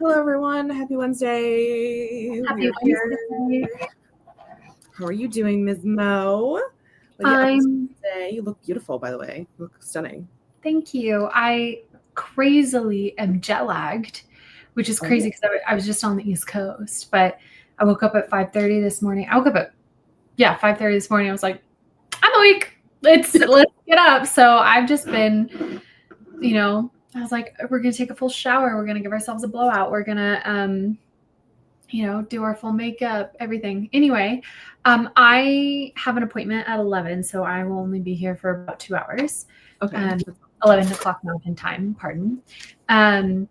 Hello, everyone. Happy Wednesday. Happy Wednesday. How are you doing, Ms. Mo? You look beautiful, by the way. You look stunning. Thank you. I crazily am jet lagged, which is crazy because I was just on the East Coast, but I woke up at 5:30 this morning. I woke up at 5:30 this morning. I was like, I'm awake. Let's get up. So I've just been, I was like, we're gonna take a full shower. We're gonna give ourselves a blowout. We're gonna do our full makeup, everything. Anyway, I have an appointment at 11, so I will only be here for about 2 hours. Okay. 11 o'clock Mountain Time, pardon. But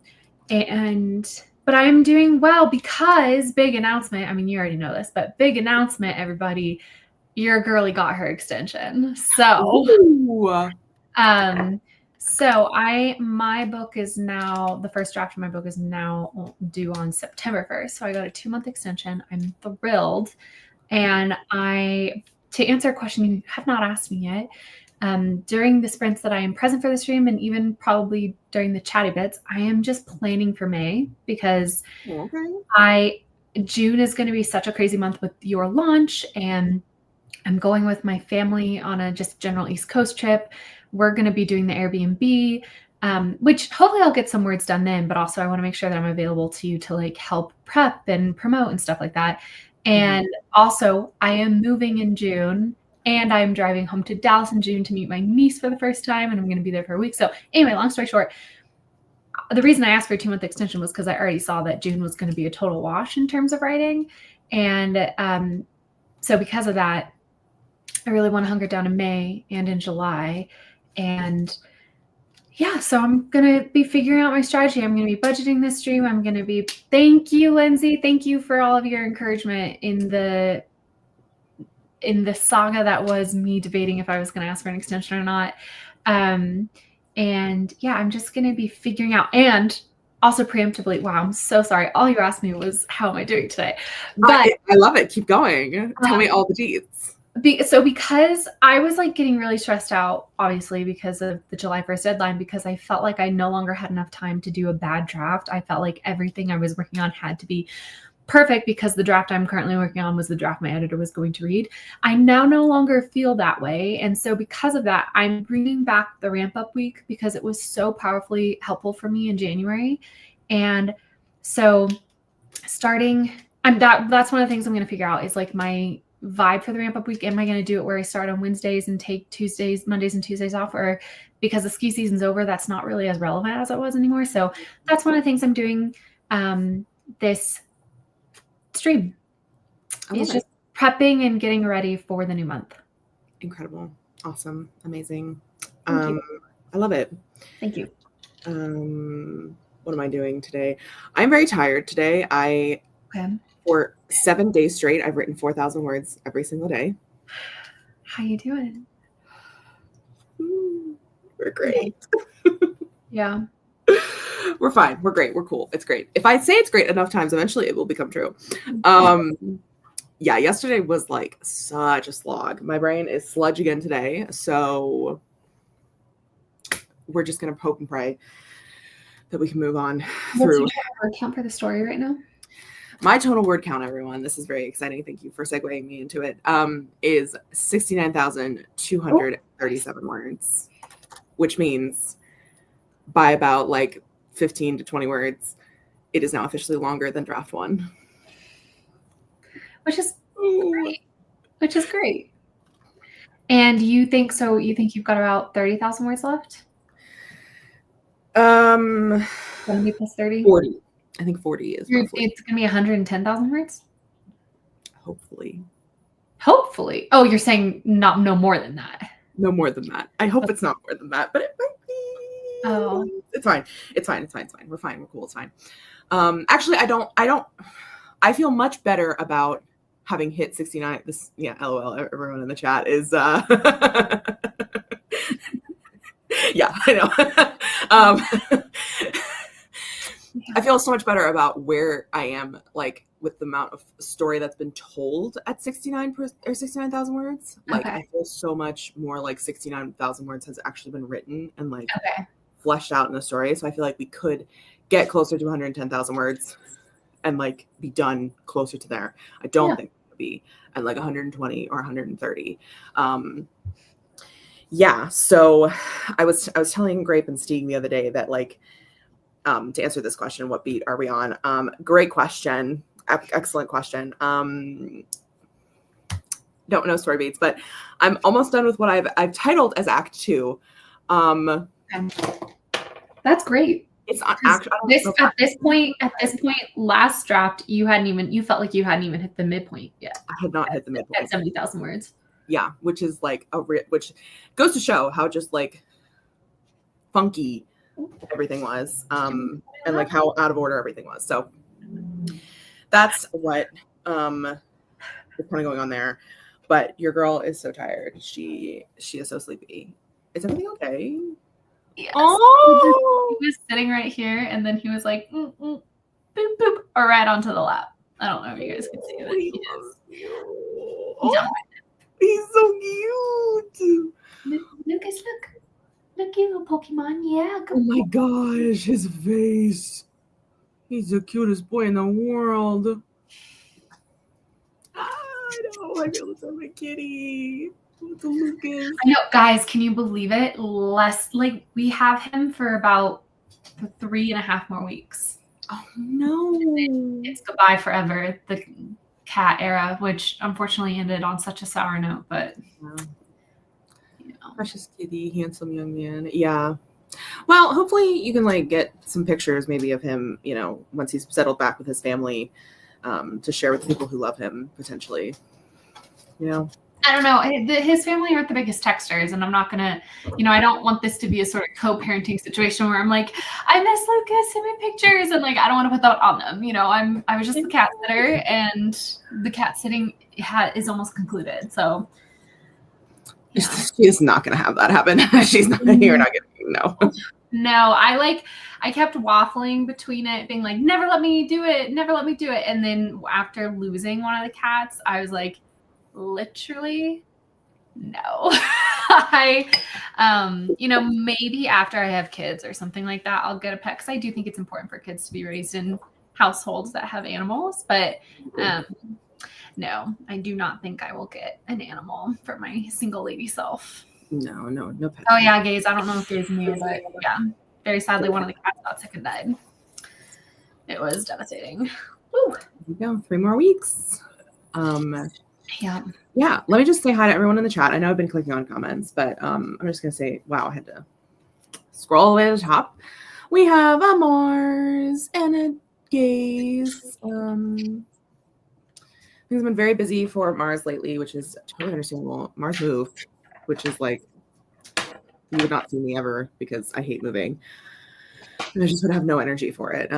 I am doing well because big announcement. I mean, you already know this, but big announcement, everybody. Your girly got her extension. So, my book is now, the first draft of my book is now due on September 1st. So I got a 2-month extension. I'm thrilled. And to answer a question you have not asked me yet, during the sprints that I am present for the stream and even probably during the chatty bits, I am just planning for May because June is going to be such a crazy month with your launch, and I'm going with my family on a just general East Coast trip. We're going to be doing the Airbnb, which hopefully I'll get some words done then, but also I want to make sure that I'm available to you to help prep and promote and stuff like that. And also I am moving in June and I'm driving home to Dallas in June to meet my niece for the first time. And I'm going to be there for a week. So anyway, long story short, the reason I asked for a 2-month extension was because I already saw that June was going to be a total wash in terms of writing. And so because of that, I really want to hunker down in May and in July. And yeah, so I'm going to be figuring out my strategy. I'm going to be budgeting this stream. Thank you, Lindsay. Thank you for all of your encouragement in the saga that was me debating if I was going to ask for an extension or not. And yeah, I'm just going to be figuring out, and also preemptively, wow, I'm so sorry. All you asked me was, how am I doing today? But I love it. Keep going. Tell me all the deets. So because I was getting really stressed out, obviously, because of the July 1st deadline, because I felt like I no longer had enough time to do a bad draft. I felt like everything I was working on had to be perfect because the draft I'm currently working on was the draft my editor was going to read. I now no longer feel that way. And so because of that, I'm bringing back the ramp up week because it was so powerfully helpful for me in January. And so that's one of the things I'm going to figure out is my vibe for the ramp up week. Am I going to do it where I start on Wednesdays and take Mondays and Tuesdays off, or because the ski season's over, that's not really as relevant as it was anymore. So that's one of the things I'm doing this stream. It's just prepping and getting ready for the new month. Incredible. Awesome. Amazing. I love it. Thank you. What am I doing today? I'm very tired today. For 7 days straight, I've written 4,000 words every single day. How you doing? We're great. Yeah. We're fine. We're great. We're cool. It's great. If I say it's great enough times, eventually it will become true. Yeah, yesterday was such a slog. My brain is sludge again today. So we're just going to hope and pray that we can move on through. What's your word count for the story right now? My total word count, everyone, this is very exciting. Thank you for segueing me into it, is 69,237 words, which means by about 15 to 20 words, it is now officially longer than draft 1. Which is great. And you think you've got about 30,000 words left? 70 plus 30? 40. I think 40 is roughly. It's going to be 110,000 words? Hopefully. Oh, you're saying no more than that. No more than that. I hope it's not more than that, but it might be. Oh. It's fine. We're fine. We're cool. It's fine. Actually, I feel much better about having hit 69. LOL, everyone in the chat is yeah, I know. I feel so much better about where I am, with the amount of story that's been told at 69,000 words. I feel so much more 69,000 words has actually been written and fleshed out in the story. So I feel like we could get closer to 110,000 words and like be done closer to there. I don't think it would be at like 120 or 130. Yeah. So I was telling Grape and Steeg the other day that like, to answer this question, what beat are we on? Great question. Excellent question. Don't know story beats, but I'm almost done with what I've titled as Act 2. That's great. It's not actually at this point, last draft, you felt like you hadn't even hit the midpoint yet. I had not hit the midpoint at 70,000 words. Yeah, which is like which goes to show how just like funky everything was, and like how out of order everything was. So that's what is kind of going on there. But your girl is so tired. She is so sleepy. Is everything okay? Yes. Oh, he was sitting right here, and then he was like, boop, boop, or right onto the lap. I don't know if you guys can see that. He's so cute. Lucas, look, you little Pokemon. Yeah. Oh my gosh, his face. He's the cutest boy in the world. I know. I feel so my kitty. The Lucas. I know, guys. Can you believe it? We have him for about 3.5 more weeks. Oh no! It's goodbye forever. The cat era, which unfortunately ended on such a sour note, but precious kitty, handsome young man. Yeah. Well, hopefully you can like get some pictures maybe of him, once he's settled back with his family, to share with the people who love him potentially. I don't know. His family aren't the biggest texters, and I'm not gonna, I don't want this to be a sort of co-parenting situation where I'm like, I miss Lucas, send me pictures, and like I don't want to put that on them. I was just the cat sitter, and the cat sitting is almost concluded. So she is not gonna have that happen. She's not. You're not gonna. No. No, I kept waffling between it, being like, never let me do it, and then after losing one of the cats, I was like, literally no. Maybe after I have kids or something like that, I'll get a pet, because I do think it's important for kids to be raised in households that have animals, but no, I do not think I will get an animal for my single lady self. No pet. Oh yeah, Gaze, I don't know if Gaze knew, but yeah, very sadly one of the cats got sick and died. It was devastating. Woo. There you go, 3 more weeks. Yeah. Let me just say hi to everyone in the chat. I know I've been clicking on comments, but I'm just gonna say, wow, I had to scroll all the way to the top. We have a Mars and a Gaze. Things have been very busy for Mars lately, which is totally understandable. Mars moved, which is like, you would not see me ever because I hate moving. And I just would have no energy for it.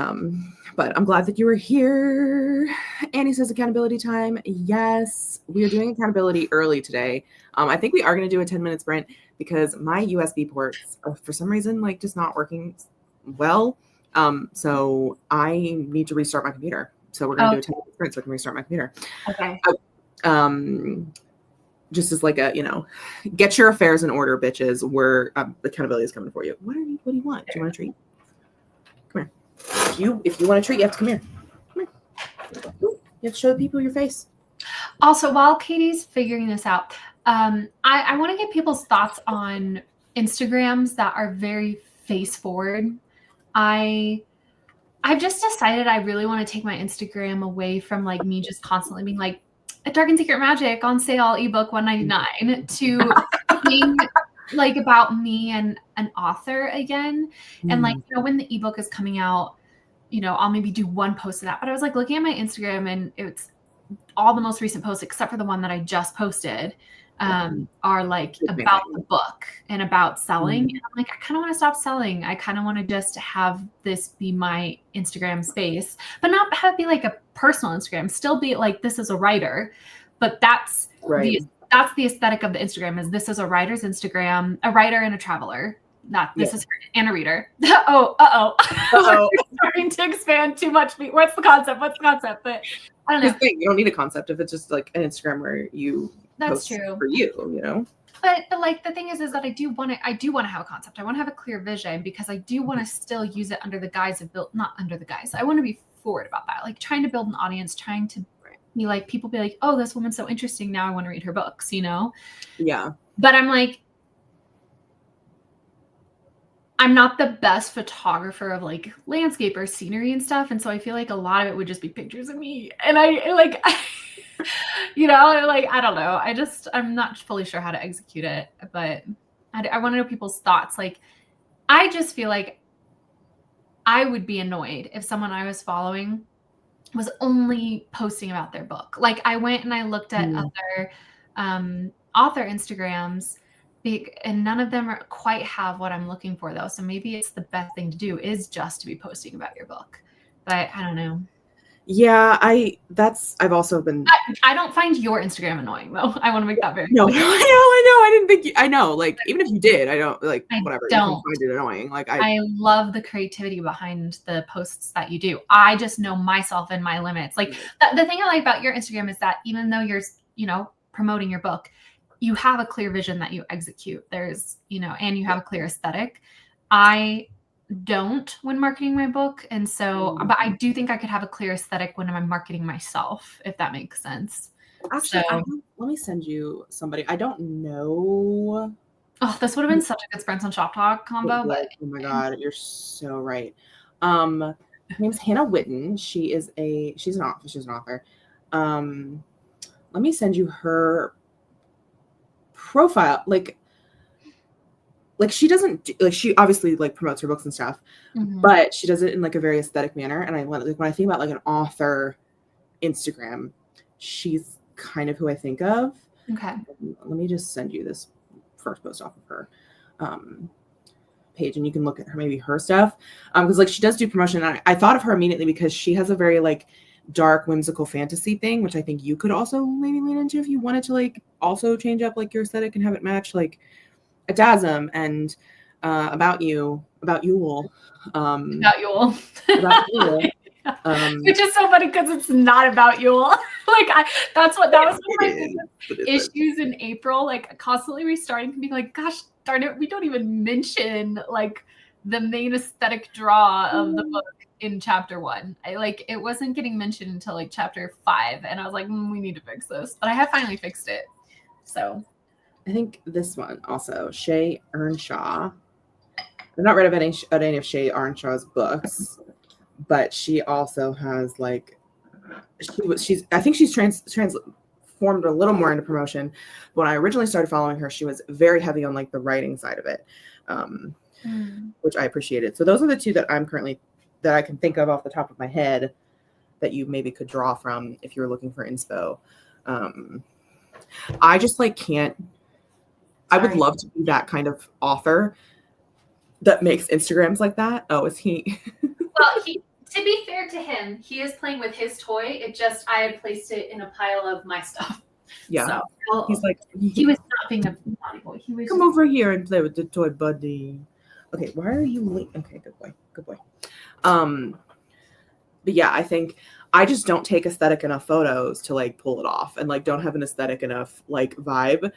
But I'm glad that you were here. Annie says accountability time. Yes, we are doing accountability early today. I think we are going to do a 10-minute sprint because my USB ports are for some reason like just not working well. So I need to restart my computer. So we're going to do a 10-minute sprint so I can restart my computer. Okay. Just as like a, get your affairs in order, bitches. We're accountability is coming for you. What do you want? Do you want a treat? Come here. If you want a treat, you have to come here. Come here. You have to show the people your face. Also, while Katie's figuring this out, I want to get people's thoughts on Instagrams that are very face forward. I've just decided I really want to take my Instagram away from like me just constantly being like, a Dark and Secret Magic on sale, ebook $1.99, to being like about me and an author again. And like, when the ebook is coming out, I'll maybe do one post of that. But I was like looking at my Instagram, and it's all the most recent posts, except for the one that I just posted, are like about the book and about selling. And I'm like, I kind of want to stop selling. I kind of want to just have this be my Instagram space, but not have it be like a personal Instagram, still be like, this is a writer, but that's right. That's the aesthetic of the Instagram, is this is a writer's Instagram, a writer and a traveler. This is her, and a reader. We're starting to expand too much. What's the concept? But I don't know. You don't need a concept if it's just like an Instagram where you That's post true for you. But like the thing is that I do want to have a concept. I want to have a clear vision because I do want to still use it under the guise of not under the guise. I want to be forward about that. Like trying to build an audience, trying to be like, people be like, oh, this woman's so interesting. Now I want to read her books, you know? Yeah. But I'm like, I'm not the best photographer of like landscape or scenery and stuff. And so I feel like a lot of it would just be pictures of me. And I like, you know, like, I don't know. I'm not fully sure how to execute it, but I want to know people's thoughts. Like, I just feel like I would be annoyed if someone I was following was only posting about their book. Like I went and I looked at other author Instagrams, and none of them quite have what I'm looking for though. So maybe it's the best thing to do is just to be posting about your book. But I don't know. Yeah, I've also been. I don't find your Instagram annoying though. I want to make that very clear. I know. I didn't think I know. Like even if you did, I don't like whatever. Don't. You can find it annoying. Like I love the creativity behind the posts that you do. I just know myself and my limits. Like the thing I like about your Instagram is that even though you're, you know, promoting your book, you have a clear vision that you execute. There's, you know, and you have a clear aesthetic. I don't when marketing my book. And so, but I do think I could have a clear aesthetic when I'm marketing myself, if that makes sense. Actually, let me send you somebody. I don't know. Oh, this would have been such a good Sprints on Shop Talk combo. But oh my God, you're so right. Her name's Hannah Witten. She's an author. Let me send you her profile. Like she doesn't like, she obviously like promotes her books and stuff, but she does it in like a very aesthetic manner. And when I think about like an author Instagram, she's kind of who I think of. Okay. Let me just send you this first post off of her page, and you can look at her stuff. Because like she does do promotion. And I thought of her immediately because she has a very like dark, whimsical fantasy thing, which I think you could also maybe lean into if you wanted to like also change up like your aesthetic and have it match like Adasm and About Yule. About Yule. Which is so funny because it's not about Yule. Like that was one of my biggest issues in April. Like constantly restarting and being like, gosh darn it, we don't even mention like the main aesthetic draw of the book in chapter 1. It wasn't getting mentioned until like chapter 5, and I was like, we need to fix this. But I have finally fixed it. So I think this one also, Shay Earnshaw. I've not read of any of Shay Earnshaw's books, but she also has like I think she's transformed a little more into promotion. When I originally started following her, she was very heavy on like the writing side of it, which I appreciated. So those are the two that that I can think of off the top of my head that you maybe could draw from if you were looking for inspo. I just like can't. I would love to be that kind of author that makes Instagrams like that. Oh, is he? Well, to be fair to him, he is playing with his toy. I had placed it in a pile of my stuff. Yeah. So, he's like, he was not being a naughty boy. He was come over here and play with the toy, buddy. Okay, why are you okay, good boy. But yeah, I think I just don't take aesthetic enough photos to like pull it off, and like don't have an aesthetic enough like vibe.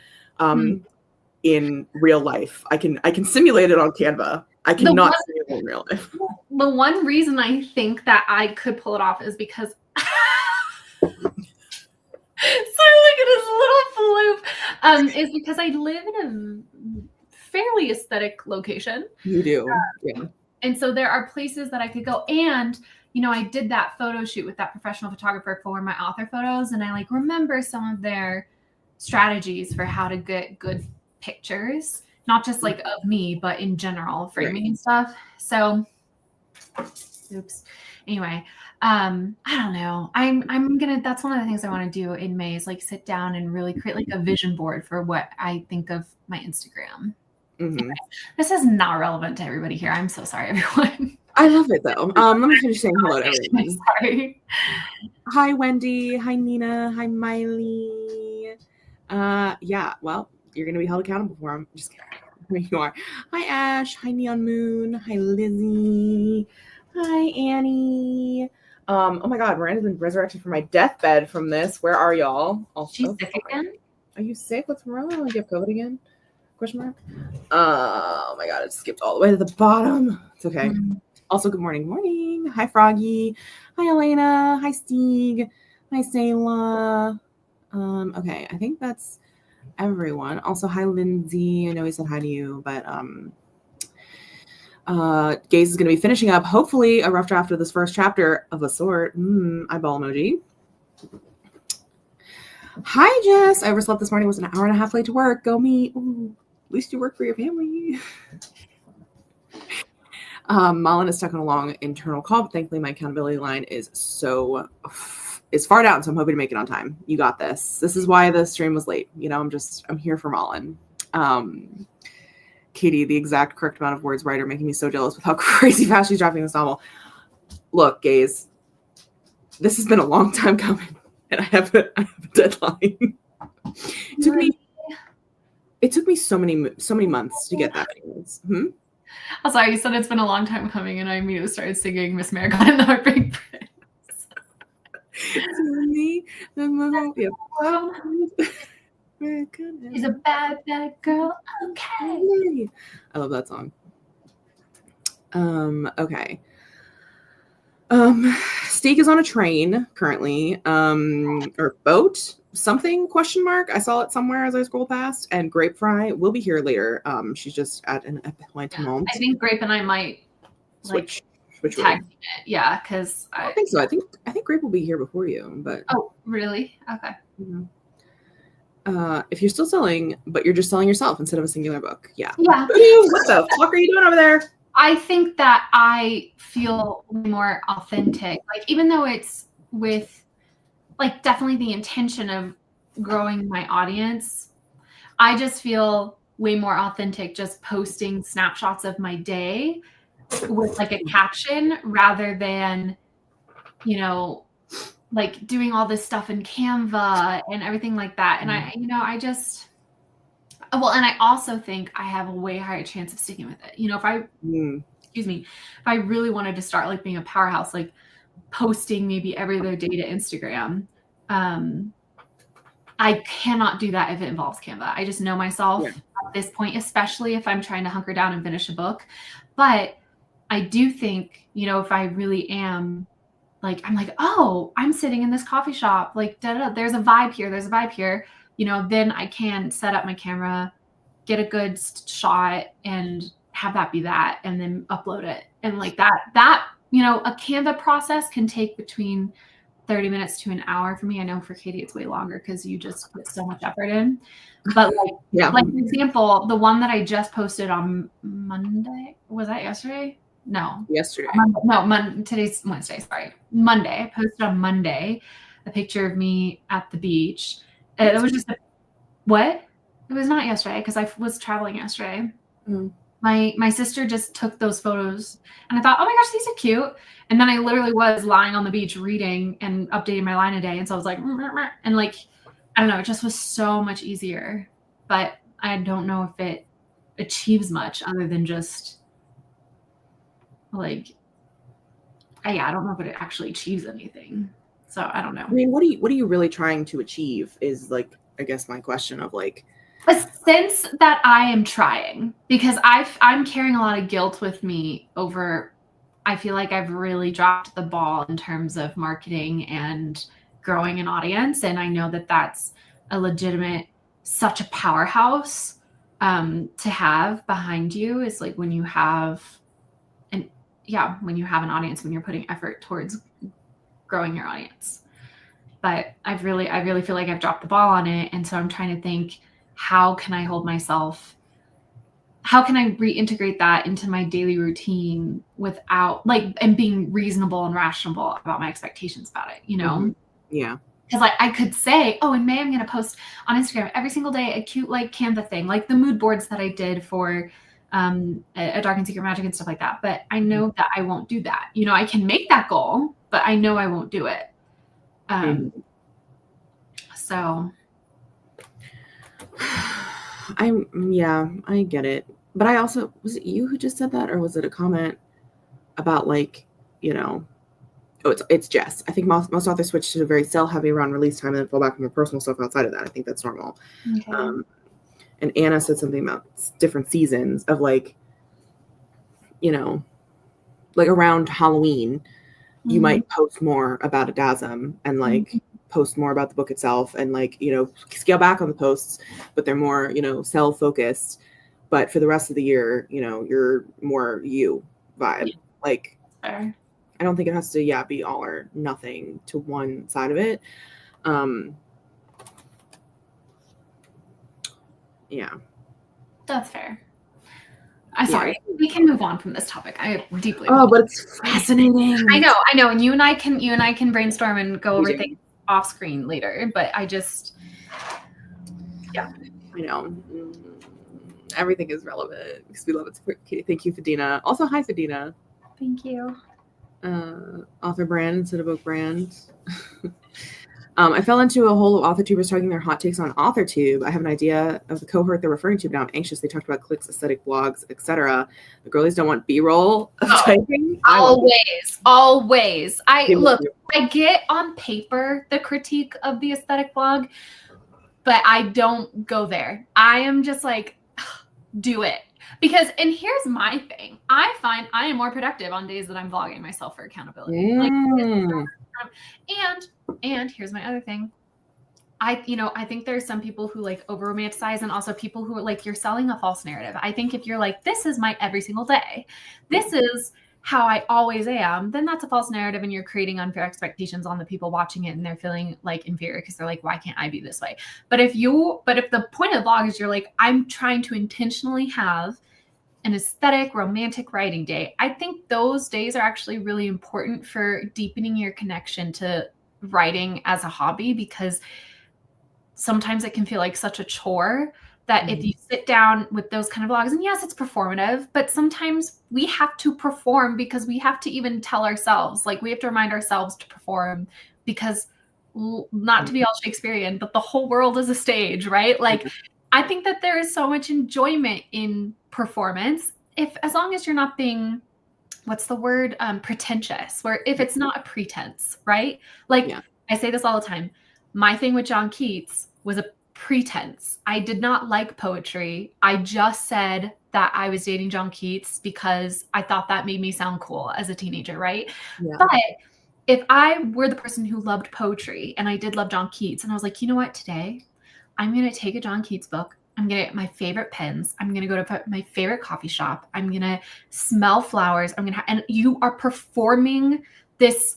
In real life, I can simulate it on Canva. I cannot simulate it in real life. The one reason I think that I could pull it off is because so look at his little floof. Is because I live in a fairly aesthetic location. You do, yeah. And so there are places that I could go. And you know, I did that photo shoot with that professional photographer for my author photos, and I like remember some of their strategies for how to get good pictures, not just like of me, but in general, framing and stuff. So oops. Anyway, I don't know. That's one of the things I want to do in May is like sit down and really create like a vision board for what I think of my Instagram. Anyway, this is not relevant to everybody here. I'm so sorry, everyone. I love it though. Let me finish saying hello to everyone. Sorry. Hi, Wendy. Hi, Nina. Hi, Miley. Yeah, well, you're going to be held accountable for them. Just kidding. I mean, you are. Hi, Ash. Hi, Neon Moon. Hi, Lizzie. Hi, Annie. Oh my God, Miranda's been resurrected from my deathbed from this. Where are y'all? Also, she's sick again? Are you sick? What's wrong? Do you have COVID again? Question mark. Oh my god, it skipped all the way to the bottom. It's okay. Also, good morning. Morning. Hi, Froggy. Hi, Elena. Hi, Steeg. Hi, Sayla. Okay, I think that's everyone. Also, hi, Lindsay. I know he said hi to you, but Gaze is going to be finishing up, hopefully, a rough draft of this first chapter of a sort. Eyeball emoji. Hi, Jess. I overslept this morning. Was an hour and a half late to work. Go me. Ooh, at least you work for your family. Malin is stuck on a long internal call, but thankfully my accountability line is far down, so I'm hoping to make it on time. You got this. This is why the stream was late. You know, I'm here for Malin. Katie, the exact correct amount of words writer, making me so jealous with how crazy fast she's drafting this novel. Look, Gaze, this has been a long time coming, and I have a deadline. It took me so many months to get that. I'm sorry, you said it's been a long time coming, and I immediately started singing Miss Marigold and the Heartbreak Prince. She's a bad, bad girl. Okay. I love that song. Okay. Steak is on a train currently, or boat, something, question mark. I saw it somewhere as I scrolled past, and Grape Fry will be here later. She's just at an appointment. Yeah, I think Grape and I might switch tag it. Yeah, because I don't think so. I think Grape will be here before you, but oh, really? Okay. If you're still selling, but you're just selling yourself instead of a singular book, yeah. Yeah. What the fuck are you doing over there? I think that I feel more authentic. Like, even though it's with, like, definitely the intention of growing my audience, I just feel way more authentic just posting snapshots of my day with, like, a caption rather than, you know, like, doing all this stuff in Canva and everything like that. And and I also think I have a way higher chance of sticking with it. You know, if I really wanted to start, like, being a powerhouse, like posting maybe every other day to Instagram, I cannot do that if it involves Canva. I just know myself at this point, especially if I'm trying to hunker down and finish a book. But I do think, you know, if I really am, like, I'm like, oh, I'm sitting in this coffee shop, like, there's a vibe here, you know, then I can set up my camera, get a good shot, and have that be that, and then upload it. And like that, you know, a Canva process can take between 30 minutes to an hour for me. I know for Katie it's way longer because you just put so much effort in. But like for example, the one that I just posted on Monday, was that yesterday? No. Yesterday. Today's Wednesday, sorry. Monday. I posted on Monday a picture of me at the beach. It was just what? It was not yesterday because I was traveling yesterday. My sister just took those photos and I thought, oh my gosh, these are cute. And then I literally was lying on the beach reading and updating my line a day. And so I was like, and like, I don't know, it just was so much easier. But I don't know if it achieves much other than just like, I don't know if it actually achieves anything. So I don't know. I mean, what are you really trying to achieve is, like, I guess my question of, like, a sense that I am trying, because I'm carrying a lot of guilt with me over, I feel like I've really dropped the ball in terms of marketing and growing an audience. And I know that that's a legitimate, such a powerhouse to have behind you, is like when you have an audience, when you're putting effort towards growing your audience. But I really feel like I've dropped the ball on it. And so I'm trying to think, how can I reintegrate that into my daily routine without, like, and being reasonable and rational about my expectations about it, you know? Mm-hmm. Yeah. Because, like, I could say, oh, in May I'm going to post on Instagram every single day a cute, like, Canva thing, like the mood boards that I did for a Dark and Secret Magic and stuff like that. But I know that I won't do that. You know, I can make that goal, but I know I won't do it. So I get it. But I also, was it you who just said that, or was it a comment about, like, you know, it's Jess. I think most authors switch to a very sell heavy around release time and then fall back on more personal stuff outside of that. I think that's normal. Okay. And Anna said something about different seasons of like, you know, like around Halloween, you might post more about a DASM and like post more about the book itself and like, you know, scale back on the posts, but they're more, you know, sell focused. But for the rest of the year, you know, you're more you vibe. Like, I don't think it has to, be all or nothing to one side of it. Yeah. That's fair. I'm sorry. We can move on from this topic. I deeply. But it's fascinating. I know. And you and I can brainstorm and go over things off screen later. But I just, I know. Everything is relevant because we love it. Okay, thank you, Fadina. Also, hi, Fadina. Thank you. Author brand instead of book brand. I fell into a hole of AuthorTubers talking their hot takes on AuthorTube. I have an idea of the cohort they're referring to, but now I'm anxious. They talked about clicks, aesthetic blogs, etc. The girlies don't want B-roll of typing. Always. I get on paper the critique of the aesthetic blog, but I don't go there. I am just like, do it. And here's my thing. I find I am more productive on days that I'm vlogging myself for accountability. And here's my other thing. I think there's some people who like over romanticize, and also people who are like, you're selling a false narrative. I think if you're like, this is my every single day, this is how I always am, then that's a false narrative, and you're creating unfair expectations on the people watching it, and they're feeling like inferior because they're like, why can't I be this way? But if the point of the vlog is you're like, I'm trying to intentionally have an aesthetic, romantic writing day, I think those days are actually really important for deepening your connection to writing as a hobby, because sometimes it can feel like such a chore that if you sit down with those kind of vlogs, and yes, it's performative, but sometimes we have to perform because we have to even tell ourselves, like we have to remind ourselves to perform, because not to be all Shakespearean, but the whole world is a stage, right? Like I think that there is so much enjoyment in performance, as long as you're not being, what's the word? Pretentious, where if it's not a pretense, right? Like I say this all the time. My thing with John Keats was a pretense. I did not like poetry. I just said that I was dating John Keats because I thought that made me sound cool as a teenager, right? Yeah. But if I were the person who loved poetry and I did love John Keats, and I was like, you know what, today I'm going to take a John Keats book. I'm going to get my favorite pens. I'm going to go to my favorite coffee shop. I'm going to smell flowers. And you are performing this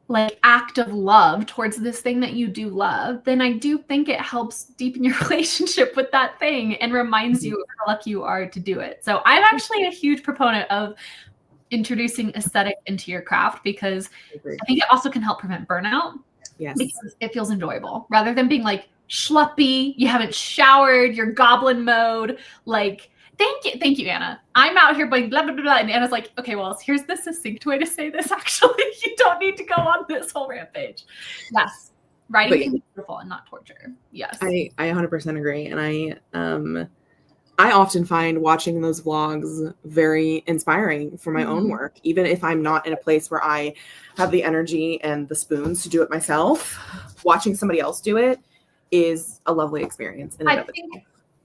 like act of love towards this thing that you do love, then I do think it helps deepen your relationship with that thing and reminds you of how lucky you are to do it. So I'm actually a huge proponent of introducing aesthetic into your craft, because I think it also can help prevent burnout. Yes. Because it feels enjoyable rather than being like schleppy, you haven't showered, you're goblin mode, like Thank you, Anna. I'm out here going blah, blah, blah, blah. And Anna's like, okay, well, here's the succinct way to say this, actually. You don't need to go on this whole rampage. Yes. Writing can be beautiful and not torture. Yes. I 100% agree. And I often find watching those vlogs very inspiring for my own work, even if I'm not in a place where I have the energy and the spoons to do it myself. Watching somebody else do it is a lovely experience.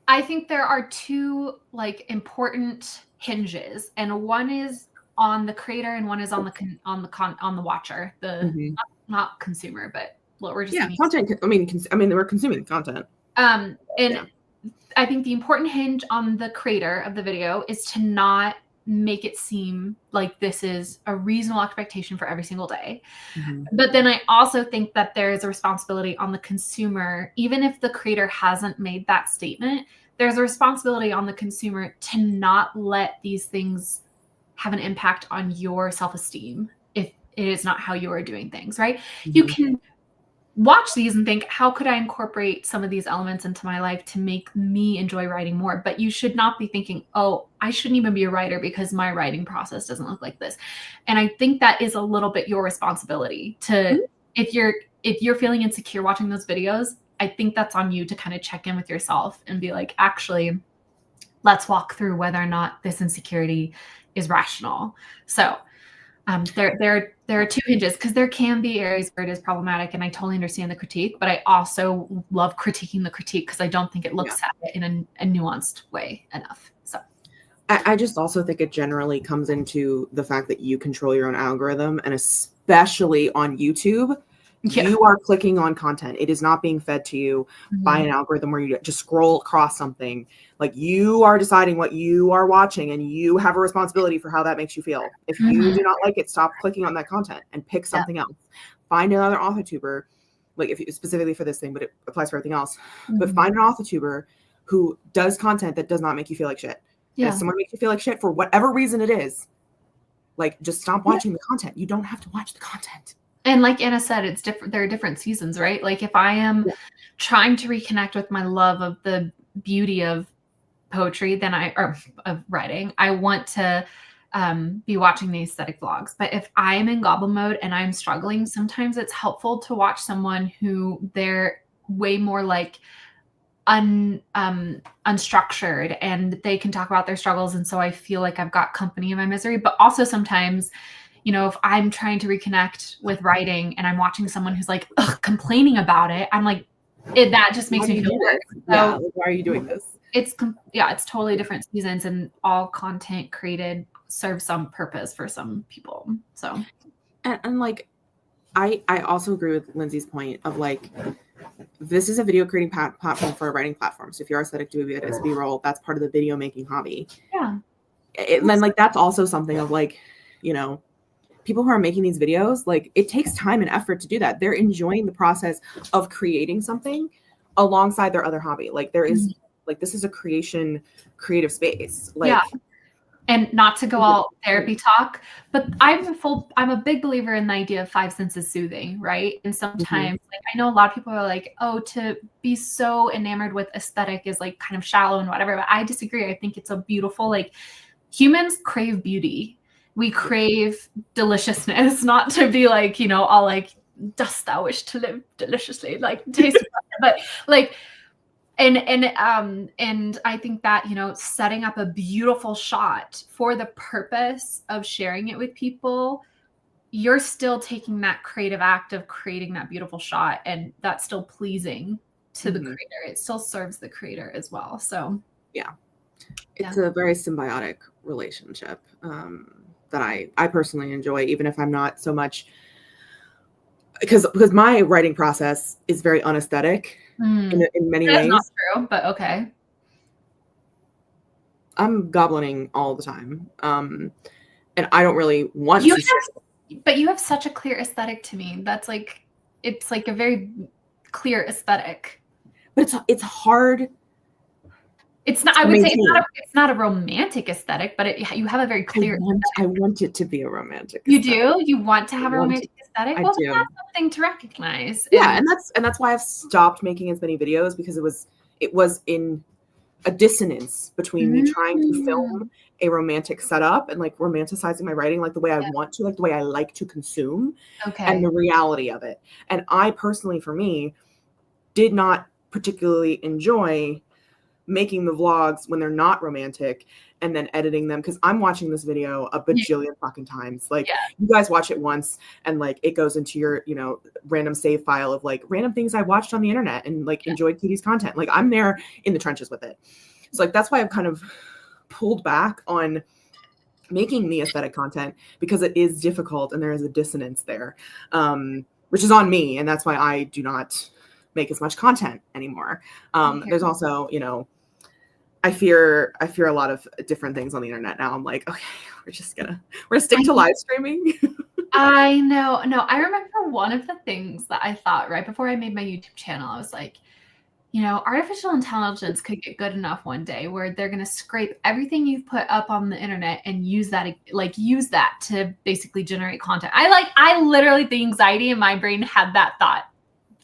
I think there are two like important hinges, and one is on the creator and one is on the watcher, the not consumer, but what we're just content. I mean, we're consuming content. I think the important hinge on the creator of the video is to not make it seem like this is a reasonable expectation for every single day. But then I also think that there is a responsibility on the consumer, even if the creator hasn't made that statement. There's a responsibility on the consumer to not let these things have an impact on your self-esteem if it is not how you are doing things, right? You can watch these and think, how could I incorporate some of these elements into my life to make me enjoy writing more? But you should not be thinking, oh, I shouldn't even be a writer because my writing process doesn't look like this. And I think that is a little bit your responsibility to, if you're feeling insecure watching those videos, I think that's on you to kind of check in with yourself and be like, actually, let's walk through whether or not this insecurity is rational. So There are two hinges, because there can be areas where it is problematic, and I totally understand the critique, but I also love critiquing the critique because I don't think it looks at it in a nuanced way enough. So I just also think it generally comes into the fact that you control your own algorithm, and especially on YouTube, you are clicking on content. It is not being fed to you by an algorithm where you just scroll across something. Like, you are deciding what you are watching, and you have a responsibility for how that makes you feel. If you do not like it, stop clicking on that content and pick something else. Find another AuthorTuber, like if you, specifically for this thing, but it applies for everything else. But find an AuthorTuber who does content that does not make you feel like shit. And if someone makes you feel like shit for whatever reason it is, like, just stop watching the content. You don't have to watch the content. And like Anna said, it's different. There are different seasons, right? Like, if I am trying to reconnect with my love of the beauty of poetry, then or of writing, I want to be watching the aesthetic vlogs. But if I'm in goblin mode and I'm struggling, sometimes it's helpful to watch someone who they're way more like unstructured, and they can talk about their struggles. And so I feel like I've got company in my misery. But also sometimes, you know, if I'm trying to reconnect with writing and I'm watching someone who's like complaining about it, I'm like, that just makes me feel worse. So, why are you doing this? It's totally different seasons, and all content created serves some purpose for some people. So, and like, I also agree with Lindsay's point of like, this is a video creating platform for a writing platform. So if you're aesthetic, do it as B-roll. That's part of the video making hobby. Yeah. And then like, that's also something of like, you know, people who are making these videos, like, it takes time and effort to do that. They're enjoying the process of creating something alongside their other hobby. Like, there is like, this is a creative space. Like, and not to go all therapy talk, but I'm a big believer in the idea of 5 senses soothing, right? And sometimes like, I know a lot of people are like, oh, to be so enamored with aesthetic is like kind of shallow and whatever, but I disagree. I think it's a beautiful, like, humans crave beauty. We crave deliciousness, not to be like, you know, all like, dost thou wish to live deliciously, like taste, but like, and I think that, you know, setting up a beautiful shot for the purpose of sharing it with people, you're still taking that creative act of creating that beautiful shot, and that's still pleasing to the creator. It still serves the creator as well. So it's a very symbiotic relationship that I personally enjoy, even if I'm not so much, because my writing process is very unaesthetic in many ways. That's not true, but okay. I'm goblining all the time, and I don't really want to. But you have such a clear aesthetic to me. That's like, it's like a very clear aesthetic. But it's hard. It's not. I would say it's not a romantic aesthetic, but you have a very clear. I want it to be a romantic. You do? You want to have a romantic aesthetic? I well, do. That's something to recognize. Yeah, and that's why I've stopped making as many videos, because it was in a dissonance between me trying to film a romantic setup and like romanticizing my writing like the way I want to, like the way I like to consume, and the reality of it. And I personally, for me, did not particularly enjoy making the vlogs when they're not romantic and then editing them, because I'm watching this video a bajillion fucking times. Like, you guys watch it once and like it goes into your, you know, random save file of like random things I watched on the internet and like enjoyed Katie's content. Like, I'm there in the trenches with it. So like, that's why I've kind of pulled back on making the aesthetic content, because it is difficult and there is a dissonance there, which is on me. And that's why I do not make as much content anymore. There's also, you know, I fear a lot of different things on the internet now. I'm like, okay, we're gonna stick to live streaming. I know. No, I remember one of the things that I thought right before I made my YouTube channel, I was like, you know, artificial intelligence could get good enough one day where they're going to scrape everything you've put up on the internet and use that to basically generate content. I literally, the anxiety in my brain had that thought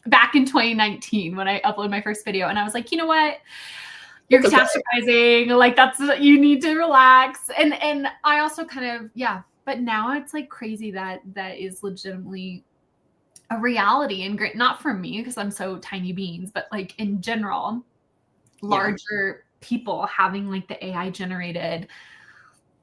back in 2019 when I uploaded my first video. And I was like, you know what? You're catastrophizing. Like, you need to relax. And I also kind of, but now it's like crazy that is legitimately a reality, and great, not for me because I'm so tiny beans, but like in general, larger people having like the AI generated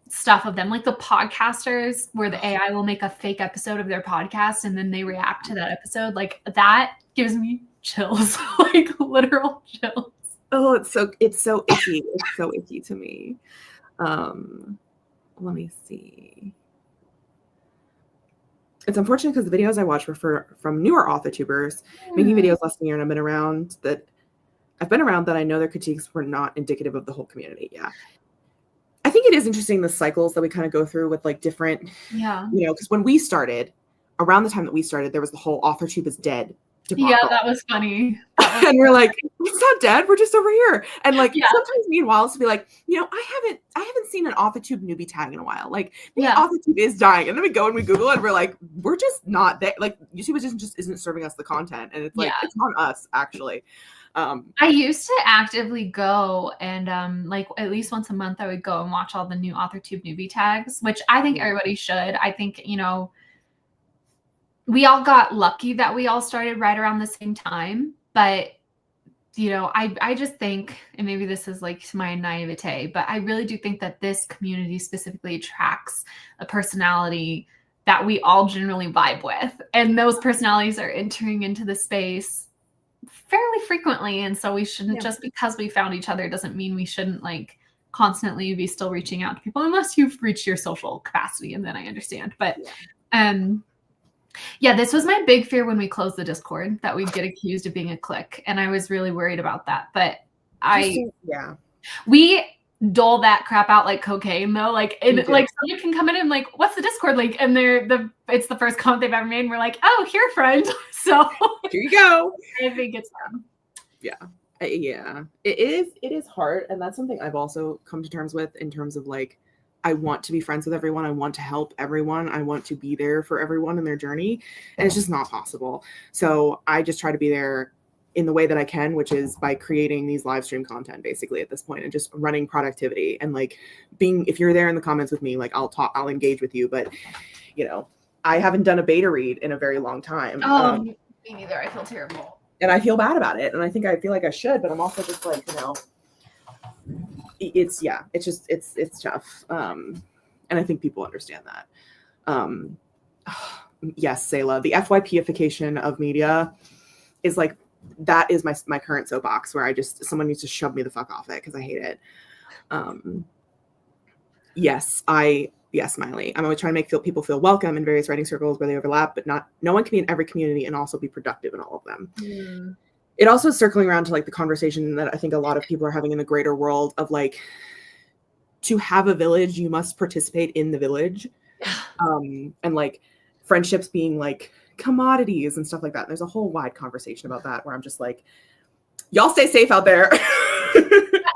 stuff of them, like the podcasters where the AI will make a fake episode of their podcast and then they react to that episode. Like that gives me chills, like literal chills. Oh, it's so icky. It's so icky to me. Let me see. It's unfortunate because the videos I watch were from newer author tubers making videos less than a year, and I've been around that I know their critiques were not indicative of the whole community. Yeah. I think it is interesting the cycles that we kind of go through with like different, because when we started, around the time that we started, there was the whole author tube is dead debacle. Yeah, that was funny. And we're like, it's not dead. We're just over here. And like sometimes me and Wallace will be like, I haven't seen an AuthorTube newbie tag in a while. Like maybe AuthorTube is dying. And then we go and we Google it and we're like, we're just not there. Like YouTube just isn't serving us the content. And it's like, it's on us actually. I used to actively go and like at least once a month I would go and watch all the new AuthorTube newbie tags, which I think everybody should. I think, we all got lucky that we all started right around the same time. But, I just think, and maybe this is like my naivete, but I really do think that this community specifically attracts a personality that we all generally vibe with. And those personalities are entering into the space fairly frequently. And so we shouldn't, just because we found each other doesn't mean we shouldn't like constantly be still reaching out to people unless you've reached your social capacity. And then I understand. But, this was my big fear when we closed the Discord, that we'd get accused of being a clique. And I was really worried about that. But we dole that crap out like cocaine though. Like, like someone can come in and like, what's the Discord link? And it's the first comment they've ever made. And we're like, oh, here, friend. So here you go. I think it's fun. Yeah. It is hard. And that's something I've also come to terms with in terms of like, I want to be friends with everyone. I want to help everyone. I want to be there for everyone in their journey. And it's just not possible. So I just try to be there in the way that I can, which is by creating these live stream content basically at this point and just running productivity and like if you're there in the comments with me, like I'll engage with you. But, I haven't done a beta read in a very long time. Oh, me neither. I feel terrible. And I feel bad about it. And I feel like I should, but I'm also just like, it's tough. And I think people understand that. Yes, Selah, the FYP-ification of media is like, that is my current soapbox where someone needs to shove me the fuck off it because I hate it. Yes, Miley. I'm always trying to make people feel welcome in various writing circles where they overlap, but no one can be in every community and also be productive in all of them. Mm. It also is circling around to like the conversation that I think a lot of people are having in the greater world of like, to have a village, you must participate in the village. And like friendships being like commodities and stuff like that. And there's a whole wide conversation about that where I'm just like, y'all stay safe out there.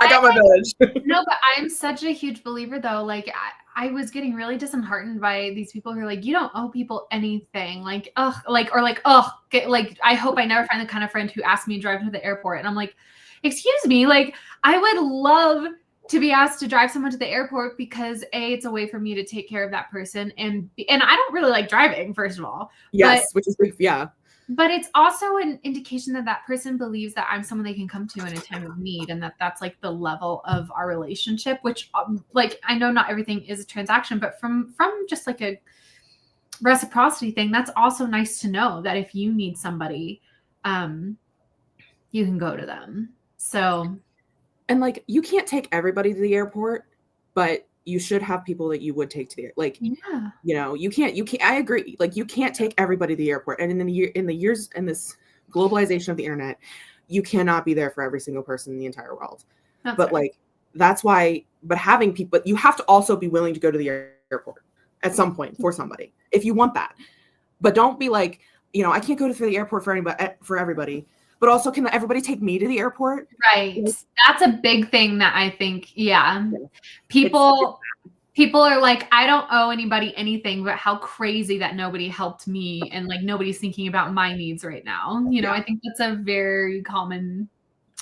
I got my village. No, but I'm such a huge believer though. Like I was getting really disheartened by these people who are like, you don't owe people anything. Like, I hope I never find the kind of friend who asks me to drive to the airport. And I'm like, excuse me. Like, I would love to be asked to drive someone to the airport because it's a way for me to take care of that person. And I don't really like driving, first of all. Yes, which is big. Yeah. But it's also an indication that that person believes that I'm someone they can come to in a time of need, and that's like the level of our relationship, which like, I know not everything is a transaction, but from just like a reciprocity thing, that's also nice to know that if you need somebody, you can go to them. So. And like, you can't take everybody to the airport, but you should have people that you would take to the like, you can't, I agree. Like, you can't take everybody to the airport. And in this globalization of the internet, you cannot be there for every single person in the entire world. But having people, but you have to also be willing to go to the airport at some point for somebody, if you want that. But don't be like, I can't go to the airport for everybody. But also, can everybody take me to the airport? Right. That's a big thing that I think, people are like, I don't owe anybody anything, but how crazy that nobody helped me and like nobody's thinking about my needs right now. I think that's a very common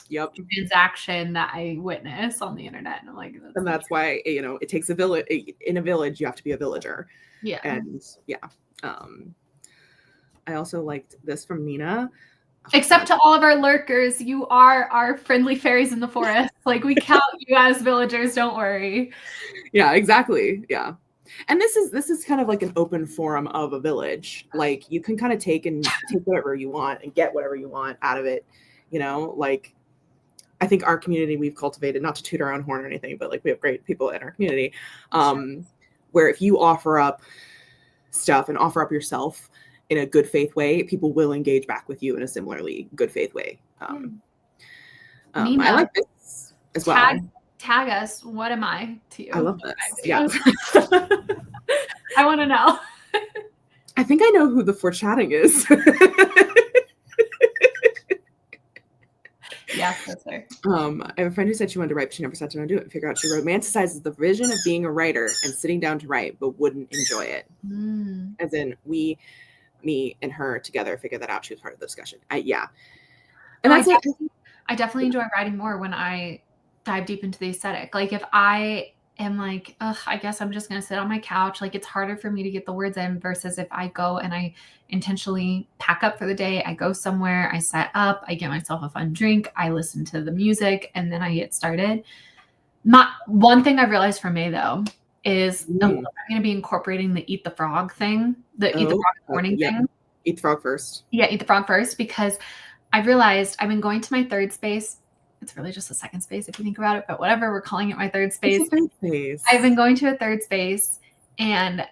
transaction that I witness on the internet. And I'm like, that's why, it takes a village. In a village, you have to be a villager. Yeah. And I also liked this from Nina. Except to all of our lurkers, you are our friendly fairies in the forest. Like, we count you as villagers, don't worry. Yeah, exactly. Yeah. And this is kind of like an open forum of a village. Like, you can kind of take whatever you want and get whatever you want out of it. You know, like, I think our community we've cultivated, not to toot our own horn or anything, but like we have great people in our community, where if you offer up stuff and offer up yourself in a good faith way, people will engage back with you in a similarly good faith way. Nina, I like this as well. Tag us. What am I to you? I love this. Yeah. I want to know. I think I know who the forechatting is. Yeah, that's her. I have a friend who said she wanted to write, but she never sat down to do it. Figure out she romanticizes the vision of being a writer and sitting down to write, but wouldn't enjoy it. As in, me and her together figured that out. She was part of the discussion. Yeah. And that's it. I definitely enjoy writing more when I dive deep into the aesthetic. Like, if I am like, ugh, I guess I'm just going to sit on my couch. Like, it's harder for me to get the words in versus if I go and I intentionally pack up for the day. I go somewhere, I set up, I get myself a fun drink, I listen to the music, and then I get started. One thing I've realized for May, though, is I'm going to be incorporating the Eat the Frog thing, Eat the Frog morning thing. Eat the frog first. Yeah, eat the frog first, because I've realized I've been going to my third space. It's really just a second space if you think about it, but whatever, we're calling it my third space. I've been going to a third space, and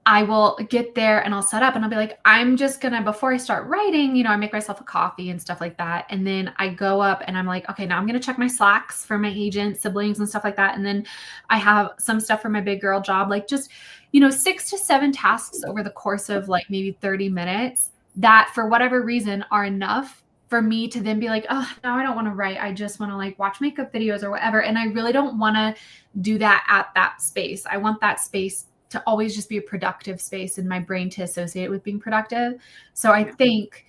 I will get there and I'll set up and I'll be like, I'm just gonna, before I start writing, you know, I make myself a coffee and stuff like that. And then I go up and I'm like, okay, now I'm gonna check my Slacks for my agent, siblings and stuff like that. And then I have some stuff for my big girl job, like just, 6 to 7 tasks over the course of like maybe 30 minutes that for whatever reason are enough for me to then be like, oh, now I don't want to write. I just want to like watch makeup videos or whatever. And I really don't want to do that at that space. I want that space to always just be a productive space and my brain to associate with being productive. So I think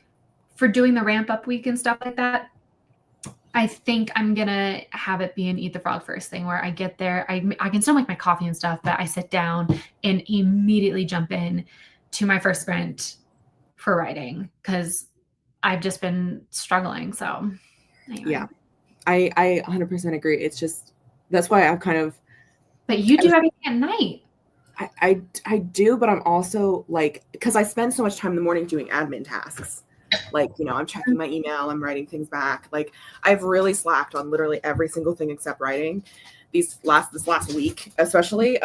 for doing the ramp up week and stuff like that, I think I'm going to have it be an Eat the Frog first thing where I get there. I can still make my coffee and stuff, but I sit down and immediately jump in to my first sprint for writing because I've just been struggling. So anyway. Yeah, I 100% agree. It's just, that's why I've kind of. But you do everything at night. I do, but I'm also like, because I spend so much time in the morning doing admin tasks. Like, I'm checking my email, I'm writing things back. Like, I've really slacked on literally every single thing except writing. This last week, especially.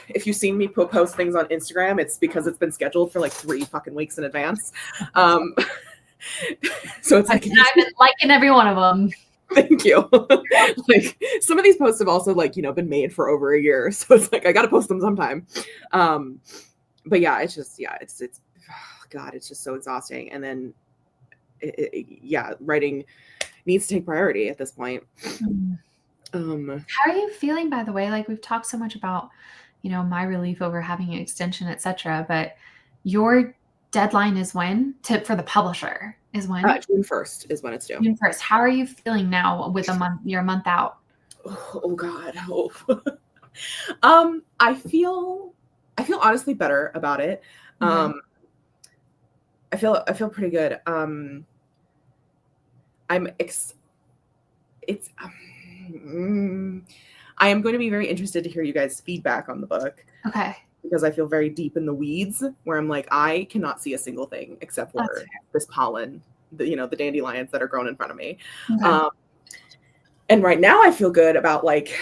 If you've seen me post things on Instagram, it's because it's been scheduled for like 3 fucking weeks in advance. So it's like I've been liking every one of them. Thank you. Like, some of these posts have also like, been made for over a year. So it's like, I got to post them sometime. But yeah, it's just, it's oh God, it's just so exhausting. And then writing needs to take priority at this point. How are you feeling, by the way? Like, we've talked so much about, my relief over having an extension, etc. But your deadline is when? For the publisher is when? June 1st is when it's due. June 1st. How are you feeling now with you're a month out? Oh God. Oh. I feel honestly better about it. I feel pretty good. I am going to be very interested to hear you guys' feedback on the book. Okay. Because I feel very deep in the weeds where I'm like, I cannot see a single thing except for this pollen, the dandelions that are growing in front of me. Okay. And right now I feel good about like,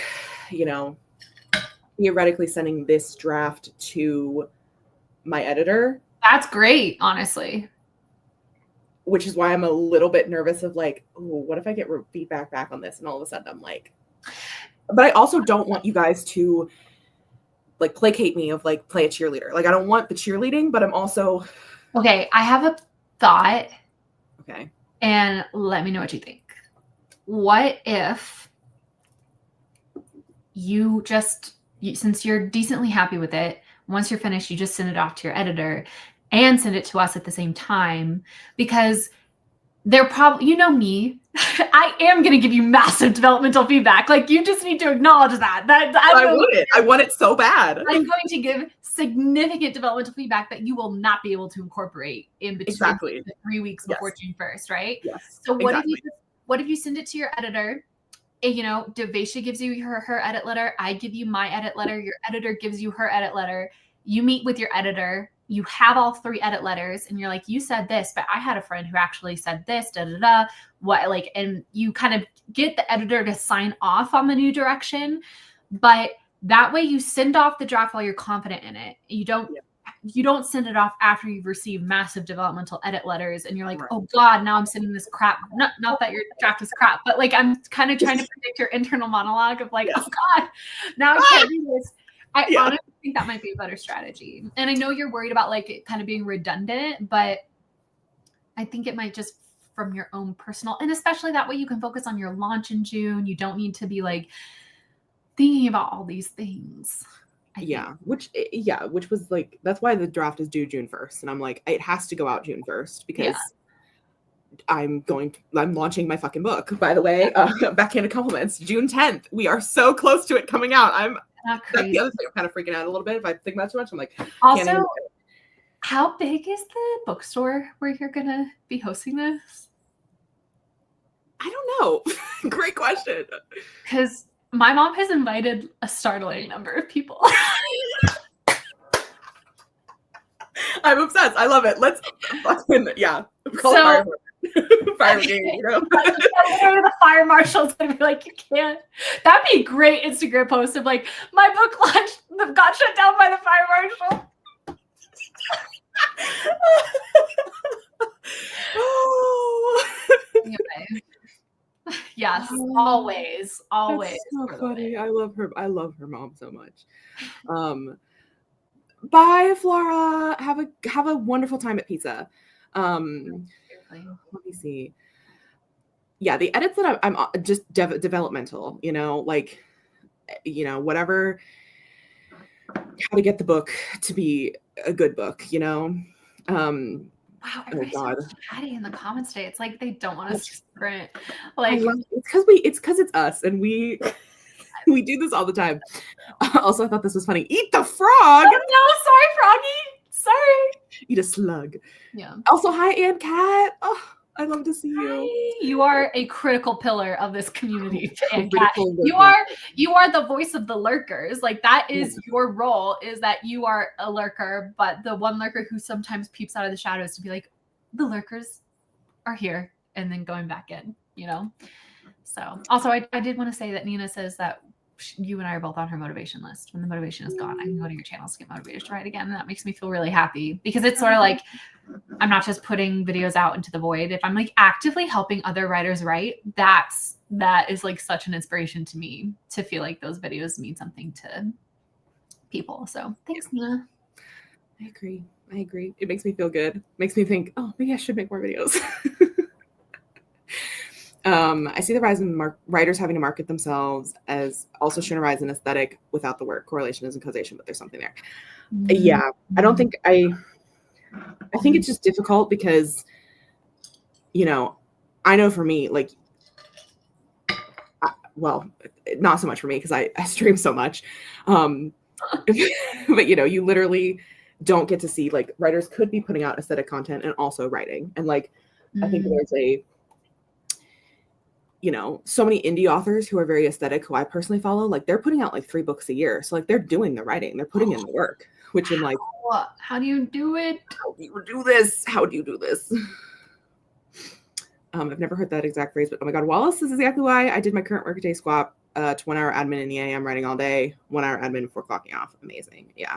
theoretically sending this draft to my editor. That's great, honestly. Which is why I'm a little bit nervous of like, oh, what if I get feedback back on this? And all of a sudden I'm like, but I also don't want you guys to like placate me of like play a cheerleader. Like, I don't want the cheerleading, but I'm also. Okay. I have a thought. Okay. And let me know what you think. What if you since you're decently happy with it, once you're finished, you just send it off to your editor and send it to us at the same time, because they're probably, you know me, I am going to give you massive developmental feedback. Like, you just need to acknowledge that. I want it so bad. I'm going to give significant developmental feedback that you will not be able to incorporate in between Exactly. the 3 weeks before June 1st, right? Yes. So what if you send it to your editor? And, you know, Devasia gives you her edit letter. I give you my edit letter. Your editor gives you her edit letter. You meet with your editor. You have all 3 edit letters, and you're like, you said this, but I had a friend who actually said this, da da da. What, like, and you kind of get the editor to sign off on the new direction, but that way you send off the draft while you're confident in it. You don't send it off after you've received massive developmental edit letters and you're like, oh God, now I'm sending this crap. Not that your draft is crap, but like, I'm kind of trying to predict your internal monologue of like, oh God, now I can't do this. I honestly think that might be a better strategy. And I know you're worried about like it kind of being redundant, but I think it might just from your own personal, and especially that way you can focus on your launch in June. You don't need to be like thinking about all these things. Which was like, that's why the draft is due June 1st. And I'm like, it has to go out June 1st because I'm launching my fucking book, by the way. Backhanded compliments, June 10th. We are so close to it coming out. That's the other thing. I'm kind of freaking out a little bit. If I think about too much, I'm like, also, how big is the bookstore where you're going to be hosting this? I don't know. Great question. Because my mom has invited a startling number of people. I'm obsessed. I love it. Let's fucking, call fire brigade, you know? The fire marshal's gonna be like, you can't. That'd be a great Instagram post of like, my book launch got shut down by the fire marshal. Anyway. Yes, always. That's so funny. I love her mom so much. Bye, Flora. Have a wonderful time at pizza. Let me see. Yeah, the edits that I'm just developmental, you know, like, you know, whatever, how to get the book to be a good book, you know. Wow, everybody's so chatty in the comments today. It's like they don't want us to sprint. Like, it's because it's us, and we do this all the time. Also, I thought this was funny. Eat the frog. Oh, no, sorry, Froggy. Sorry. Eat a slug. Yeah. Also, hi, Ann Cat. Oh, I love to see you. Hi. You are a critical pillar of this community, Ann Cat. You are the voice of the lurkers. Like, that is your role, is that you are a lurker, but the one lurker who sometimes peeps out of the shadows to be like, the lurkers are here, and then going back in, you know? So, also, I did want to say that Nina says that you and I are both on her motivation list. When the motivation is gone, I can go to your channels to get motivated to write again. And that makes me feel really happy because it's sort of like, I'm not just putting videos out into the void. If I'm like actively helping other writers write, that is like such an inspiration to me to feel like those videos mean something to people. So thanks, Nina. I agree. It makes me feel good. Makes me think, oh, maybe I should make more videos. I see the rise in writers having to market themselves as also showing a rise in aesthetic without the work. Correlation isn't causation, but there's something there. Yeah, I don't think I think it's just difficult because, you know, I know for me, like, well, not so much for me because I stream so much. But, you know, you literally don't get to see, like, writers could be putting out aesthetic content and also writing. And, like, I think there's you know, so many indie authors who are very aesthetic, who I personally follow, like, they're putting out like 3 books a year. So, like, they're doing the writing, they're putting in the work, which I'm like, how do you do it? How do you do this? How do you do this? I've never heard that exact phrase, but oh my God, Wallace, this is exactly why I did my current workday swap to 1 hour admin in the AM, writing all day, 1 hour admin before clocking off. Amazing. Yeah.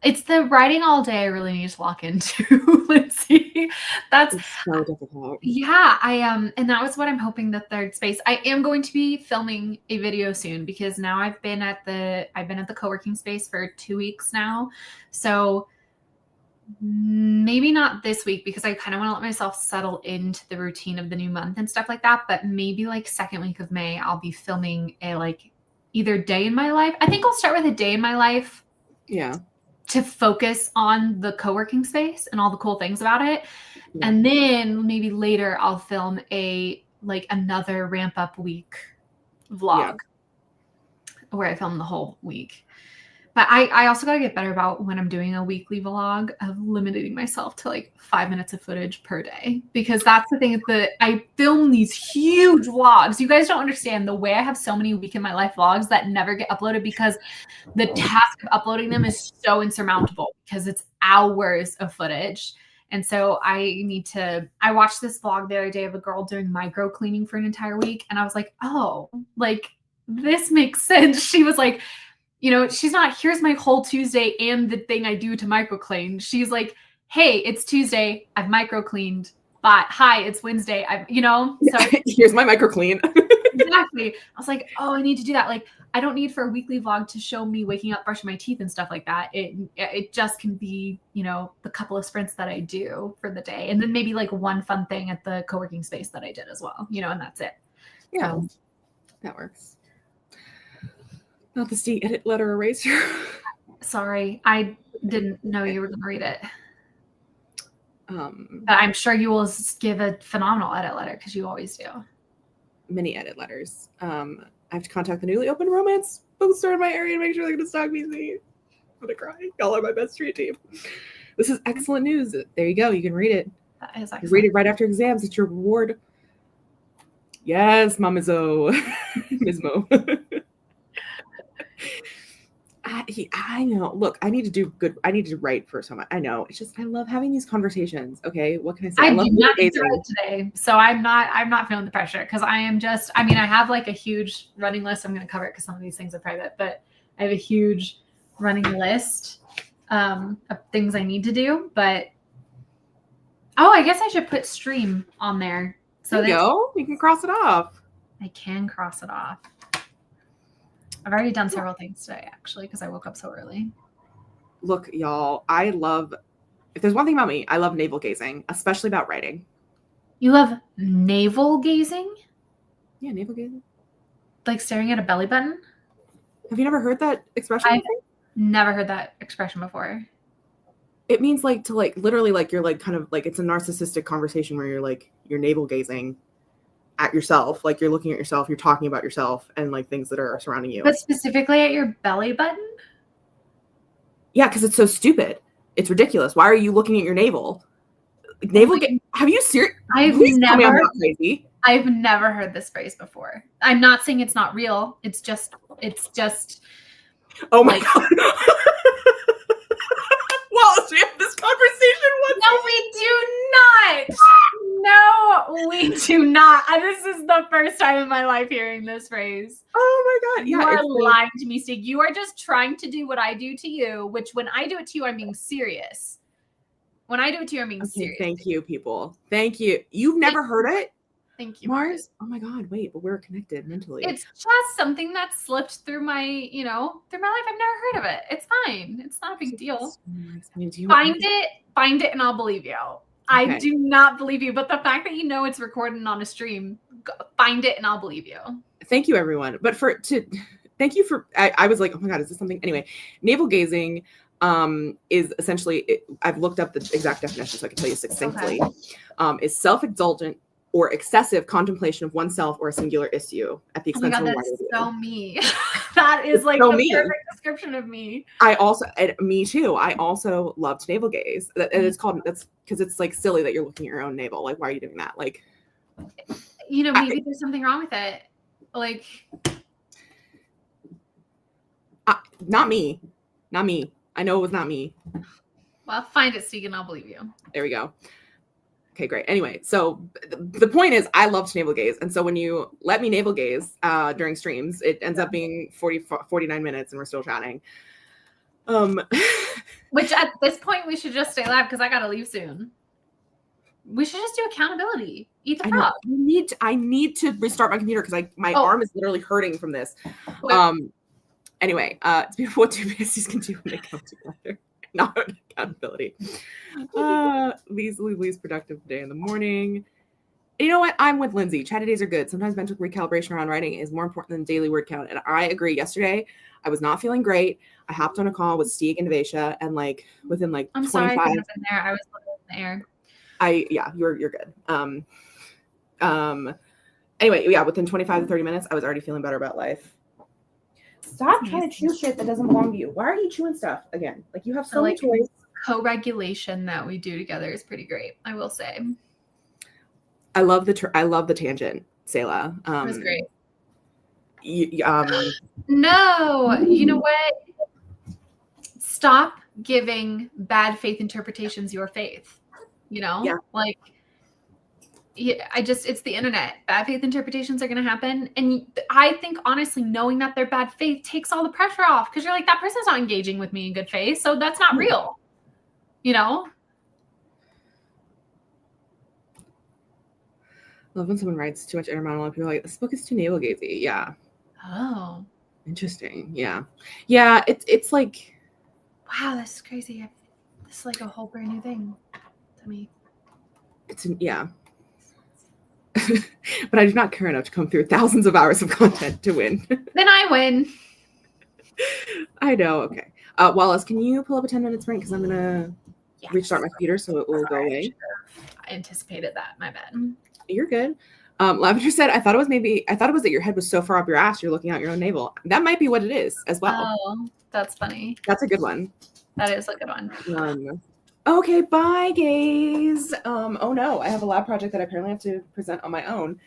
It's the writing all day I really need to lock into. Let's see. That's so difficult. Yeah, and that was what I'm hoping the third space. I am going to be filming a video soon because now I've been at the co-working space for 2 weeks now. So maybe not this week because I kind of want to let myself settle into the routine of the new month and stuff like that. But maybe like second week of May, I'll be filming a like either day in my life. I think I'll start with a day in my life. Yeah. To focus on the co-working space and all the cool things about it. And then maybe later I'll film another ramp up week vlog where I film the whole week. But I also got to get better about when I'm doing a weekly vlog of limiting myself to like 5 minutes of footage per day, because that's the thing that I film these huge vlogs. You guys don't understand the way I have so many week in my life vlogs that never get uploaded because the task of uploading them is so insurmountable because it's hours of footage. And so I watched this vlog the other day of a girl doing micro cleaning for an entire week. And I was like, oh, like this makes sense. She was like, she's not, here's my whole Tuesday and the thing I do to micro clean. She's like, hey, it's Tuesday. I've micro cleaned. But hi, it's Wednesday. So here's my micro clean. Exactly. I was like, oh, I need to do that. Like, I don't need for a weekly vlog to show me waking up, brushing my teeth and stuff like that. It just can be, the couple of sprints that I do for the day. And then maybe like one fun thing at the co-working space that I did as well, and that's it. Yeah, that works. Not the Steve edit letter eraser. Sorry, I didn't know you were going to read it. But I'm sure you will give a phenomenal edit letter because you always do. Many edit letters. I have to contact the newly opened romance bookstore in my area and make sure they're going to stock me. I'm going to cry. Y'all are my best street team. This is excellent news. There you go. You can read it. That is excellent. You read it right after exams. It's your reward. Yes, Mamizo. Mismo. I know. Look, I need to do good. I need to write for someone. I know. It's just I love having these conversations. Okay, what can I say? I love do not need to write today, so I'm not feeling the pressure because I am just. I mean, I have like a huge running list. I'm going to cover it because some of these things are private, but I have a huge running list of things I need to do. But I guess I should put stream on there. So there you go. You can cross it off. I can cross it off. I've already done several things today, actually, because I woke up so early. Look, y'all, if there's one thing about me, I love navel gazing, especially about writing. You love navel gazing? Yeah, navel gazing. Like staring at a belly button? Have you never heard that expression I've never heard that expression before. It means like to like literally like you're like kind of like it's a narcissistic conversation where you're navel gazing at yourself, like you're looking at yourself, you're talking about yourself and like things that are surrounding you. But specifically at your belly button? Yeah, because it's so stupid. It's ridiculous. Why are you looking at your navel? Navel have you serious? I've never heard this phrase before. I'm not saying it's not real. It's just oh my god. Well, we have this conversation once. No, we do not. No, we do not. This is the first time in my life hearing this phrase. Oh my god. Yeah, you are lying to me, Steve. You are just trying to do what I do to you, which when I do it to you, I'm being serious. When I do it to you, I'm being serious. Thank you, people. Thank you. You've never heard it? Thank you, Mars. Oh my god, wait, but we're connected mentally. It's just something that slipped through my, through my life. I've never heard of it. It's fine. It's not a big deal. Find it, and I'll believe you. Okay. I do not believe you, but the fact that it's recorded on a stream, find it, and I'll believe you. Thank you, everyone. But thank you for. I was like, oh my god, is this something? Anyway, navel gazing is essentially. I've looked up the exact definition, so I can tell you succinctly. Okay. Is self-indulgent or excessive contemplation of oneself or a singular issue at the expense of a wider view. That's so me. That is like so the perfect description of me. Me too. I also love to navel gaze. And it's called, that's because it's like silly that you're looking at your own navel. Like, why are you doing that? Like, maybe there's something wrong with it. Like, not me. I know it was not me. Well, find it, Steve, and I'll believe you. There we go. Okay, great. Anyway, so the point is I love to navel gaze. And so when you let me navel gaze during streams, it ends up being 49 minutes and we're still chatting. Which at this point we should just stay live because I got to leave soon. We should just do accountability. Eat the frog. I need to restart my computer because my arm is literally hurting from this. Anyway, it's beautiful what two besties can do when they come together. Not accountability. Least productive day in the morning. You know what? I'm with Lindsay. Chatty days are good. Sometimes mental recalibration around writing is more important than daily word count. And I agree. Yesterday, I was not feeling great. I hopped on a call with Stieg and Devesha, and within 25. I'm sorry I couldn't have been there. I was in the air. Yeah, you're good. Anyway, yeah, within 25 to 30 minutes, I was already feeling better about life. Stop trying to chew shit that doesn't belong to you. Why are you chewing stuff again? Like, you have so many toys. Co-regulation that we do together is pretty great, I will say. I love the tangent, Selah. It was great. No, you know what? Stop giving bad faith interpretations your faith. You know, Yeah. like, yeah, it's the internet. Bad faith interpretations are going to happen. And I think, honestly, knowing that they're bad faith takes all the pressure off, because you're like, that person's not engaging with me in good faith, so that's not real. You know? Love when someone writes too much inner monologue. People are like, this book is too navel gazy. Yeah. Oh. Interesting. Yeah. Yeah. It's like, wow, this is crazy. This is like a whole brand new thing to me. Yeah. But I do not care enough to come through thousands of hours of content to win. Then I win. I know. Okay. Wallace, can you pull up a 10-minute sprint? Because I'm going to restart my computer so it will go away. I anticipated that. My bad. You're good. Lavender said, I thought it was that your head was so far up your ass, you're looking out your own navel. That might be what it is as well. Oh, that's funny. That's a good one. That is a good one. Okay, bye, gays. Oh no, I have a lab project that I apparently have to present on my own.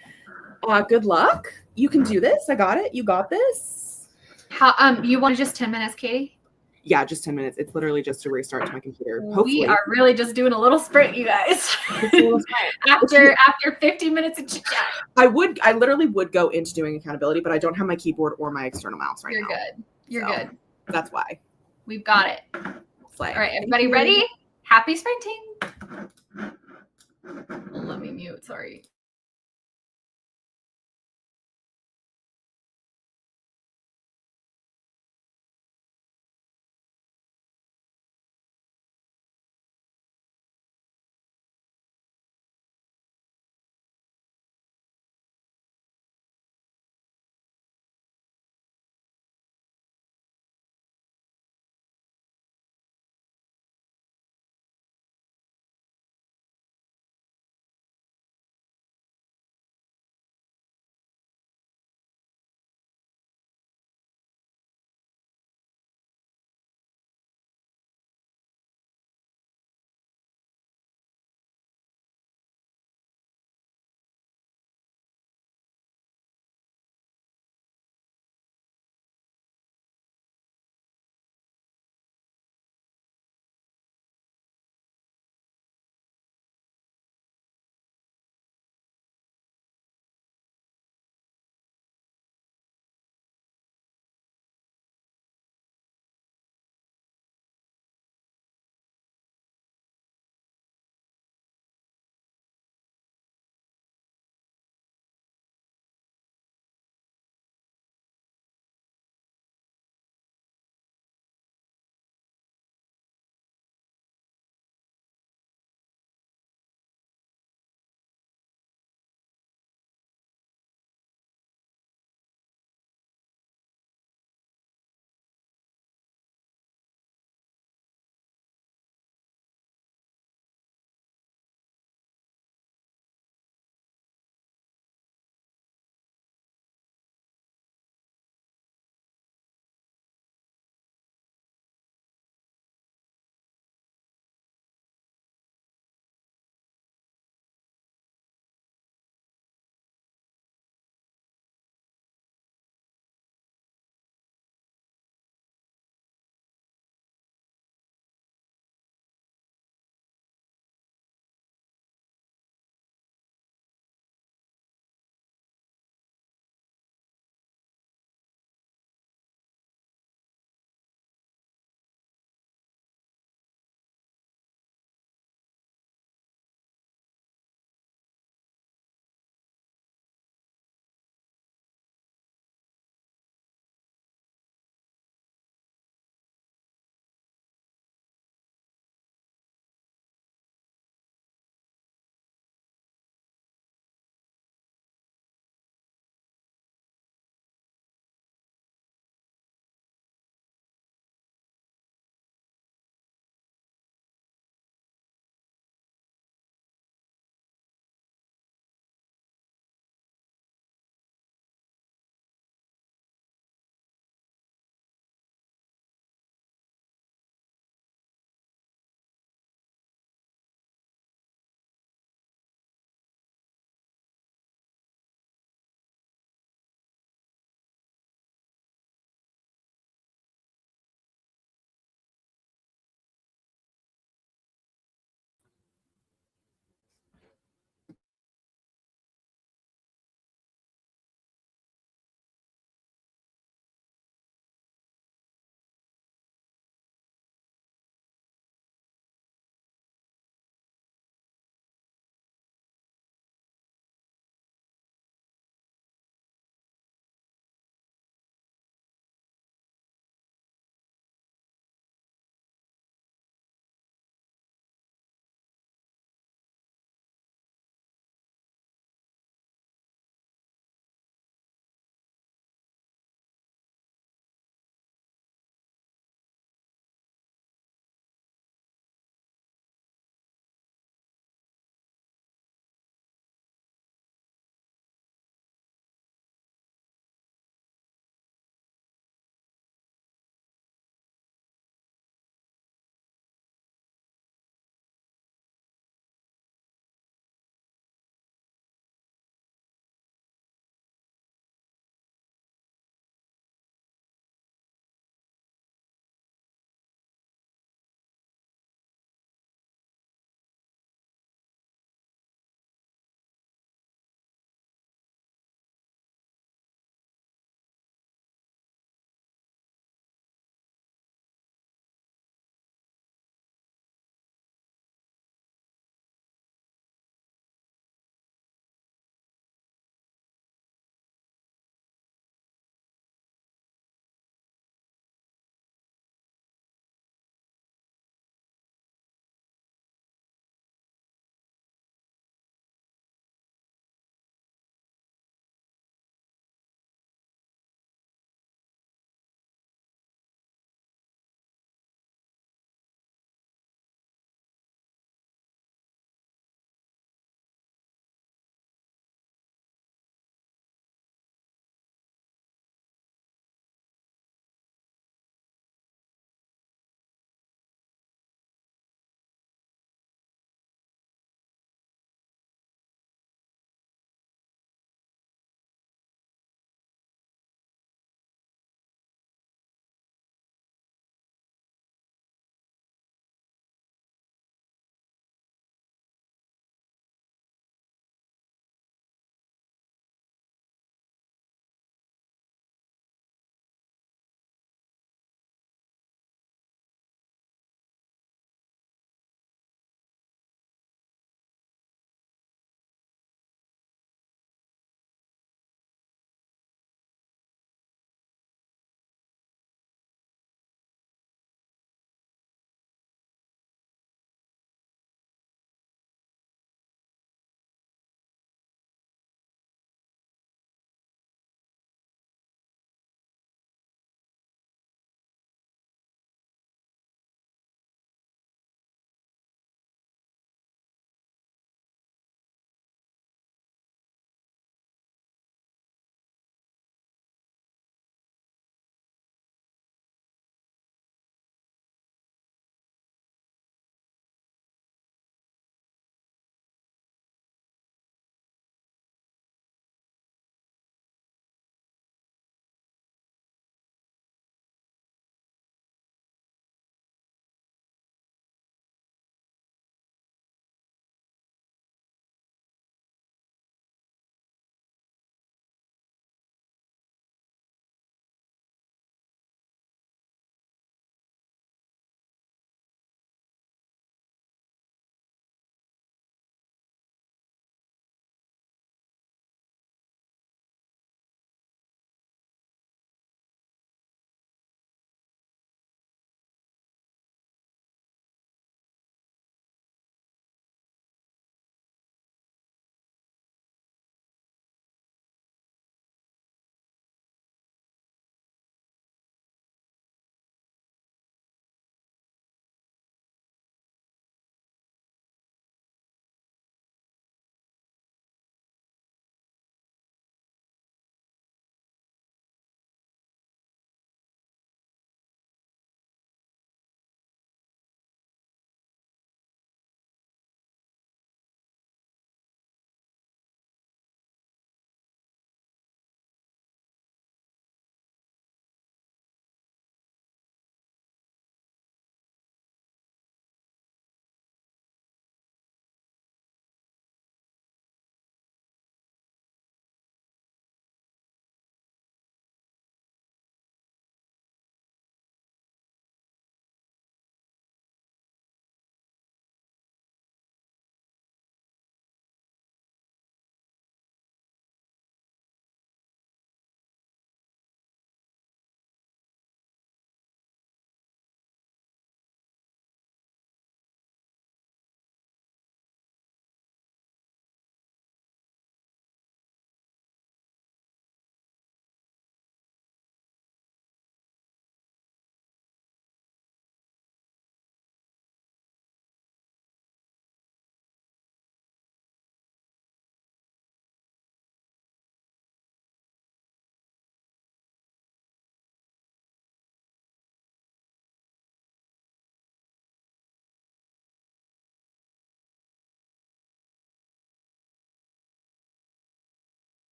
Good luck. You can do this. I got it. You got this. How you want just 10 minutes, Katie? Yeah, just 10 minutes. It's literally just to restart to my computer. Hopefully. We are really just doing a little sprint, you guys. after 15 minutes of chit chat. I literally would go into doing accountability, but I don't have my keyboard or my external mouse right now. You're good. That's why. We've got it. Slay. All right, everybody ready? Happy sprinting. Let me mute. Sorry.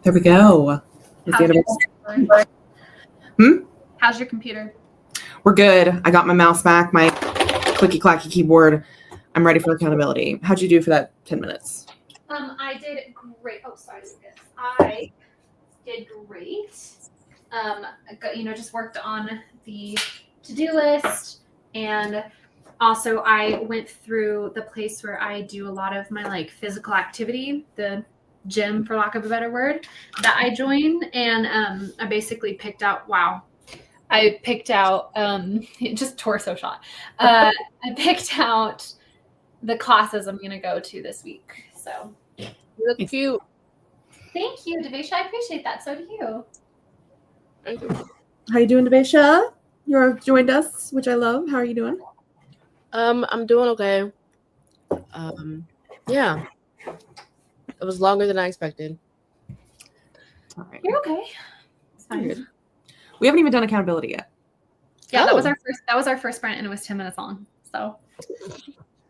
There we go. It's the end of it. How's your computer? We're good. I got my mouse back, my clicky clacky keyboard. I'm ready for accountability. How'd you do for that 10 minutes? I did great. Oh, sorry, Lucas. I did great. Just worked on the to-do list, and also I went through the place where I do a lot of my like physical activity, the gym, for lack of a better word, that I joined, and I basically picked out. Wow. I picked out just torso shot. I picked out the classes I'm going to go to this week. So you look cute. Thank you, Devisha. I appreciate that. So do you. Thank you. How you doing, Devisha? You joined us, which I love. How are you doing? I'm doing okay. Yeah. It was longer than I expected. All right. You're okay. It's fine. Good. We haven't even done accountability yet. Yeah, that was our first sprint, and it was 10 minutes long. So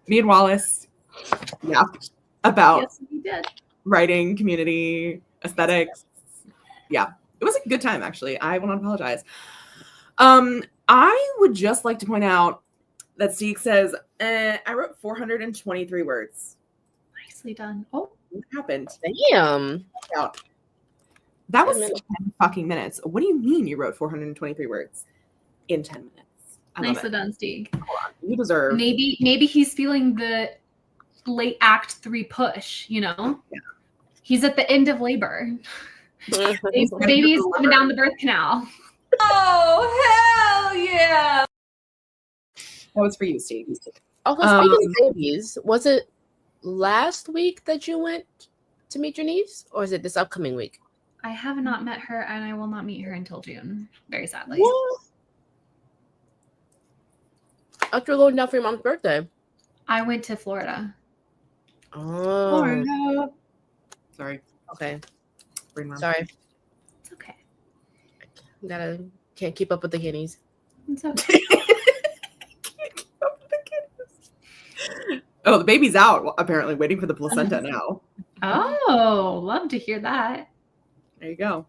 Me and Wallace, about yes, we did. writing, community, aesthetics. Yeah, it was a good time, actually. I will not apologize. I would just like to point out that Steek says, I wrote 423 words. Nicely done. Oh, What happened? Damn. That was 10 minutes. 10 fucking minutes. What do you mean you wrote 423 words in 10 minutes? I love nicely it. done, Steve. You deserve. Maybe he's feeling the late Act 3 push. Yeah. He's at the end of labor. The baby's coming down the birth canal. Oh, hell yeah. That was for you, Steve. Also, speaking of babies, was it last week that you went to meet your niece, or is it this upcoming week? I have not met her, and I will not meet her until June, very sadly. What? I thought you were going down for your mom's birthday. I went to Florida. Oh. Sorry. Okay. Brain worm. Sorry. It's okay. Can't keep up with the kiddies. It's okay. Oh, the baby's out, apparently, waiting for the placenta now. Oh, love to hear that. There you go.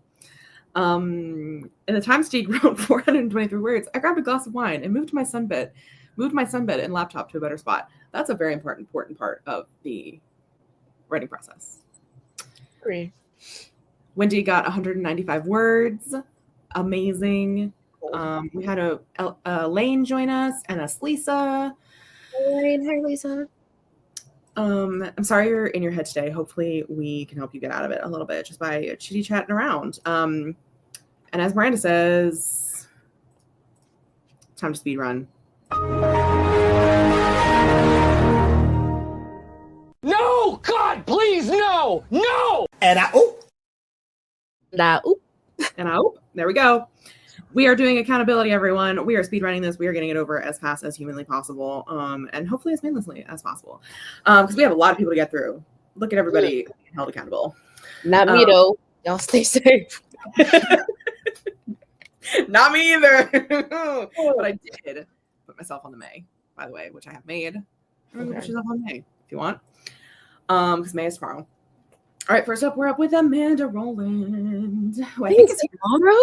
In the time Steve wrote 423 words, I grabbed a glass of wine and moved my sunbed and laptop to a better spot. That's a very important part of the writing process. Agree. Wendy got 195 words. Amazing. We had a Lane join us and a Lisa. Hi, Lisa. I'm sorry you're in your head today. Hopefully we can help you get out of it a little bit just by chitty chatting around. And as Miranda says, time to speed run. No, God, please, no. And Oop. there we go. We are doing accountability, everyone. We are speed running this. We are getting it over as fast as humanly possible, and hopefully as painlessly as possible, because we have a lot of people to get through. Look at everybody held accountable. Not me though. Y'all stay safe. Not me either. But I did put myself on the May, by the way, which I have made. Everyone put yourself on May if you want, because May is tomorrow. All right, first up, we're up with Amanda Rowland. Who I think is tomorrow.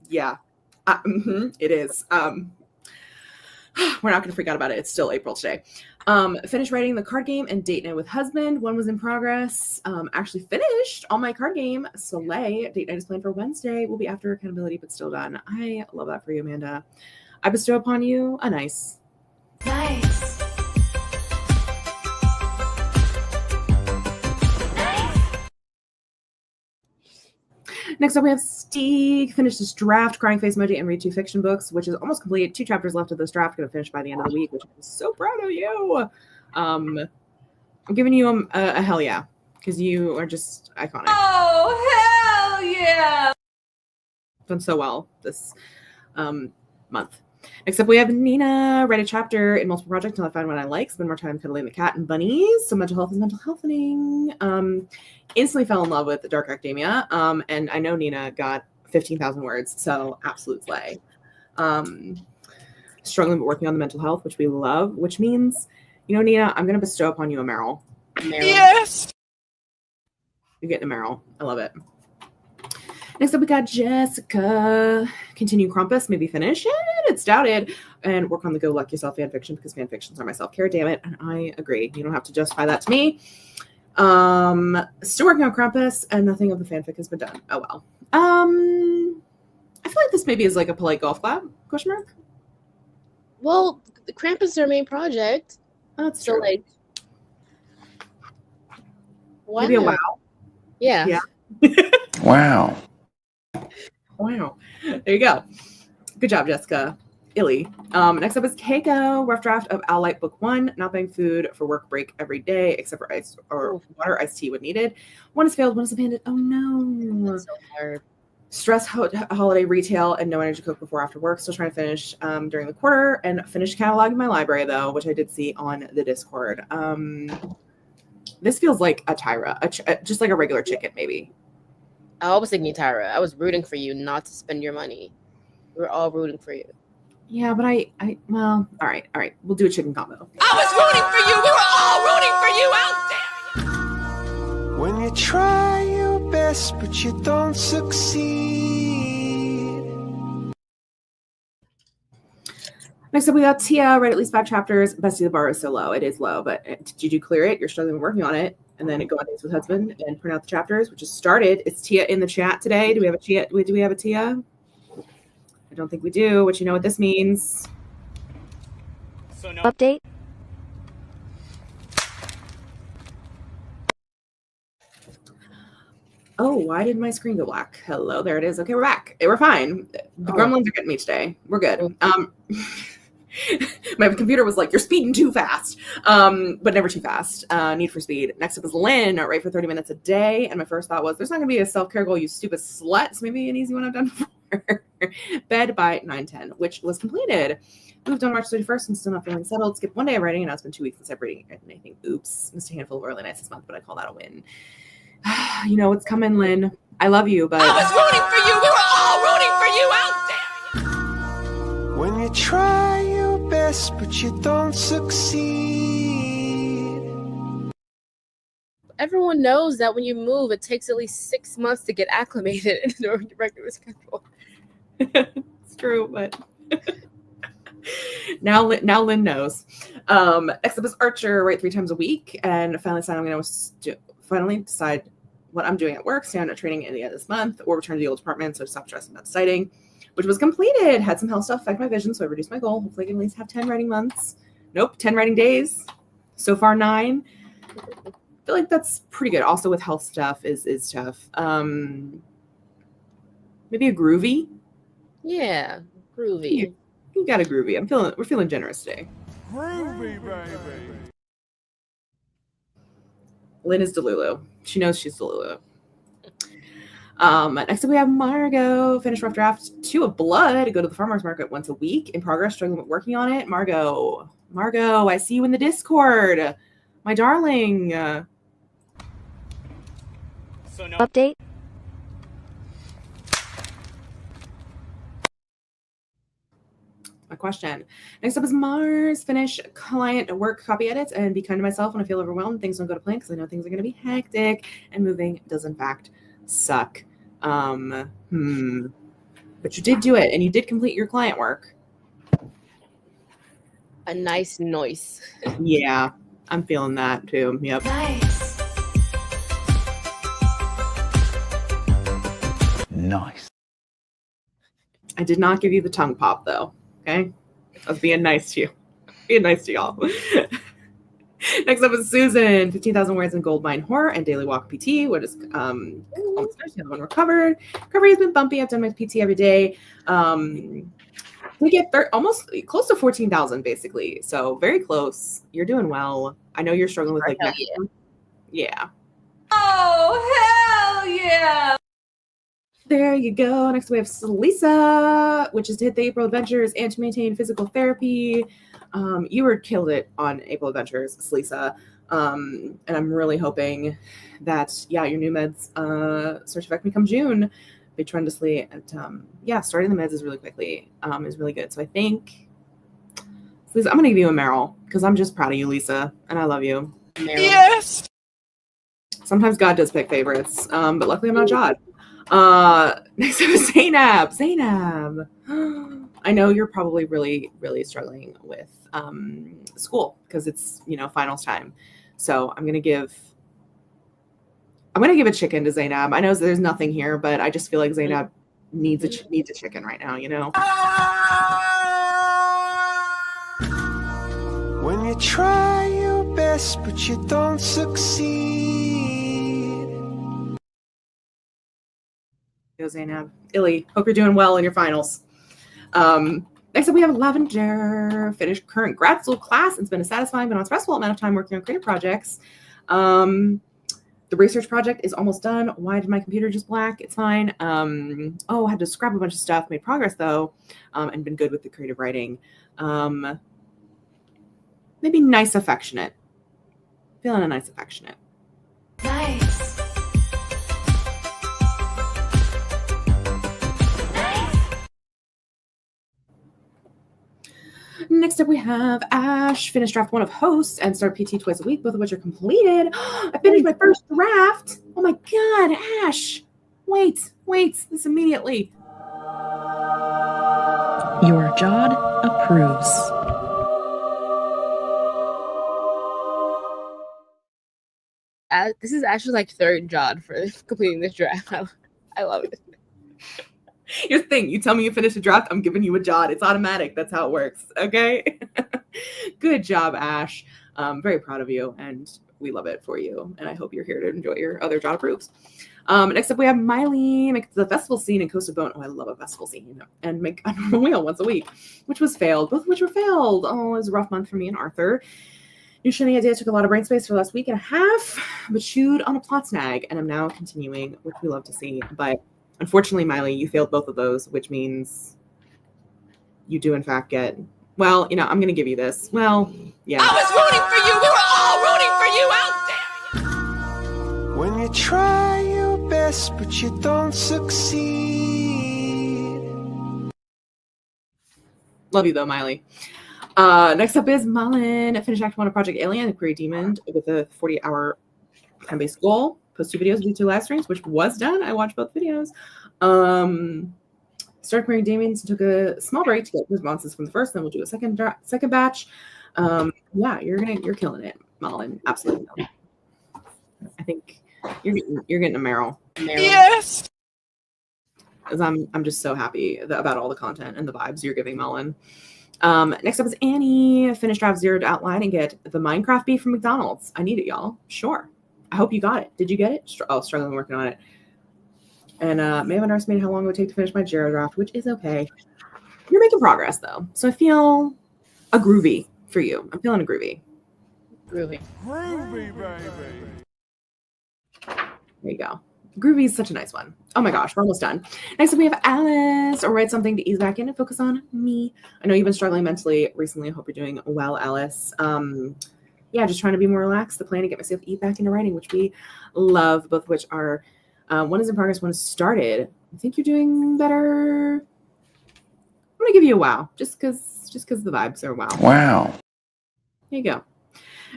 Yeah, it is. We're not going to freak out about it. It's still April today. Finished writing the card game and Date Night with Husband. One was in progress. Actually finished on my card game. Soleil. Date Night is planned for Wednesday. Will be after accountability, but still done. I love that for you, Amanda. I bestow upon you a nice. Nice. Next up, we have Steeg. Finished his draft, Crying Face Emoji, and read 2 fiction books, which is almost complete. 2 chapters left of this draft. Going to finish by the end of the week, which I'm so proud of you. I'm giving you a hell yeah, because you are just iconic. Oh, hell yeah. Done so well this month. Next up, we have Nina. Write a chapter in multiple projects until I find one I like. Spend more time cuddling the cat and bunnies. So mental health is mental healthing. Instantly fell in love with Dark Academia. And I know Nina got 15,000 words. So absolute slay. Struggling but working on the mental health, which we love. Which means, Nina, I'm going to bestow upon you a Meryl. Yes. You're getting a Meryl. I love it. Next up, we got Jessica. Continue Krampus, maybe finish it. It's doubted. And work on the Go Luck Yourself fan fiction because fan fictions are my self-care, damn it. And I agree. You don't have to justify that to me. Still working on Krampus, and nothing of the fanfic has been done. Oh well. I feel like this maybe is like a polite golf clap? Question mark. Well, the Krampus is their main project. Oh, that's So true. like, why Maybe a not? wow. Yeah. Wow. Wow. There you go. Good job, Jessica. Illy. Next up is Keiko. Rough draft of Owl Light Book 1. Not buying food for work break every day except for ice or water, iced tea when needed. One has failed, one is abandoned. Oh no. That's so hard. Stress holiday retail and no energy cook before after work. Still trying to finish during the quarter and finish cataloging my library though, which I did see on the Discord. This feels like a Tyra, just like a regular chicken maybe. I was thinking, Tyra, I was rooting for you not to spend your money. We were all rooting for you. Yeah, but well, all right. We'll do a chicken combo. I was rooting for you. We were all rooting for you out there. When you try your best, but you don't succeed. Next up, we got Tia. Read at least 5 chapters. Bestie, the bar is so low. It is low, but did you clear it? You're struggling with working on it. And then go on dates with husband and print out the chapters, which is started. Is Tia in the chat today? Do we have a Tia? Do we have a Tia? I don't think we do, but you know what this means. So no. Update. Oh, why did my screen go black? Hello, there it is. Okay, we're back. We're fine. The gremlins are getting me today. We're good. My computer was like, you're speeding too fast, but never too fast. Need for speed. Next up is Lynn, write for 30 minutes a day. And my first thought was, there's not going to be a self-care goal, you stupid slut. So maybe an easy one I've done before. Bed by 9:10, which was completed. Moved on March 31st and still not feeling settled. Skipped one day of writing, and now it's been 2 weeks since I've written anything. Oops. Missed a handful of early nights this month, but I call that a win. You know what's coming, Lynn. I love you, but I was rooting for you. We were all rooting for you out there. When you try your best, but you don't succeed. Everyone knows that when you move, it takes at least 6 months to get acclimated into a regular schedule. it's true, but now Lynn knows. Next up is Archer, write 3 times a week, and finally decide what I'm doing at work, stay on a training at the end of this month, or return to the old department, so stop stressing about deciding, which was completed. Had some health stuff affect my vision, so I reduced my goal. Hopefully I can at least have 10 writing months. Nope, 10 writing days. So far 9. I feel like that's pretty good. Also with health stuff is tough. Maybe a groovy. Yeah, groovy. You got a groovy. We're feeling generous today. Groovy, baby. Lynn is Delulu. She knows she's Delulu. Next up we have Margot. Finish rough draft 2 of Blood. Go to the farmer's market once a week. In progress, struggling with working on it. Margot, I see you in the Discord. My darling. So no. Update. My question. Next up is Mars. Finish client work copy edits and be kind to myself when I feel overwhelmed. Things don't go to plan because I know things are going to be hectic and moving does in fact suck. But you did do it and you did complete your client work. A nice noise. Yeah, I'm feeling that too. Yep. Nice. I did not give you the tongue pop though. Okay, I was being nice to you. Being nice to y'all. Next up is Susan. 15,000 words in Gold Mine Horror and Daily Walk PT. What is almost finished, the other one recovered. Recovery has been bumpy. I've done my PT every day. We get almost close to 14,000 basically. So very close. You're doing well. I know you're struggling with like Hell next one. Yeah. Oh, hell yeah. There you go. Next we have Lisa, which is to hit the April Adventures and to maintain physical therapy. You were killed it on April Adventures, Lisa. And I'm really hoping that, your new meds start to affect me come June. Be tremendously. And starting the meds is really quickly is really good. So I think, Lisa, I'm going to give you a Meryl because I'm just proud of you, Lisa. And I love you. Meryl. Yes. Sometimes God does pick favorites, but luckily I'm not Jod. Next up is Zainab. Zainab, I know you're probably really, really struggling with school because it's finals time. So I'm gonna give a chicken to Zainab. I know there's nothing here, but I just feel like Zainab needs a chicken right now. When you try your best but you don't succeed. Go Zainab. Illy, hope you're doing well in your finals. Next up, we have Lavender. Finished current grad school class. It's been a satisfying but not stressful amount of time working on creative projects. The research project is almost done. Why did my computer just black? It's fine. Had to scrap a bunch of stuff. Made progress though, and been good with the creative writing. Maybe nice affectionate. Feeling a nice affectionate. Nice. Next up, we have Ash. Finished draft 1 of Host and start PT twice a week, both of which are completed. I finished my first draft. Oh my God, Ash. Wait this immediately. Your Jod approves. This is actually like third Jod for completing this draft. I love it. Here's the thing. You tell me you finished a draft, I'm giving you a Jod. It's automatic. That's how it works. Okay? Good job, Ash. Very proud of you, and we love it for you. And I hope you're here to enjoy your other Jod approves. Next up, we have Miley. Make the festival scene in Coast of Bone. Oh, I love a festival scene. And make a normal wheel once a week, which was failed. Both of which were failed. Oh, it was a rough month for me and Arthur. New shiny idea took a lot of brain space for the last week and a half, but chewed on a plot snag, and I'm now continuing, which we love to see. But unfortunately, Miley, you failed both of those, which means you do in fact get, I'm going to give you this. Well, yeah. I was rooting for you. We were all rooting for you. How dare you? When you try your best but you don't succeed. Love you though, Miley. Next up is Mullen. Finished Act 1 of Project Alien, the Query Demon, with a 40-hour time-based goal. Post 2 videos, do 2 live streams, which was done. I watched both videos. Started Querying Demons, took a small break to get responses from the first, then we'll do a second batch. You're killing it, Mullen. Absolutely. I think you're getting a Meryl. Yes. Because I'm just so happy about all the content and the vibes you're giving, Mullen. Next up is Annie. Finish draft 0 to outline and get the Minecraft beef from McDonald's. I need it, y'all. Sure. I hope you got it. Did you get it? Struggling working on it. And may have underestimated how long it would take to finish my Jira draft, which is okay. You're making progress though, so I feel a groovy for you. I'm feeling a groovy. Groovy. Groovy, baby. There you go. Groovy is such a nice one. Oh my gosh, we're almost done. Next up, we have Alice. Or write something to ease back in and focus on me. I know you've been struggling mentally recently. I hope you're doing well, Alice. Just trying to be more relaxed. The plan to get myself back into writing, which we love, both of which are one is in progress, one is started. I think you're doing better. I'm gonna give you a wow, just because the vibes are wow. Wow. There you go.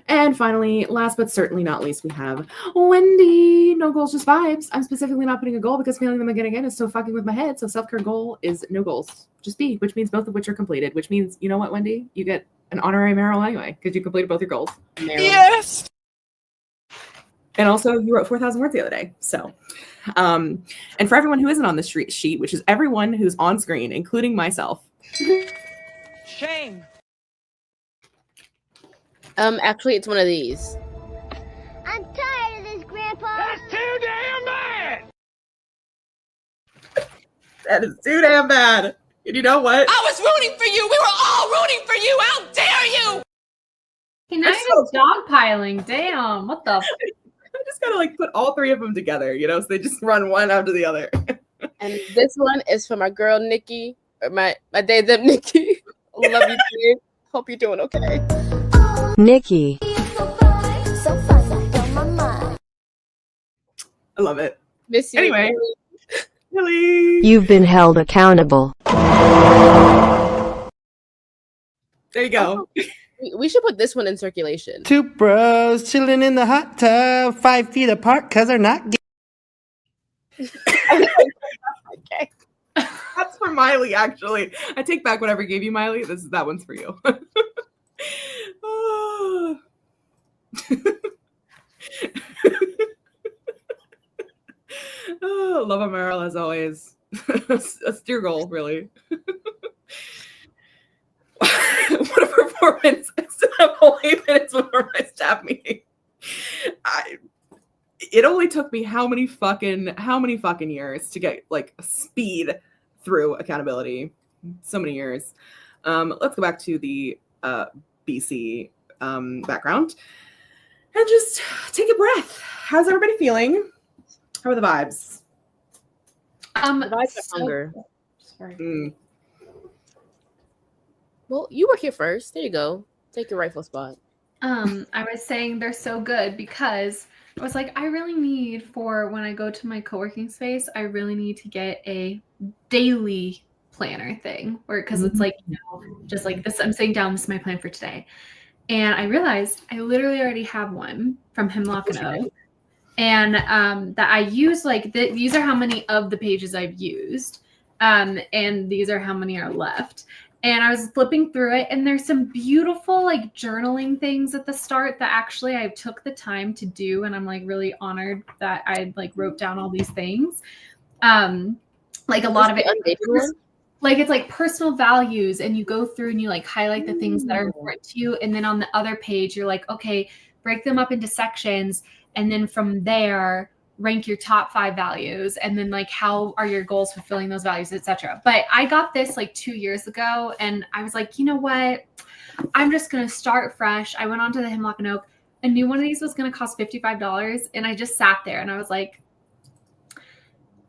And finally, last but certainly not least, we have Wendy. No goals, just vibes. I'm specifically not putting a goal because feeling them again and again is so fucking with my head. So self-care goal is no goals, just be, which means both of which are completed, which means, you know what, Wendy? You get an honorary Meryl anyway because you completed both your goals. Yes. And also, you wrote 4,000 words the other day. So, and for everyone who isn't on this sheet, which is everyone who's on screen, including myself. Shame. Actually, it's one of these. I'm tired of this, Grandpa. That's too damn bad. That is too damn bad. And you know what? I was rooting for you. We were all rooting for you. How dare you? Hey, now you're just dogpiling. Damn. What the? I just gotta put all 3 of them together, so they just run one after the other. And this one is for my girl Nikki, or my day them Nikki. Love you, dude. Hope you're doing okay. Nikki. I love it. Miss you. Anyway, Lily. You've been held accountable. There you go. We should put this one in circulation. Two bros chilling in the hot tub, 5 feet apart because they're not gay. Okay. That's for Miley, actually. I take back whatever I gave you, Miley. That one's for you. Oh, love Meryl as always. A steer goal, really. What a performance! I'm only minutes before my staff meeting. It only took me how many fucking years to get like speed through accountability. So many years. Let's go back to the BC background and just take a breath. How's everybody feeling? How are the vibes? The vibes are hunger. Sorry. Well, you were here first. There you go. Take your rightful spot. I was saying they're so good because I was like, I really need for when I go to my co-working space, I really need to get a daily planner thing where because it's like, you know, just like this, I'm saying down, this is my plan for today. And I realized I literally already have one from Hemlock and Oak. And that I use like these are how many of the pages I've used. And these are how many are left. And I was flipping through it, and there's some beautiful like journaling things at the start that actually I took the time to do, and I'm like really honored that I like wrote down all these things. Like a lot of it, like it's like personal values, and you go through and you like highlight the things that are important to you, and then on the other page you're like, okay, break them up into sections, and then from there rank your top 5 values, and then like how are your goals fulfilling those values, etc. But I got this like 2 years ago, and I was like, you know what, I'm just gonna start fresh. I went on to the Hemlock and Oak. A new one of these was gonna cost $55, and I just sat there and I was like,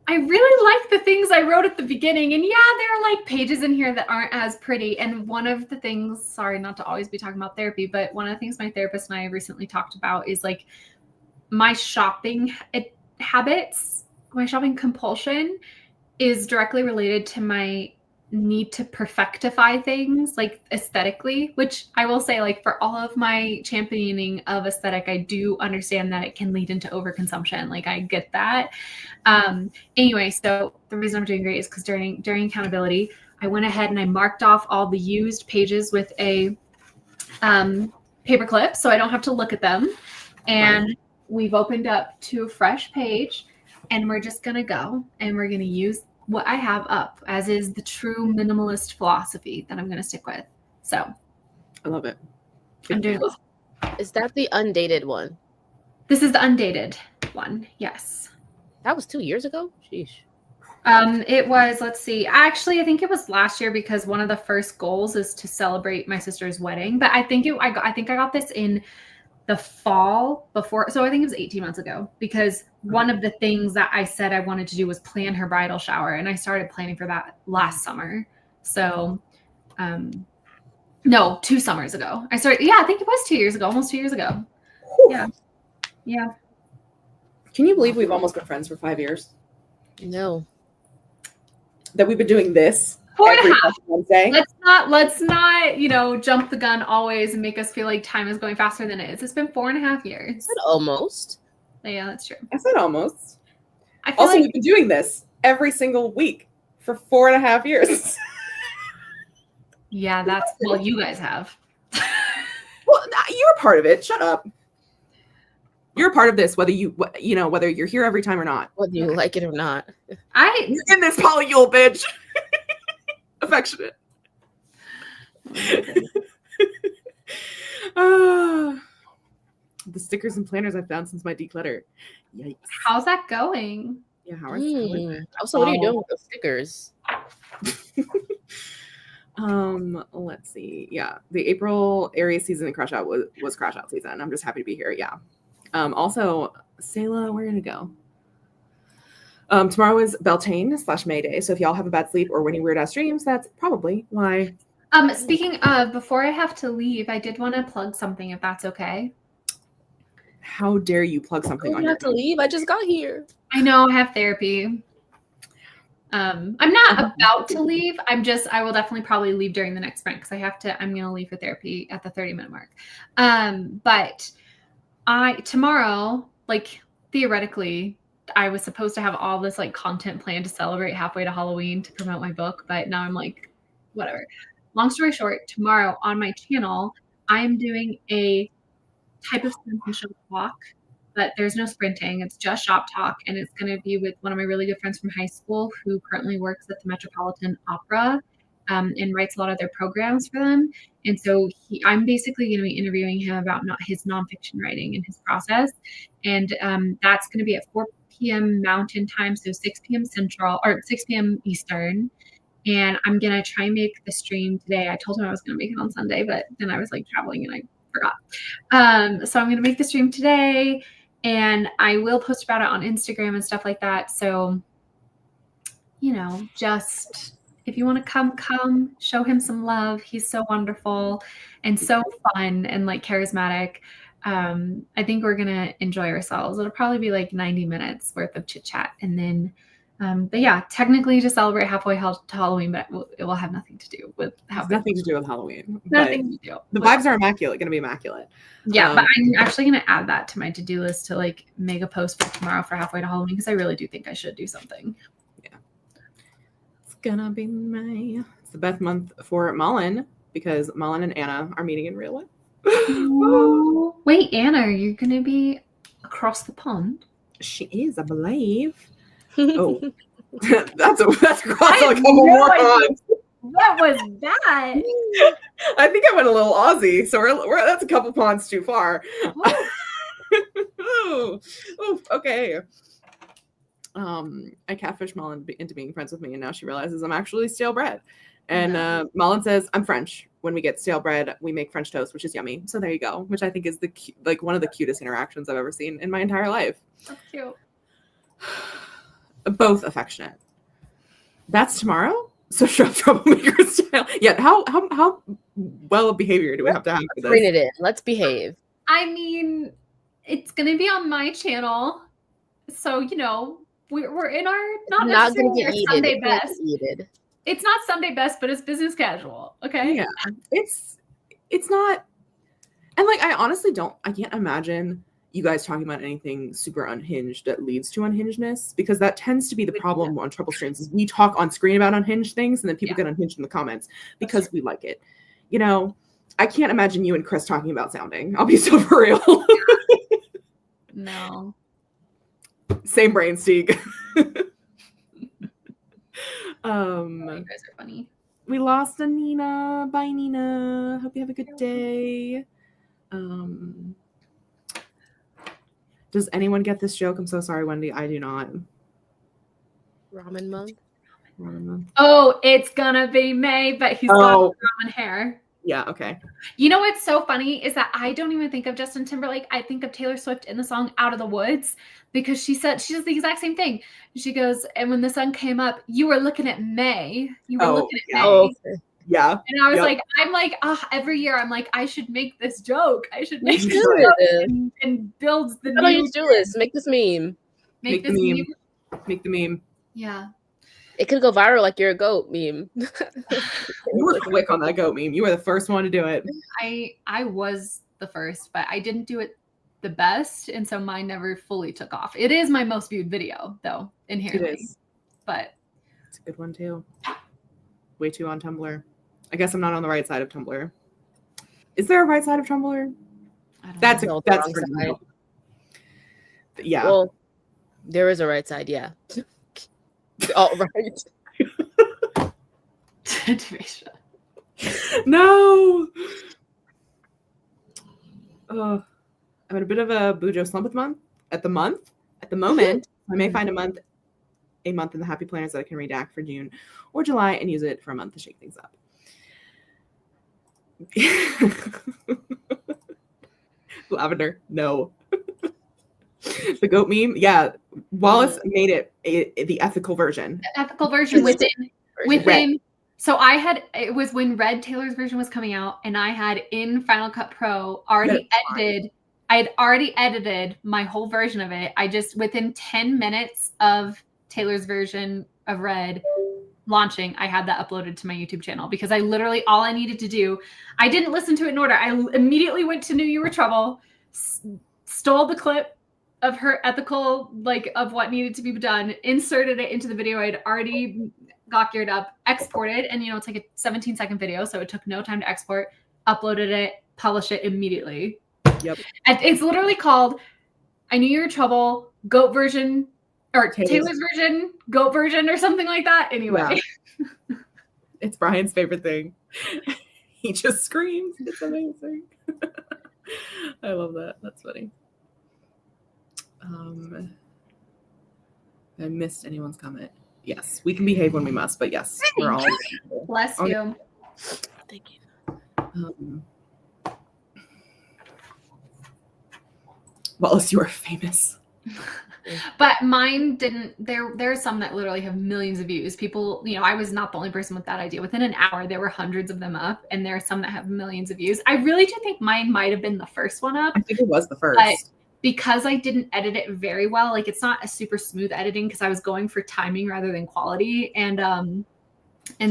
I really like the things I wrote at the beginning, and yeah, there are like pages in here that aren't as pretty. And one of the things, sorry not to always be talking about therapy, but one of the things my therapist and I recently talked about is like my shopping habits, my shopping compulsion is directly related to my need to perfectify things like aesthetically, which I will say, like, for all of my championing of aesthetic, I do understand that it can lead into overconsumption. Like, I get that. Anyway, so the reason I'm doing great is because during accountability, I went ahead and I marked off all the used pages with a paper clip so I don't have to look at them. And we've opened up to a fresh page, and we're just going to go and we're going to use what I have up, as is the true minimalist philosophy that I'm going to stick with. So I love it. I'm doing it. Is that the undated one? This is the undated one. Yes. That was 2 years ago? Sheesh. It was, let's see. Actually, I think it was last year because one of the first goals is to celebrate my sister's wedding. But I think I got this in the fall before, so I think it was 18 months ago, because one of the things that I said I wanted to do was plan her bridal shower, and I started planning for that last summer. So, no, 2 summers ago. I think it was 2 years ago, almost 2 years ago. Whew. Yeah. Can you believe we've almost been friends for 5 years? No. That we've been doing this 4.5. Wednesday. Let's not, jump the gun always and make us feel like time is going faster than it is. It's been 4.5 years. Almost. Yeah, that's true. I said almost. I feel Also, like we've been doing this every single week for 4.5 years. Yeah, well, you guys have. Well, you're a part of it. Shut up. You're a part of this, whether you're here every time or not. Whether you like it or not. You're in this polyule, bitch. Affectionate. The stickers and planners I've found since my declutter. Yikes. How's that going? Yeah, how are they? Also, what are you doing with those stickers? Let's see. Yeah, the April Aries season in Crash Out was Crash Out season. I'm just happy to be here. Yeah. Also, Sayla, we're gonna go. Tomorrow is Beltane / May Day. So if y'all have a bad sleep or any weird ass dreams, that's probably why. Speaking of, before I have to leave, I did want to plug something, if that's okay. How dare you plug something on You your have to leave. I just got here. I know I have therapy. I'm not about to leave. I will definitely probably leave during the next sprint because I'm going to leave for therapy at the 30-minute mark. But tomorrow, like theoretically, I was supposed to have all this like content planned to celebrate halfway to Halloween to promote my book, but now I'm like, whatever. Long story short, tomorrow on my channel, I am doing a type of show walk, but there's no sprinting. It's just shop talk, and it's going to be with one of my really good friends from high school who currently works at the Metropolitan Opera and writes a lot of their programs for them. And so I'm basically going to be interviewing him about his nonfiction writing and his process. And that's going to be at 4 p.m. Mountain Time, so 6 p.m. Central or 6 p.m. Eastern. And I'm going to try and make the stream today. I told him I was going to make it on Sunday, but then I was like traveling and I forgot. So I'm going to make the stream today, and I will post about it on Instagram and stuff like that. So, just if you want to come, show him some love. He's so wonderful and so fun and like charismatic. I think we're going to enjoy ourselves. It'll probably be like 90 minutes worth of chit chat. And then, but yeah, technically to celebrate halfway to Halloween, but it will have nothing to do with nothing to do with Halloween. Nothing to do. The vibes are immaculate. Going to be immaculate. Yeah, but I'm actually going to add that to my to-do list to like make a post for tomorrow for halfway to Halloween because I really do think I should do something. Yeah, it's gonna be May. It's the best month for Mullen because Mullen and Anna are meeting in real life. Oh, wait, Anna, you're going to be across the pond? She is, I believe. Oh, that's across a couple more ponds. What was that? I think I went a little Aussie, so we're that's a couple ponds too far. Oh, okay. I catfished Mullen into being friends with me, and now she realizes I'm actually stale bread. And Mullen says, I'm French. When we get stale bread, we make French toast, which is yummy. So there you go, which I think is one of the cutest interactions I've ever seen in my entire life. That's cute. Both affectionate. That's tomorrow? So show up troublemaker style. Yeah, how well of behavior do we have to have for this? Bring it in. Let's behave. I mean, it's going to be on my channel. So, we're in our not going to get Sunday eaten. best. It's It's not Sunday best, but it's business casual. Okay. Yeah. It's not, and like I can't imagine you guys talking about anything super unhinged that leads to unhingedness, because that tends to be the problem on Trouble Streams is we talk on screen about unhinged things and then people get unhinged in the comments because we like it. I can't imagine you and Chris talking about sounding. I'll be so for real. No. Same brain, Steeg. You guys are funny. We lost a Nina. Bye, Nina. Hope you have a good day. Does anyone get this joke? I'm so sorry, Wendy. I do not. Ramen month. Oh, it's gonna be May, but he's got ramen hair. Yeah, okay. You know what's so funny is that I don't even think of Justin Timberlake. I think of Taylor Swift in the song Out of the Woods, because she does the exact same thing. She goes, and when the sun came up, you were looking at May. You were looking at May. Oh, okay. Yeah. And I was every year I'm like, I should make this joke. I should make this joke and builds the How about you do this? Make this meme. Make this meme. Make the meme. Yeah. It could go viral like you're a goat meme. You were quick on that goat meme. You were the first one to do it. I was the first, but I didn't do it the best, and so mine never fully took off. It is my most viewed video, though, inherently. It is. But it's a good one too. Way too on Tumblr. I guess I'm not on the right side of Tumblr. Is there a right side of Tumblr? That's wrong side. Yeah. Well, there is a right side, yeah. All right. No. I'm in a bit of a Bujo slump at the moment. I may find a month in the happy planners that I can redact for June or July and use it for a month to shake things up. Lavender, no. The goat meme, yeah. Wallace made it the ethical version. The ethical version within. So it was when Red Taylor's version was coming out, and I had in Final Cut Pro already edited. I had already edited my whole version of it. I just within 10 minutes of Taylor's version of Red launching, I had that uploaded to my YouTube channel because I literally, all I needed to do, I didn't listen to it in order. I immediately went to Knew You Were Trouble, stole the clip of her ethical, like of what needed to be done, inserted it into the video I'd already got geared up, exported, and it's like a 17-second video, so it took no time to export, uploaded it, published it immediately. Yep. It's literally called I Knew You Were Trouble, GOAT version, or Taylor's version, GOAT version, or something like that. Anyway. Yeah. It's Brian's favorite thing. He just screams. It's amazing. I love that. That's funny. I missed anyone's comment. Yes, we can behave when we must, but yes, we're all. Bless you. Thank you. Wallace, you are famous. But mine didn't. There are some that literally have millions of views. People, I was not the only person with that idea. Within an hour, there were hundreds of them up, and there are some that have millions of views. I really do think mine might have been the first one up. I think it was the first. But because I didn't edit it very well, like it's not a super smooth editing because I was going for timing rather than quality, and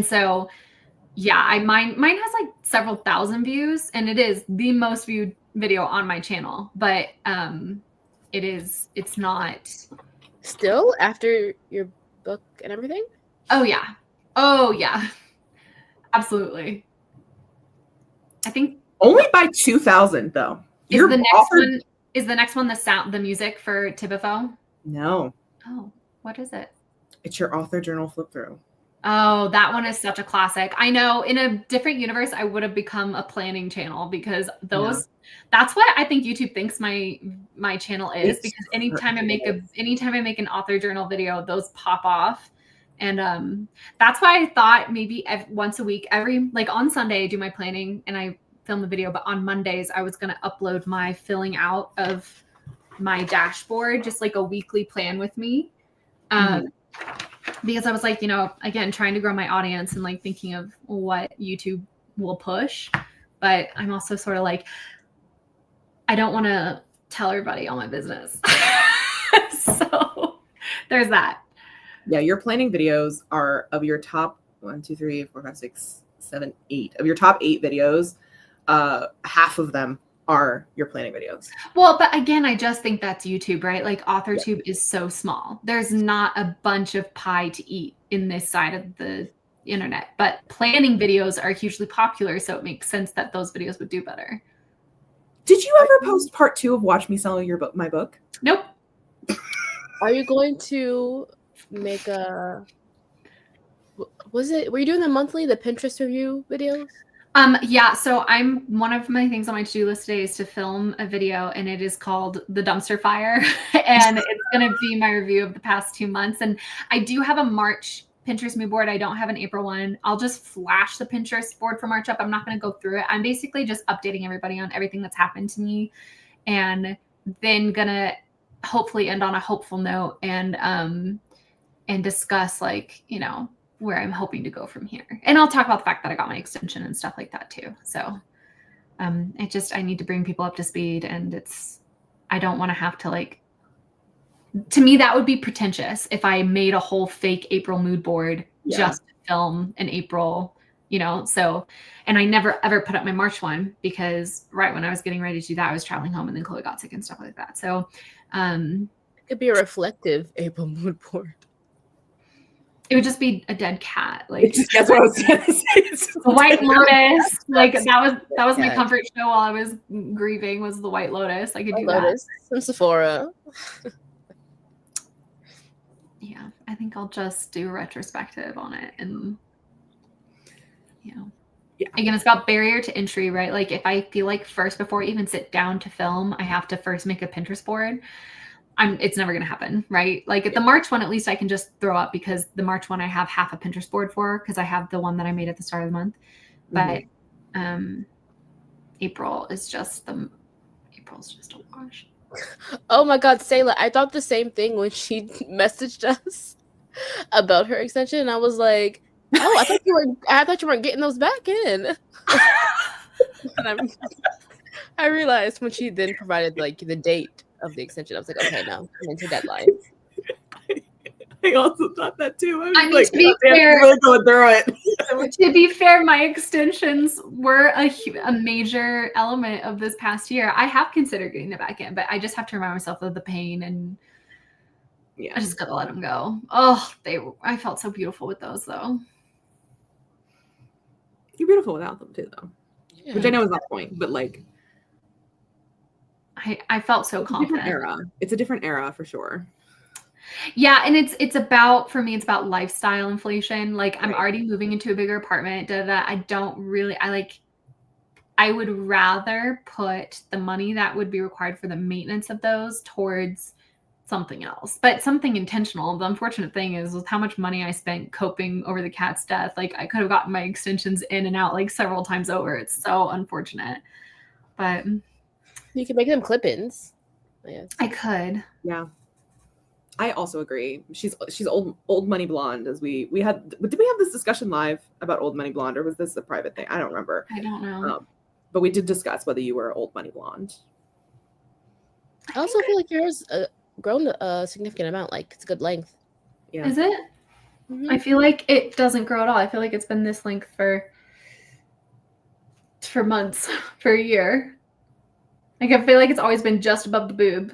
so yeah, mine has like several thousand views, and it is the most viewed video on my channel, but it's not still after your book and everything. Oh yeah, absolutely. I think only by 2,000 though. Is the next one the music for Tibiphone? No. Oh, what is it? It's your author journal flip through. Oh, that one is such a classic. I know in a different universe, I would have become a planning channel because that's what I think YouTube thinks my channel is, because anytime I make an author journal video, those pop off. And that's why I thought maybe once a week, on Sunday I do my planning and I film the video, but on Mondays I was going to upload my filling out of my dashboard, just like a weekly plan with me. Because I was like, again, trying to grow my audience and like thinking of what YouTube will push. But I'm also sort of like, I don't want to tell everybody all my business. So there's that. Yeah, your planning videos are of your top 1, 2, 3, 4, 5, 6, 7, 8. Of your top 8 videos, half of them are your planning videos. Well, but again, I just think that's YouTube, right? Like AuthorTube is so small. There's not a bunch of pie to eat in this side of the internet, but planning videos are hugely popular, so it makes sense that those videos would do better. Did you ever post part 2 of Watch Me Sell my book? Nope. Are you going to make were you doing the Pinterest review videos? Yeah, so one of my things on my to-do list today is to film a video, and it is called The Dumpster Fire. And it's going to be my review of the past 2 months. And I do have a March Pinterest mood board. I don't have an April one. I'll just flash the Pinterest board for March up. I'm not going to go through it. I'm basically just updating everybody on everything that's happened to me, and then gonna hopefully end on a hopeful note and discuss where I'm hoping to go from here. And I'll talk about the fact that I got my extension and stuff like that too. So I need to bring people up to speed, and I don't want to have to to me, that would be pretentious if I made a whole fake April mood board just to film an April, so, and I never ever put up my March one because right when I was getting ready to do that, I was traveling home and then Chloe got sick and stuff like that. So it could be a reflective April mood board. It would just be a dead cat. That's what I was going to say. The White Lotus. That was my comfort show while I was grieving, was the White Lotus. I could do that. From Sephora. Yeah, I think I'll just do a retrospective on it. And, again, it's about barrier to entry, right? Like if I feel like first, before I even sit down to film, I have to first make a Pinterest board, it's never going to happen, right? Like at the March one, at least I can just throw up, because the March one I have half a Pinterest board for, because I have the one that I made at the start of the month. But April is just April's just a wash. Oh my God, Sayla, I thought the same thing when she messaged us about her extension. And I was like, oh, I thought you weren't getting those back in. And I realized when she then provided the date of the extension, I was like, okay, no, I'm into deadline. I also thought that too. I was I mean, like, to be "God damn, fair- you're really going through it. To be fair, my extensions were a major element of this past year. I have considered getting them back in, but I just have to remind myself of the pain, and Yeah. I just gotta let them go. Oh, I felt so beautiful with those though. You're beautiful without them too, though. Yeah. Which I know is not the point, but like I felt so it's a different confident. era. It's a different era for sure. Yeah, and it's about, for me, it's about lifestyle inflation. Like I'm Right. already moving into a bigger apartment. I would rather put the money that would be required for the maintenance of those towards something else, but something intentional. The unfortunate thing is with how much money I spent coping over the cat's death, like I could have gotten my extensions in and out like several times over. It's so unfortunate, but You can make them clip-ins. Yes. I could. Yeah. I also agree. She's old money blonde, as we had. Did we have this discussion live about old money blonde, or was this a private thing? I don't remember. I don't know. But we did discuss whether you were old money blonde. I also feel like yours grown a significant amount. Like it's a good length. Yeah. Is it? Mhm. I feel like it doesn't grow at all. I feel like it's been this length for months, for a year. Like I feel like it's always been just above the boob.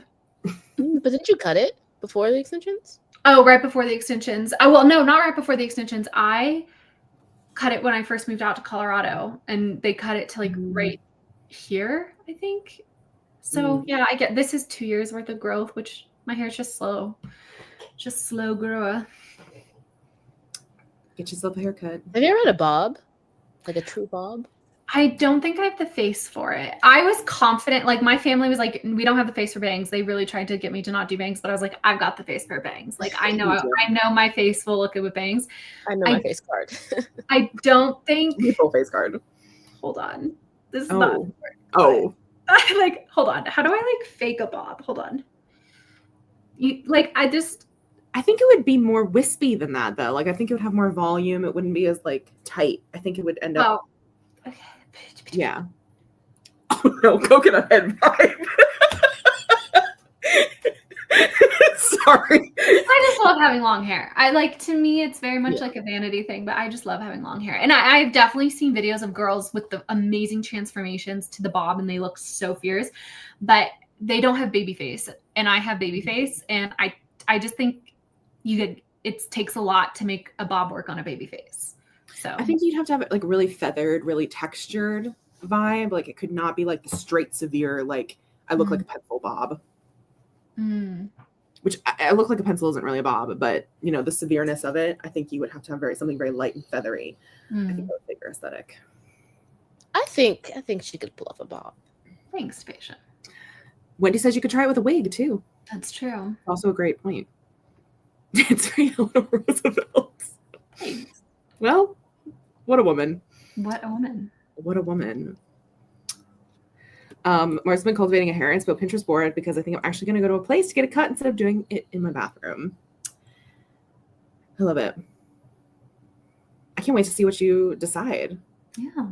But didn't you cut it before the extensions? Oh, right before the extensions. Oh, well, no, not right before the extensions. I cut it when I first moved out to Colorado, and they cut it to like right here, I think. So yeah, I get this is 2 years worth of growth, which my hair is just slow grower. Get yourself a haircut. Have you ever had a bob? Like a true bob? I don't think I have the face for it. I was confident, like my family was like, we don't have the face for bangs. They really tried to get me to not do bangs, but I was like, I've got the face for bangs. Like I know my face will look good with bangs. I know my face card. I don't think. Full face card. Hold on, this is not. Oh. Like, hold on. How do I like fake a bob? Hold on. I think it would be more wispy than that, though. Like I think it would have more volume. It wouldn't be as like tight. I think it would end up. Oh. Okay. Yeah. Oh no, coconut head vibe. Sorry. I just love having long hair. To me, it's very much like a vanity thing, but I just love having long hair. And I've definitely seen videos of girls with the amazing transformations to the bob, and they look so fierce, but they don't have baby face. And I have baby face, and I just think it takes a lot to make a bob work on a baby face. So I think you'd have to have it like really feathered, really textured vibe. Like it could not be like the straight, severe, like I look like a pencil bob. Which I look like a pencil isn't really a bob, but you know, the severeness of it, I think you would have to have something very light and feathery. I think that would make your aesthetic. I think she could pull off a bob. Thanks, patient. Wendy says you could try it with a wig too. That's true. Also a great point. It's very Eleanor Roosevelt. Thanks. Well, what a woman. What a woman. What a woman. Marcy's been cultivating a hair inspo Pinterest board because I think I'm actually going to go to a place to get a cut instead of doing it in my bathroom. I love it. I can't wait to see what you decide. Yeah.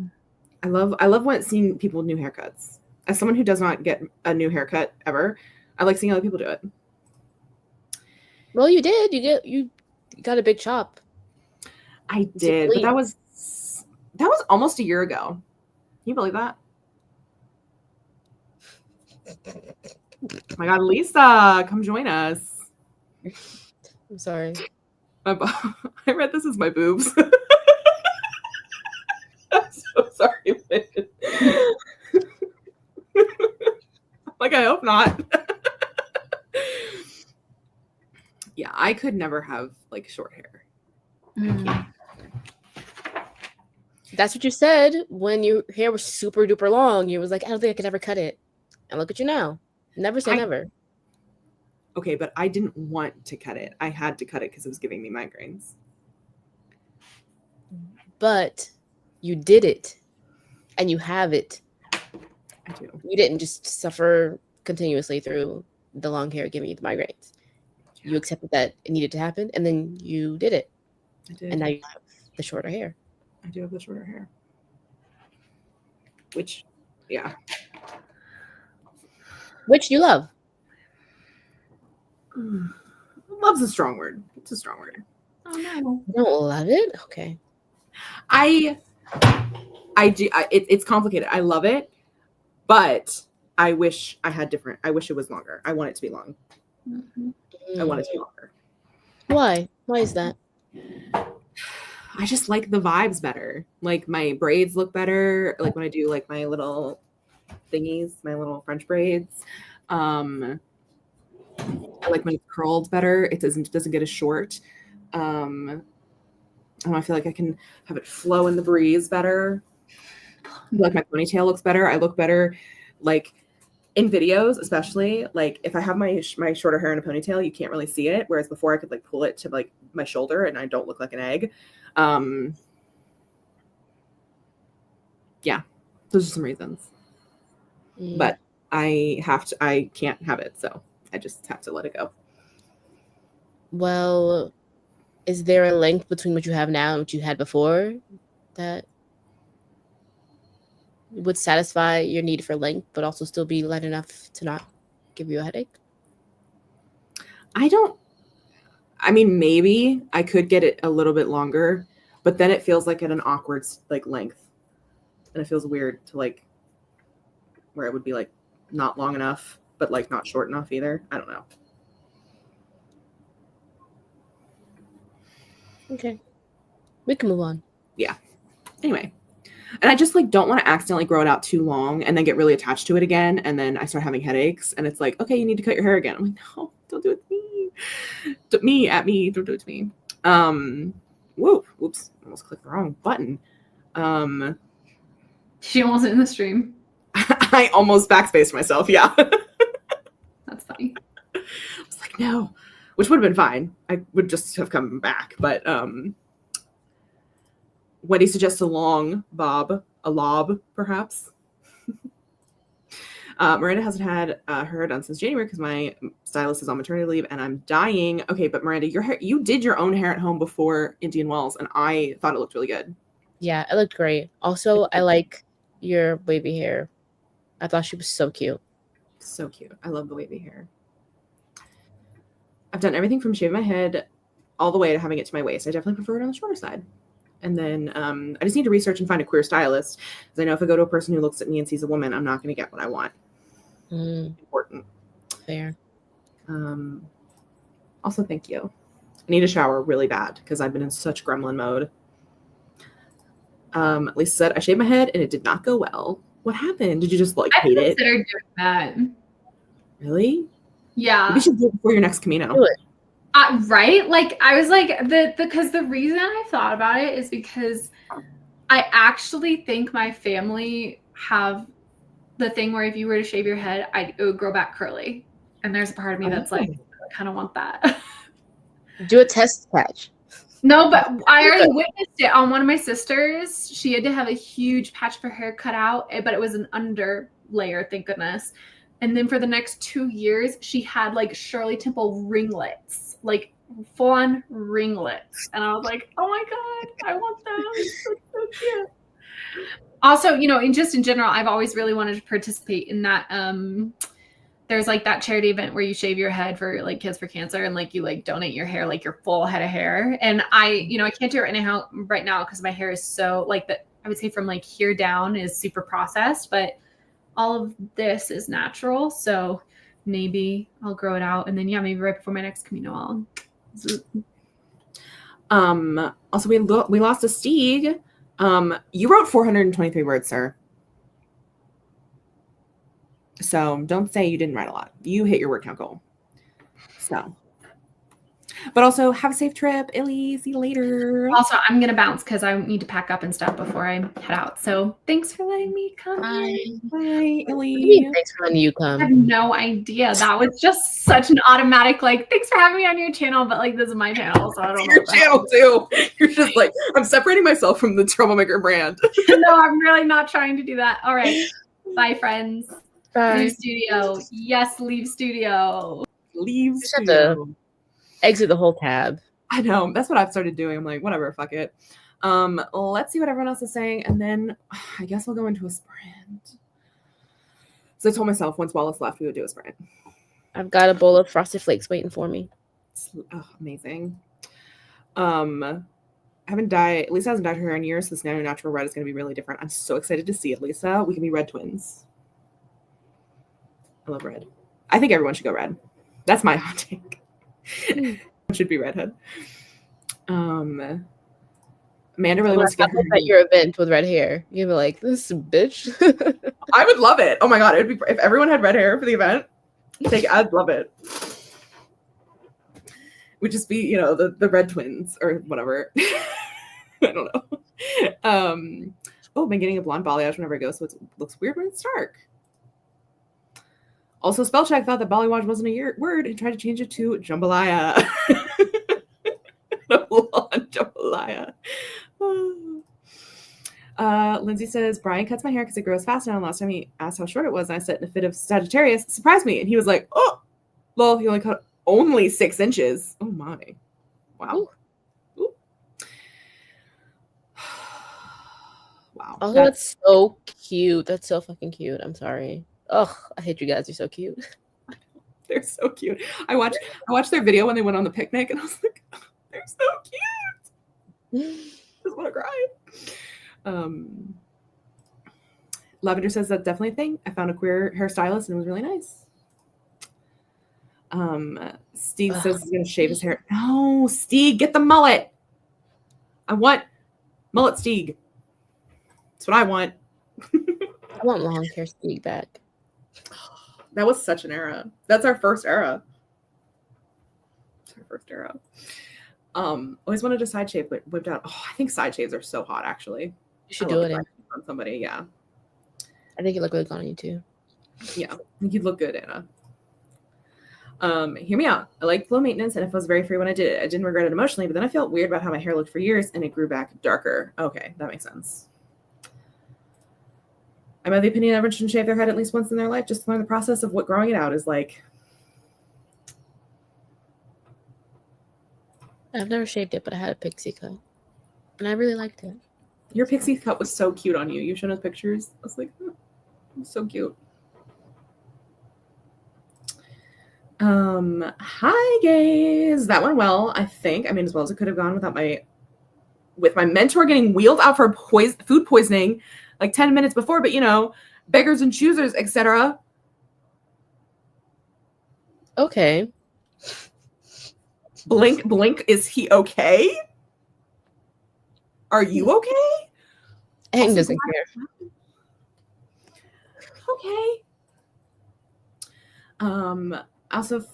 I love seeing people with new haircuts. As someone who does not get a new haircut ever, I like seeing other people do it. Well, you did. You got a big chop. I did, but that was almost a year ago. Can you believe that? Oh my God, Lisa, come join us. I'm sorry. I read this as my boobs. I'm so sorry. Like, I hope not. Yeah, I could never have like short hair. That's what you said when your hair was super duper long. You was like, I don't think I could ever cut it. And look at you now. Never say never. Okay, but I didn't want to cut it. I had to cut it because it was giving me migraines. But you did it. And you have it. I do. You didn't just suffer continuously through the long hair giving you the migraines. Yeah. You accepted that it needed to happen, and then you did it. I did. And now you have the shorter hair. I do have the shorter hair. Which, yeah. Which you love. Love's a strong word. It's a strong word. Oh no. You don't love it? Okay. I do. It's complicated. I love it, but I wish I had different. I wish it was longer. I want it to be long. I want it to be longer. Why? Why is that? I just like the vibes better. Like my braids look better. Like when I do like my little thingies, my little French braids. I like when it's curled better. It doesn't get as short. And I feel like I can have it flow in the breeze better. Like my ponytail looks better. I look better, like in videos, especially. Like if I have my shorter hair in a ponytail, you can't really see it. Whereas before, I could like pull it to like my shoulder, and I don't look like an egg. Yeah, those are some reasons. But I can't have it, so I just have to let it go. Well, is there a length between what you have now and what you had before that would satisfy your need for length, but also still be light enough to not give you a headache? I mean, maybe I could get it a little bit longer, but then it feels like at an awkward like length, and it feels weird to like where it would be like not long enough, but like not short enough either. I don't know. Okay, we can move on. Yeah. Anyway, and I just like don't want to accidentally grow it out too long and then get really attached to it again, and then I start having headaches, and it's like, okay, you need to cut your hair again. I'm like, no, don't do it to me. Don't do it to me. Whoops, almost clicked the wrong button. She almost in the stream. I almost backspaced myself. Yeah. That's funny. I was like, no, which would have been fine. I would just have come back. But Wendy suggests a long bob, a lob, perhaps. Miranda hasn't had her hair done since January because my stylist is on maternity leave and I'm dying. Okay, but Miranda, your hair, you did your own hair at home before Indian Wells, and I thought it looked really good. Yeah, it looked great. Also, I like your wavy hair. I thought she was so cute. So cute. I love the wavy hair. I've done everything from shaving my head all the way to having it to my waist. I definitely prefer it on the shorter side. And then I just need to research and find a queer stylist, because I know if I go to a person who looks at me and sees a woman, I'm not going to get what I want. Important. Fair. Also, thank you. I need a shower really bad because I've been in such gremlin mode. Lisa said, I shaved my head and it did not go well. What happened? Did you just like hate it? I considered doing that. Really? Yeah. Maybe you should do it before your next Camino. Do it. Right? Like I was like because the reason I thought about it is because I actually think my family have the thing where if you were to shave your head, it would grow back curly. And there's a part of me that's like, I kind of want that. Do a test patch. No, but I already witnessed it on one of my sisters. She had to have a huge patch of her hair cut out, but it was an under layer, thank goodness. And then for the next 2 years, she had like Shirley Temple ringlets, like full on ringlets. And I was like, oh my God, I want them. It's so cute. Also, in general, I've always really wanted to participate in that. There's like that charity event where you shave your head for like Kids for Cancer, and like you like donate your hair, like your full head of hair. And I can't do it right now because my hair is so like that. I would say from like here down is super processed, but all of this is natural. So maybe I'll grow it out, and then maybe right before my next Camino, Also, we lost a Steeg. You wrote 423 words, sir. So don't say you didn't write a lot. You hit your word count goal. So, but also have a safe trip, Illy. See you later. Also, I'm gonna bounce because I need to pack up and stuff before I head out. So thanks for letting me come. Bye, Illy. Thanks for letting you come. I have no idea. That was just such an automatic like, thanks for having me on your channel, but like this is my channel, so I don't know. Your channel too. You're just like, I'm separating myself from the Troublemaker brand. No, I'm really not trying to do that. All right. Bye, friends. Bye. Leave studio. Yes, leave studio. Leave just have studio. to exit the whole tab. I know. That's what I've started doing. I'm like, whatever, fuck it. Let's see what everyone else is saying, and then I guess I'll go into a sprint. So I told myself once Wallace left, we would do a sprint. I've got a bowl of Frosted Flakes waiting for me. Oh, amazing. I haven't dyed. Lisa hasn't dyed her hair in years. So this Nano Natural Red is going to be really different. I'm so excited to see it, Lisa. We can be red twins. I love red. I think everyone should go red. That's my hot take. Should be redhead. Amanda really wants to get her at your event with red hair. You'd be like, this bitch. I would love it. Oh my god, it would be if everyone had red hair for the event. I'd love it. Would just be, you know, the red twins or whatever. I don't know. I've been getting a blonde balayage whenever I go, so it looks weird when it's dark. Also, Spellcheck thought that balayage wasn't a word and tried to change it to jambalaya. A blonde jambalaya. Lindsay says, Brian cuts my hair because it grows fast now. And last time he asked how short it was, and I said in a fit of Sagittarius, surprised me. And he was like, oh, lol, he only cut only 6 inches. Oh my. Wow. Ooh. Wow. Oh, that's so cute. That's so fucking cute. I'm sorry. Oh, I hate you guys. You're so cute. They're so cute. I watched their video when they went on the picnic, and I was like, oh, they're so cute. I just want to cry. Lavender says that's definitely a thing. I found a queer hairstylist, and it was really nice. Steve says he's gonna shave his hair. No, Steve, get the mullet. I want mullet Steve. That's what I want. I want long hair Steve back. That was such an era. That's our first era. It's our first era. Always wanted a side shave whipped out. Oh, I think side shaves are so hot, actually. You should do it on somebody, yeah. I think it look really good on you too. Yeah, I think you'd look good, Anna. Hear me out. I liked low maintenance, and it was very free when I did it. I didn't regret it emotionally, but then I felt weird about how my hair looked for years, and it grew back darker. Okay, that makes sense. I'm of the opinion everyone should shave their head at least once in their life just to learn the process of what growing it out is like. I've never shaved it, but I had a pixie cut, and I really liked it. Your pixie cut was so cute on you. You've shown us pictures. I was like, oh, it's so cute. Hi guys. That went well, I think. I mean, as well as it could have gone without my mentor getting wheeled out for food poisoning like 10 minutes before, but you know, beggars and choosers, etc. Okay. Blink, is he okay? Are you okay? Hank doesn't care. Okay. I also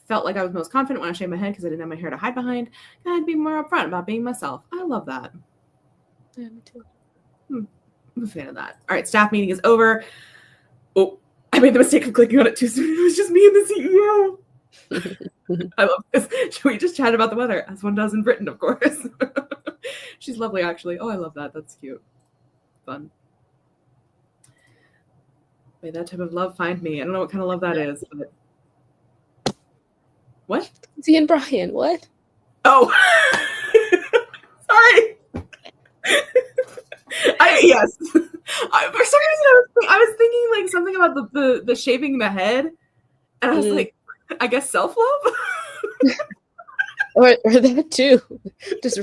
felt like I was most confident when I shaved my head because I didn't have my hair to hide behind. I had to be more upfront about being myself. I love that. Yeah, me too. I'm a fan of that. All right, staff meeting is over. Oh, I made the mistake of clicking on it too soon. It was just me and the CEO. I love this. Should we just chat about the weather? As one does in Britain, of course. She's lovely, actually. Oh, I love that. That's cute. Fun. May that type of love find me. I don't know what kind of love that is, but what? Z and Brian, what? Oh, sorry. Yes. For some reason, I was thinking like something about the shaving the head, and I was like, I guess self-love. or that too. Just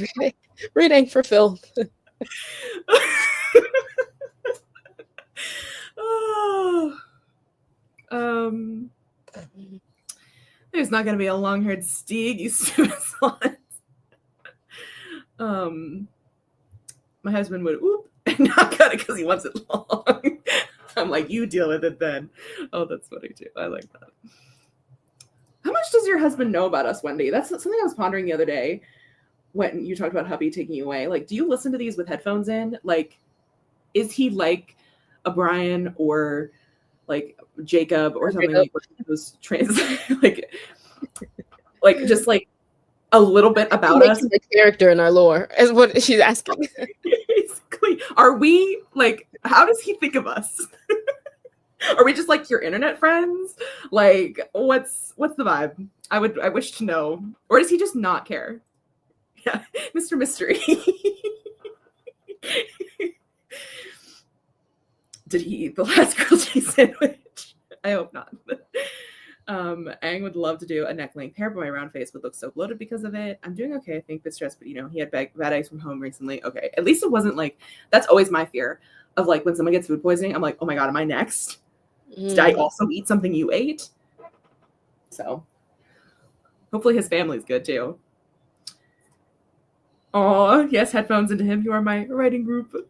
reading for Phil. There's not gonna be a long-haired Steeg, you stupid slut. My husband would and not cut it because he wants it long. I'm like, you deal with it then. Oh, that's funny too. I like that. How much does your husband know about us, Wendy? That's something I was pondering the other day when you talked about hubby taking you away. Like, do you listen to these with headphones in? Like, is he like a Brian or like Jacob or something like those like just like a little bit about us? The character in our lore is what she's asking. Basically, are we like? How does he think of us? Are we just like your internet friends? Like, what's the vibe? I wish to know. Or does he just not care? Yeah, Mr. Mystery. Did he eat the last grilled cheese sandwich? I hope not. Aang would love to do a neck length hair, but my round face would look so bloated because of it. I'm doing okay, I think, but stressed. But he had bad eggs from home recently. Okay, at least it wasn't like that's always my fear of like when someone gets food poisoning. I'm like, oh my god, am I next? Did I also eat something you ate? So hopefully his family's good too. Oh yes, headphones into him. You are my writing group.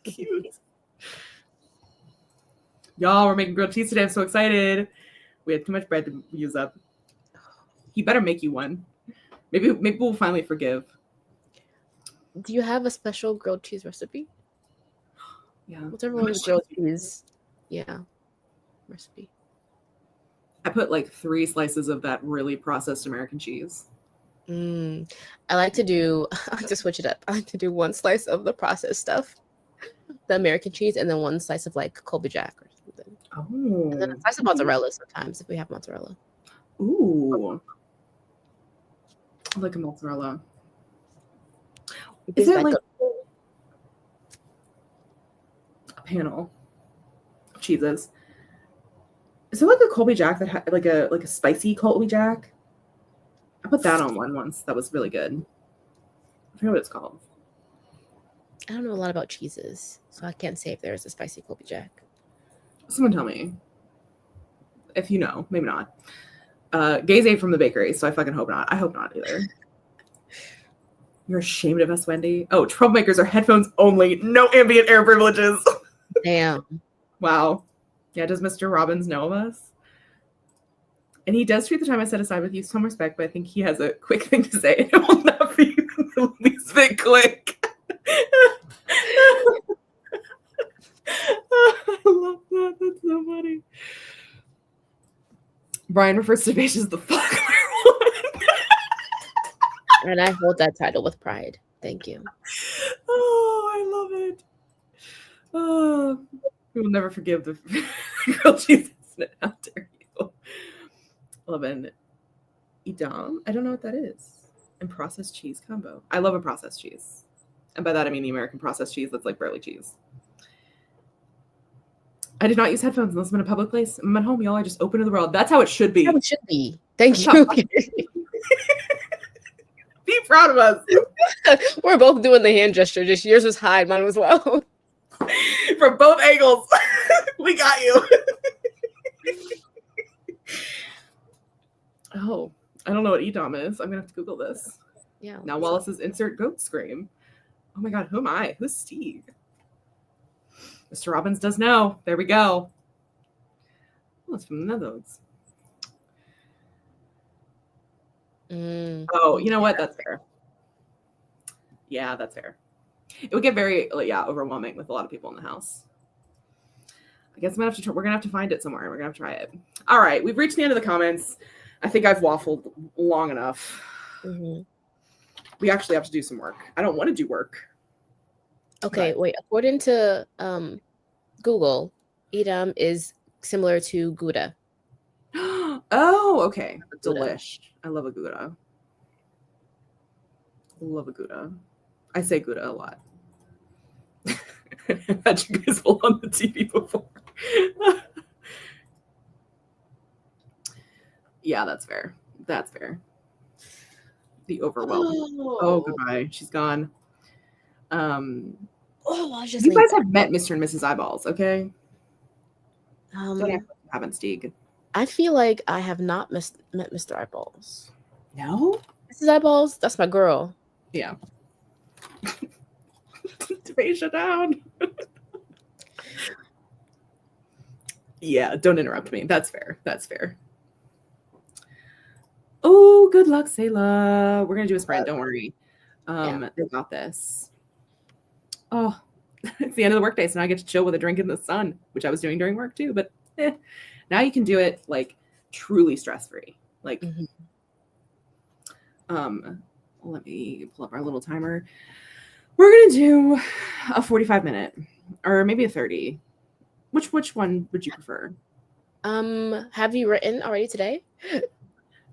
Cute. Y'all, we're making grilled cheese today. I'm so excited. We had too much bread to use up. He better make you one. Maybe we'll finally forgive. Do you have a special grilled cheese recipe? Yeah. What's everyone's grilled cheese? Yeah. Recipe. I put like 3 slices of that really processed American cheese. I like to switch it up. I like to do 1 slice of the processed stuff, the American cheese, and then 1 slice of like Colby Jack or something. Oh. And then a slice of mozzarella sometimes if we have mozzarella. Ooh. I like a mozzarella. Is it like a panel of cheeses? Is it like a Colby Jack that had like a spicy Colby Jack? I put that on one once. That was really good. I forget what it's called. I don't know a lot about cheeses, so I can't say if there's a spicy Colby Jack. Someone tell me. If you know, maybe not. Gaze ate from the bakery, so I fucking hope not. I hope not either. You're ashamed of us, Wendy? Oh, troublemakers are headphones only. No ambient air privileges. Damn. Wow. Yeah, does Mr. Robbins know of us? And he does treat the time I set aside with you some respect, but I think he has a quick thing to say. It will not be the least bit quick. I love that. That's so funny. Brian refers to Beige as the fuck. And I hold that title with pride. Thank you. Oh, I love it. Oh, we will never forgive the grilled cheese. How dare you? 11. Edam. I don't know what that is. And processed cheese combo. I love a processed cheese. And by that I mean the American processed cheese that's like barley cheese. I did not use headphones unless I'm in a public place. I'm at home, y'all. I just open to the world. That's how it should be. How it should be. Thank you. Be proud of us. We're both doing the hand gesture. Just yours was high, mine was low. From both angles. We got you. Oh, I don't know what Edam is. I'm gonna have to Google this. Yeah. Now Wallace's insert goat scream. Oh my god, who am I? Who's Steve? Mr. Robbins does know. There we go. Oh, it's from the Netherlands. Oh, you know what? That's fair. Yeah, that's fair. It would get very, overwhelming with a lot of people in the house. I guess we're gonna have to find it somewhere. We're gonna have to try it. All right, we've reached the end of the comments. I think I've waffled long enough. Mm-hmm. We actually have to do some work. I don't want to do work. Okay, wait. According to Google, Edam is similar to Gouda. Oh, okay. Delish. I love a Gouda. Love a Gouda. I say Gouda a lot. I've had you guys pull on the TV before. Yeah, that's fair. That's fair. The overwhelm. Oh, goodbye. She's gone. You guys have met Mr. and Mrs. Eyeballs, okay? Haven't, Stieg. I feel like I have not met Mr. Eyeballs. No? Mrs. Eyeballs? That's my girl. Yeah. Dereja down. Yeah, don't interrupt me. That's fair. That's fair. Oh, good luck, Sayla. We're gonna do a sprint. Don't worry. They got this. Oh, it's the end of the workday, so now I get to chill with a drink in the sun, which I was doing during work too. But now you can do it like truly stress-free. Like, let me pull up our little timer. We're gonna do a 45-minute or maybe a 30. Which one would you prefer? Have you written already today?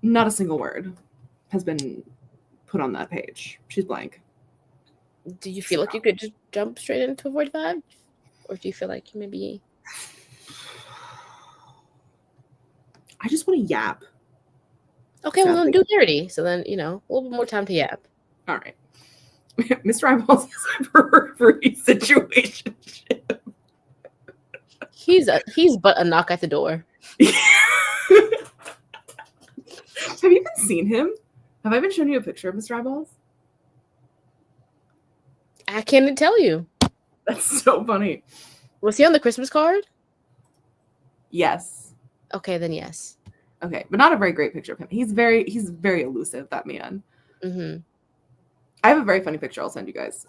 Not a single word has been put on that page. She's blank. Do you feel like you could just jump straight into 45? Or do you feel like maybe... I just want to yap. Okay, well then Sadly. do dirty. So then, you know, a little bit more time to yap. All right. Mr. Eyeballs is a periphery situation. He's but a knock at the door. Have you even seen him? Have I even shown you a picture of Mr. Eyeballs? I can't tell you. That's so funny. Was he on the Christmas card? Yes. Okay, then yes. Okay, but not a very great picture of him. He's very elusive, that man. Mm-hmm. I have a very funny picture I'll send you guys.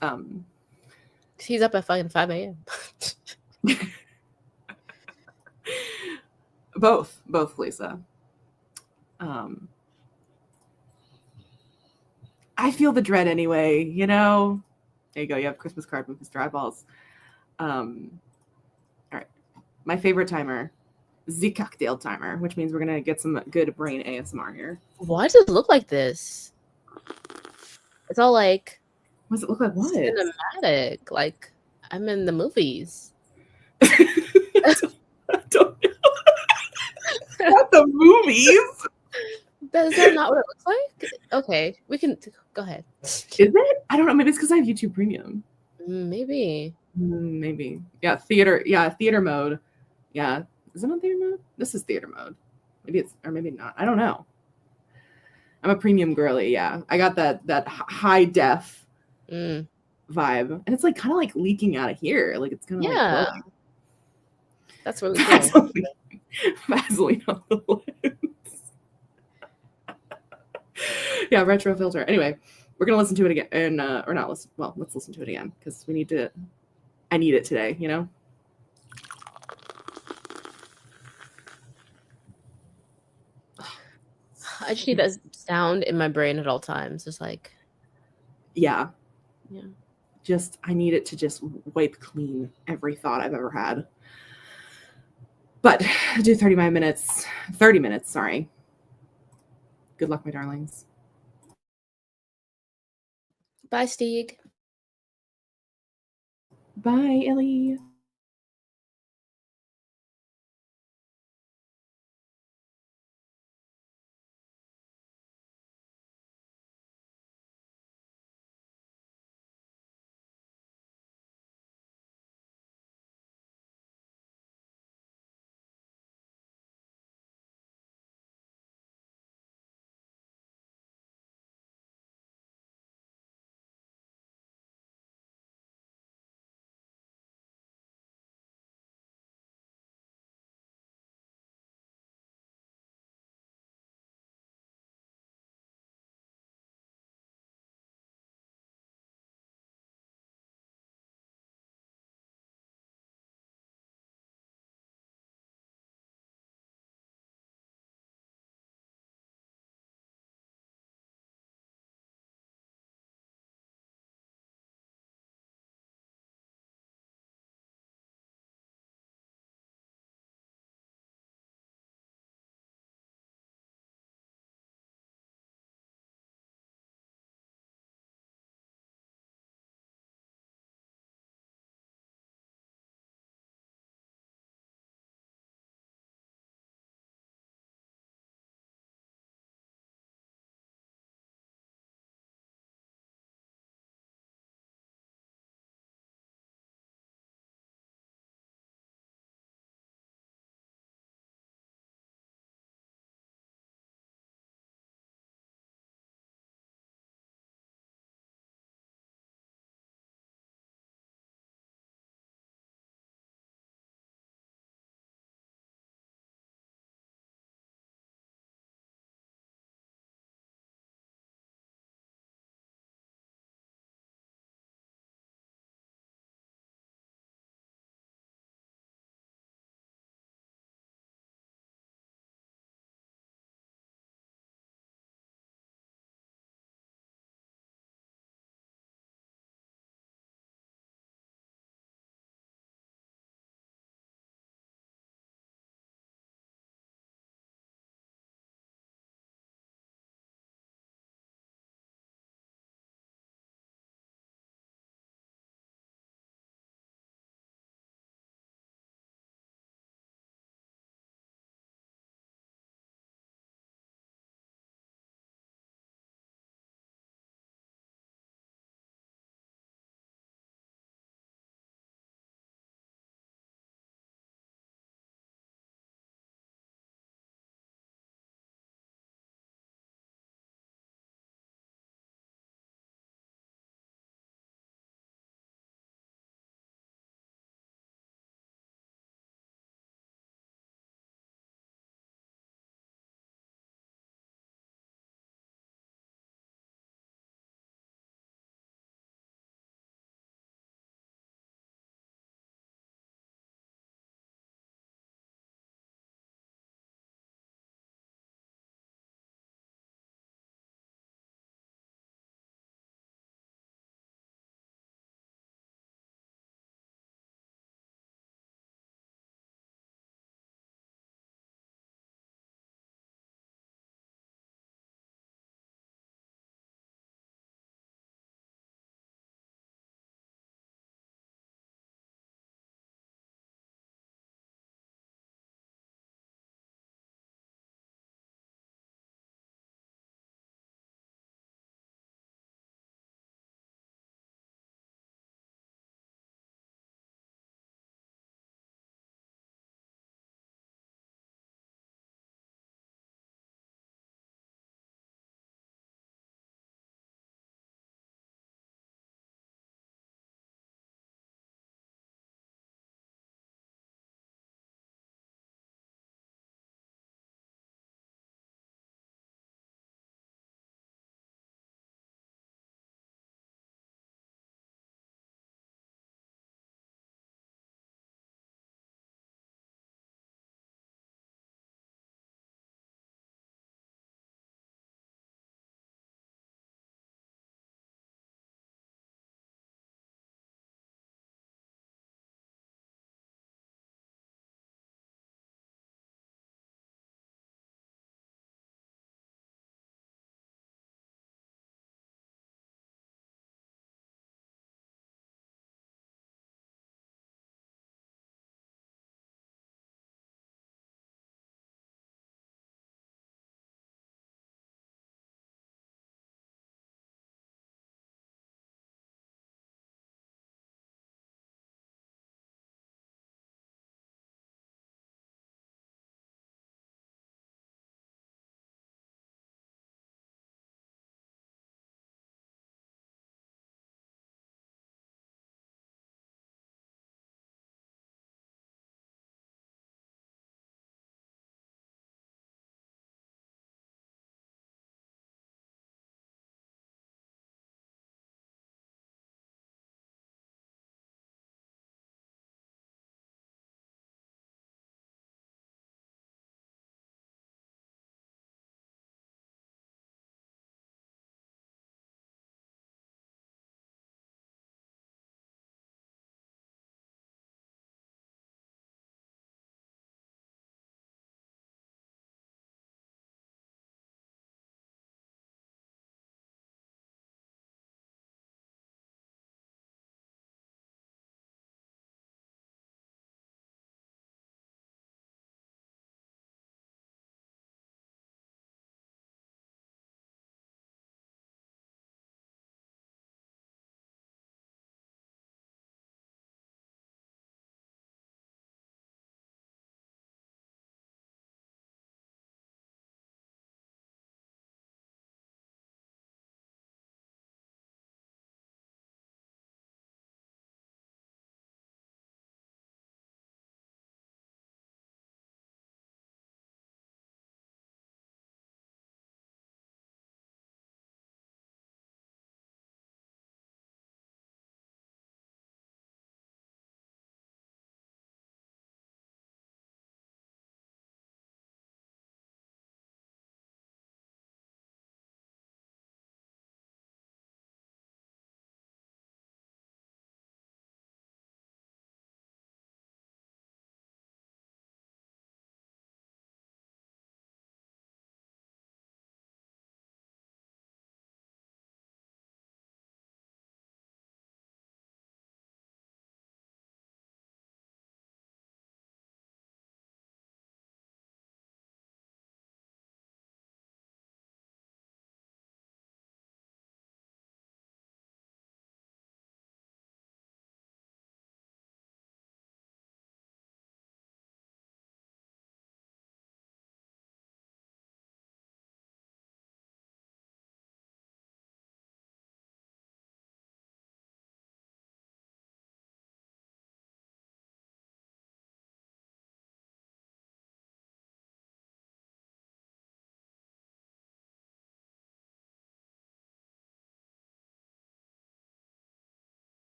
He's up at fucking 5 a.m. Both, Lisa. I feel the dread anyway, you know. There you go. You have Christmas card with Mr. Eyeballs. All right. My favorite timer, the cocktail timer, which means we're gonna get some good brain ASMR here. Why does it look like this? It's all like, What does it look like? What? cinematic. Like I'm in the movies. I don't know. Not the movies. Is that not what it looks like? Okay, we can go ahead. Is it? I don't know. Maybe it's because I have YouTube Premium. Maybe. Maybe. Yeah, theater. Yeah, theater mode. Yeah. Is it on theater mode? This is theater mode. Maybe it's, or maybe not. I don't know. I'm a premium girly. Yeah. I got that high def vibe. And it's like kind of like leaking out of here. Like it's kind of like glowing. That's really cool. Vaseline on the lens. Yeah, retro filter. Anyway, we're gonna listen to it again, and or not listen. Well, let's listen to it again because we need to. I need it today. You know. I just need that sound in my brain at all times. Just like, Yeah. yeah. Just I need it to just wipe clean every thought I've ever had. But do 30 minutes. Sorry. Good luck, my darlings. Bye, Stieg. Bye, Ellie.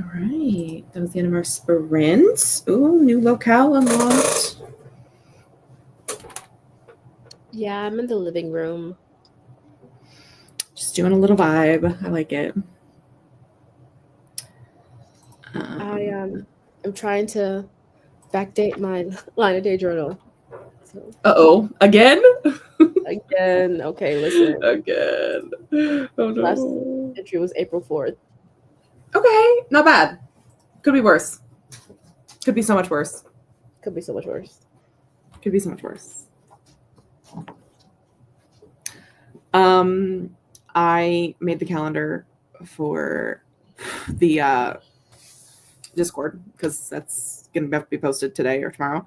All right. That was the end of our sprint. Ooh, new locale unlocked. Yeah, I'm in the living room. Just doing a little vibe. I like it. I'm trying to backdate my line of day journal. So Again? again, okay, listen. Again. Oh Last no. entry was April 4th. Okay, not bad. Could be worse. Could be so much worse. Could be so much worse. Could be so much worse. I made the calendar for the Discord because that's gonna have to be posted today or tomorrow.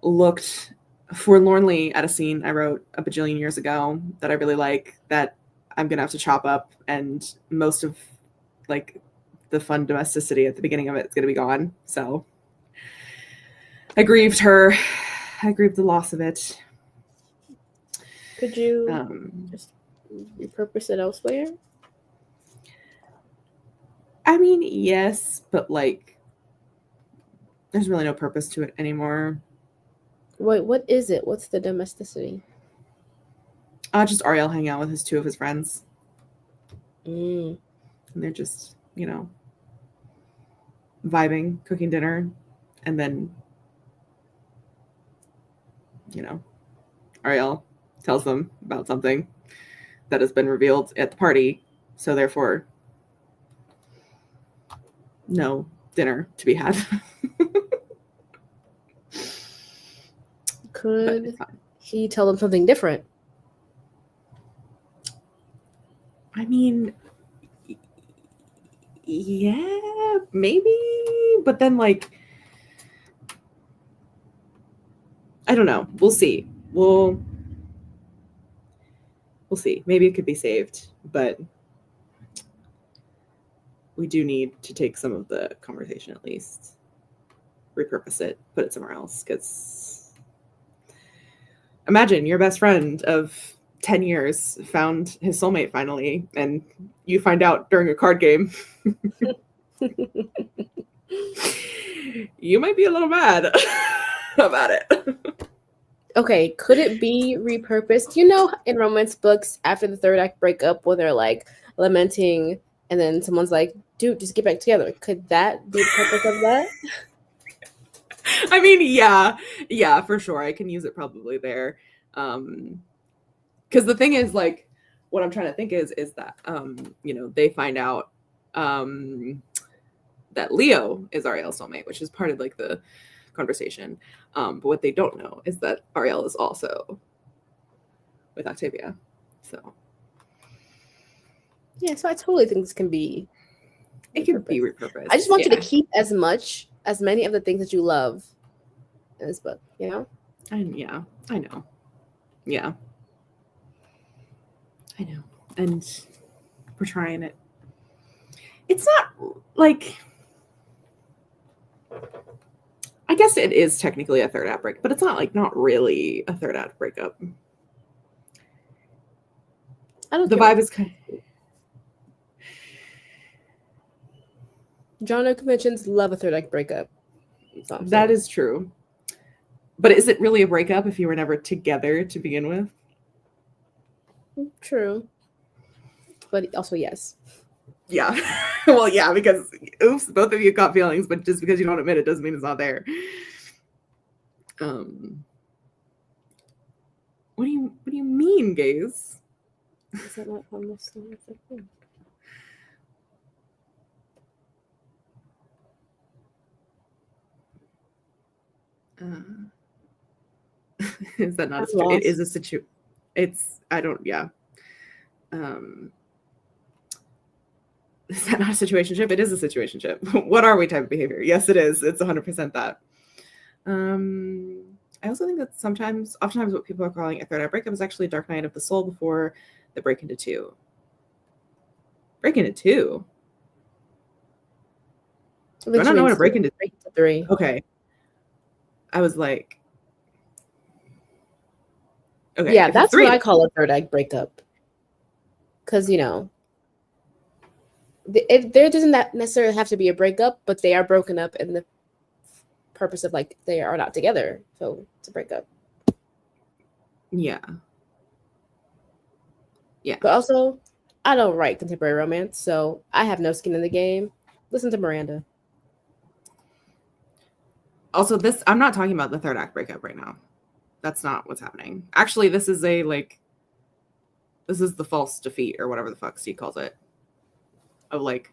Looked forlornly at a scene I wrote a bajillion years ago that I really like that I'm gonna have to chop up, and most of like the fun domesticity at the beginning of it is gonna be gone. So I grieved her. I grieved the loss of it. Could you just repurpose it elsewhere? I mean, yes, but like there's really no purpose to it anymore. Wait, what is it? What's the domesticity? Just Ariel hanging out with two of his friends. Mm. And they're just, vibing, cooking dinner, and then, Ariel tells them about something that has been revealed at the party. So therefore, no dinner to be had. Could he tell them something different? I mean, yeah, maybe. But then, I don't know. We'll see. We'll see. Maybe it could be saved, but we do need to take some of the conversation at least, repurpose it, put it somewhere else. Because imagine your best friend of 10 years found his soulmate finally, and you find out during a card game. You might be a little mad about it. Okay, could it be repurposed? In romance books, after the third act breakup, where they're lamenting, and then someone's like, dude, just get back together. Could that be the purpose of that? I mean, yeah, for sure. I can use it probably there. Because the thing is, what I'm trying to think is that, they find out that Leo is Ariel's soulmate, which is part of the conversation. But what they don't know is that Ariel is also with Octavia. So yeah, so I totally think this can be. It can be repurposed. I just want you to keep as many of the things that you love in this book. And yeah, I know. Yeah, I know, and we're trying it. It's not I guess it is technically a third act break, but it's not really a third act breakup. I don't. The vibe is kind of. Genre conventions love a third act breakup. That is true. But is it really a breakup if you were never together to begin with? True. But also, yes. Yeah. Well, yeah, because oops, both of you got feelings, but just because you don't admit it doesn't mean it's not there. What do you mean, gays? Is that not almost the thing? Is that not it is a situation? It's I don't yeah. Is that not a situationship? It is a situationship. What are we type of behavior? Yes, it is. It's 100% that. I also think that oftentimes what people are calling a third eye breakup is actually a dark night of the soul before the break into two. Break into two? I don't know what a break into three. Okay. I was like, okay. Yeah, that's what I call a third act breakup. Because, there doesn't that necessarily have to be a breakup, but they are broken up in the purpose of like they are not together, so it's a breakup. Yeah. But also, I don't write contemporary romance, so I have no skin in the game. Listen to Miranda. Also, this I'm not talking about the third act breakup right now. That's not what's happening. Actually, this is the false defeat or whatever the fuck Steve calls it. Of like,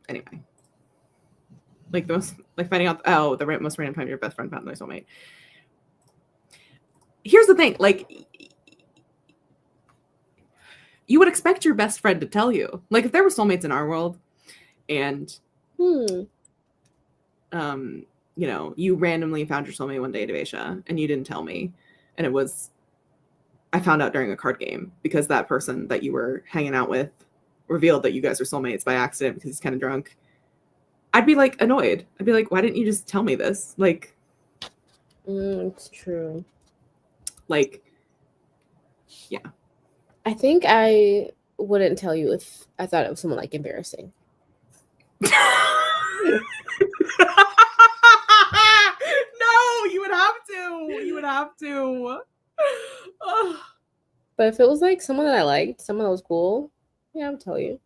anyway, like the most like finding out the most random time your best friend found their soulmate. Here's the thing, like, you would expect your best friend to tell you. Like, if there were soulmates in our world, and you know, you randomly found your soulmate one day, Devasia, and you didn't tell me, and I found out during a card game because that person that you were hanging out with revealed that you guys were soulmates by accident because he's kind of drunk. I'd be like annoyed. I'd be like, why didn't you just tell me this? Like, It's true. Like, yeah. I think I wouldn't tell you if I thought it was someone like embarrassing. No, you would have to. You would have to. Ugh. But if it was like someone that I liked, someone that was cool, yeah, I would tell you.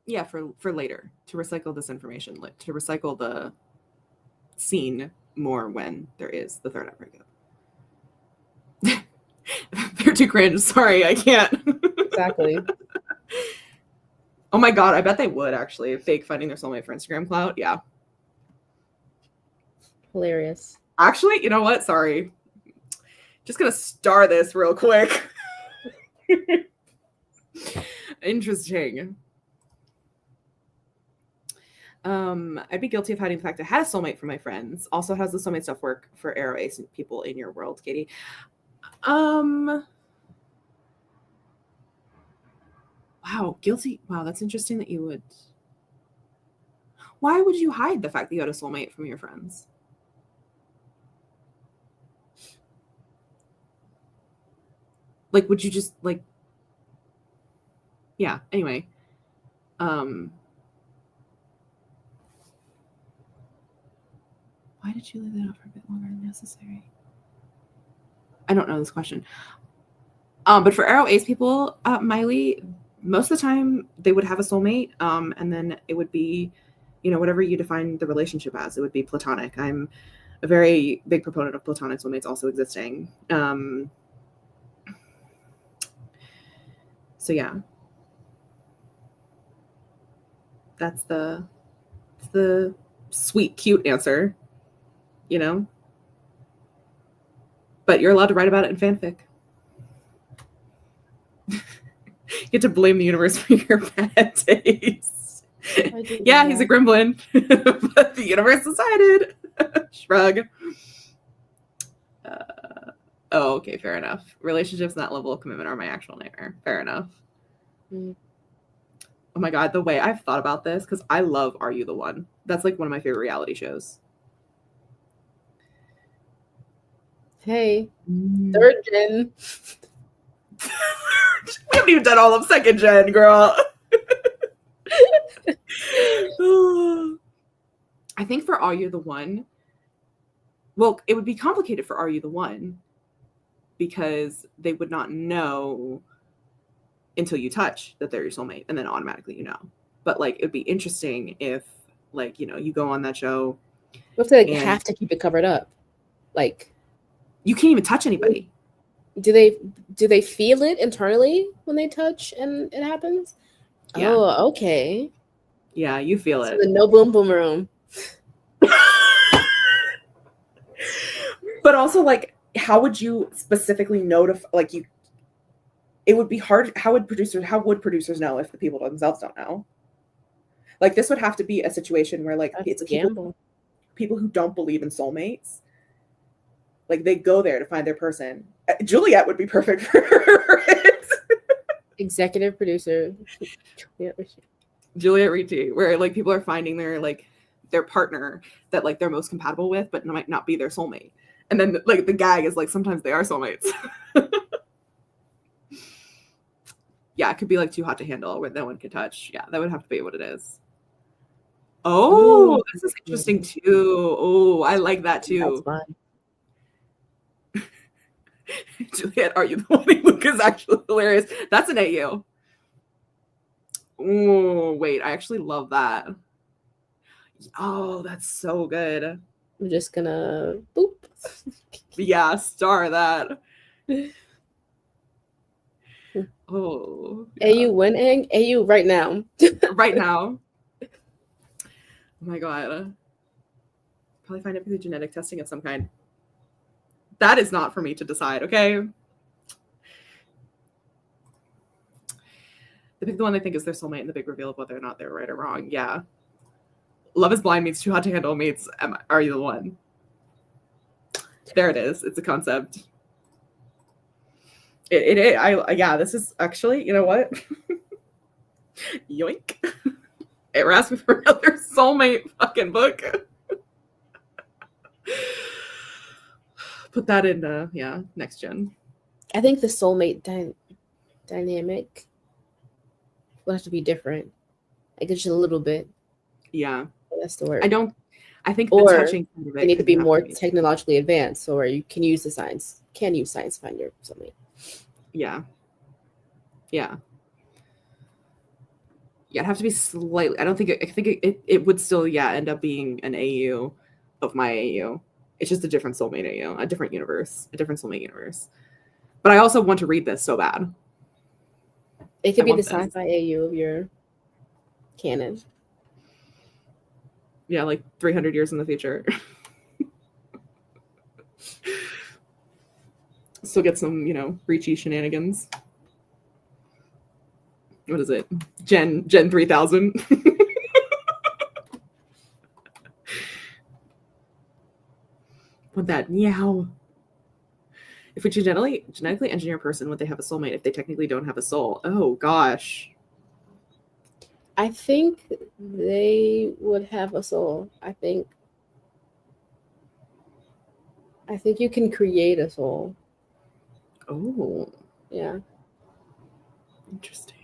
Yeah, for later, to recycle this information, to recycle the scene more when there is the third act breakup. They're too cringe. Sorry, I can't. Exactly. Oh my god, I bet they would actually fake finding their soulmate for Instagram clout. Yeah. Hilarious. Actually, you know what? Sorry. Just gonna star this real quick. Interesting. I'd be guilty of hiding the fact I had a soulmate for my friends. Also, has the soulmate stuff work for Arrow Ace people in your world, Katie? Wow, guilty. Wow, that's interesting that you would. Why would you hide the fact that you had a soulmate from your friends? Like, would you just like? Yeah. Anyway, why did you leave that out for a bit longer than necessary? I don't know this question. But for Arrow Ace people, Miley, most of the time they would have a soulmate, and then it would be, you know, whatever you define the relationship as. It would be platonic. I'm a very big proponent of platonic soulmates also existing. So yeah, that's the sweet, cute answer, you know. But you're allowed to write about it in fanfic. You get to blame the universe for your bad taste. Yeah, he's a gremlin, but the universe decided. Shrug. Oh, okay, fair enough. Relationships and that level of commitment are my actual nightmare. Fair enough. Oh my god, the way I've thought about this, because I love Are You the One? That's like one of my favorite reality shows. Hey, third gen. We haven't even done all of second gen, girl. I think for Are You the One, well, it would be complicated for Are You the One because they would not know until you touch that they're your soulmate, and then automatically you know. But like, it would be interesting if, like, you know, you go on that show. You have to have to keep it covered up. Like, you can't even touch anybody. Do they feel it internally when they touch and it happens? Yeah. Oh, okay. Yeah, you feel it. The no boom boom room. But also, like, how would you specifically notify? Like, you, it would be hard. How would producers know if the people themselves don't know? Like, this would have to be a situation where, like, it's a gamble. People who don't believe in soulmates, like, they go there to find their person. Juliet would be perfect for it. Executive producer Juliet Ricci, where like people are finding their partner that like they're most compatible with, but might not be their soulmate. And then like the gag is like sometimes they are soulmates. Yeah, it could be like too hot to handle where no one can touch. Yeah, that would have to be what it is. Oh, this is interesting too. Oh, I like that That's too. fine. Juliet, are you the one? Luke is actually hilarious. That's an AU. Oh, wait, I actually love that. Oh, that's so good. I'm just gonna boop. Yeah, star that. Oh, yeah. AU when AU right now. Right now. Oh my god. Probably find it through genetic testing of some kind. That is not for me to decide, okay? They pick the one they think is their soulmate and the big reveal of whether or not they're right or wrong. Yeah. Love is Blind meets Too Hot to Handle meets Are You the One? There it is. It's a concept. Yeah, this is actually, you know what? Yoink. It asked me for another soulmate fucking book. Put that in, yeah, next gen. I think the soulmate dynamic will have to be different. Like just a little bit. Yeah. That's the word. I think Or the touching part of it they need to could be have more be- technologically advanced, or you can use the science. Can use science to find your soulmate. Yeah. Yeah. Yeah, it'd have to be slightly. I think it would still, yeah, end up being an AU of my AU. It's just a different soulmate AU, a different universe, a different soulmate universe. But I also want to read this so bad. It could I be the want this. sci-fi AU of your canon. Yeah, like 300 years in the future. Still get some, Reachy shenanigans. What is it? Gen 3000. What that meow. If we genetically engineer a person, would they have a soulmate if they technically don't have a soul? Oh gosh. I think they would have a soul. I think you can create a soul. Oh, Yeah. interesting.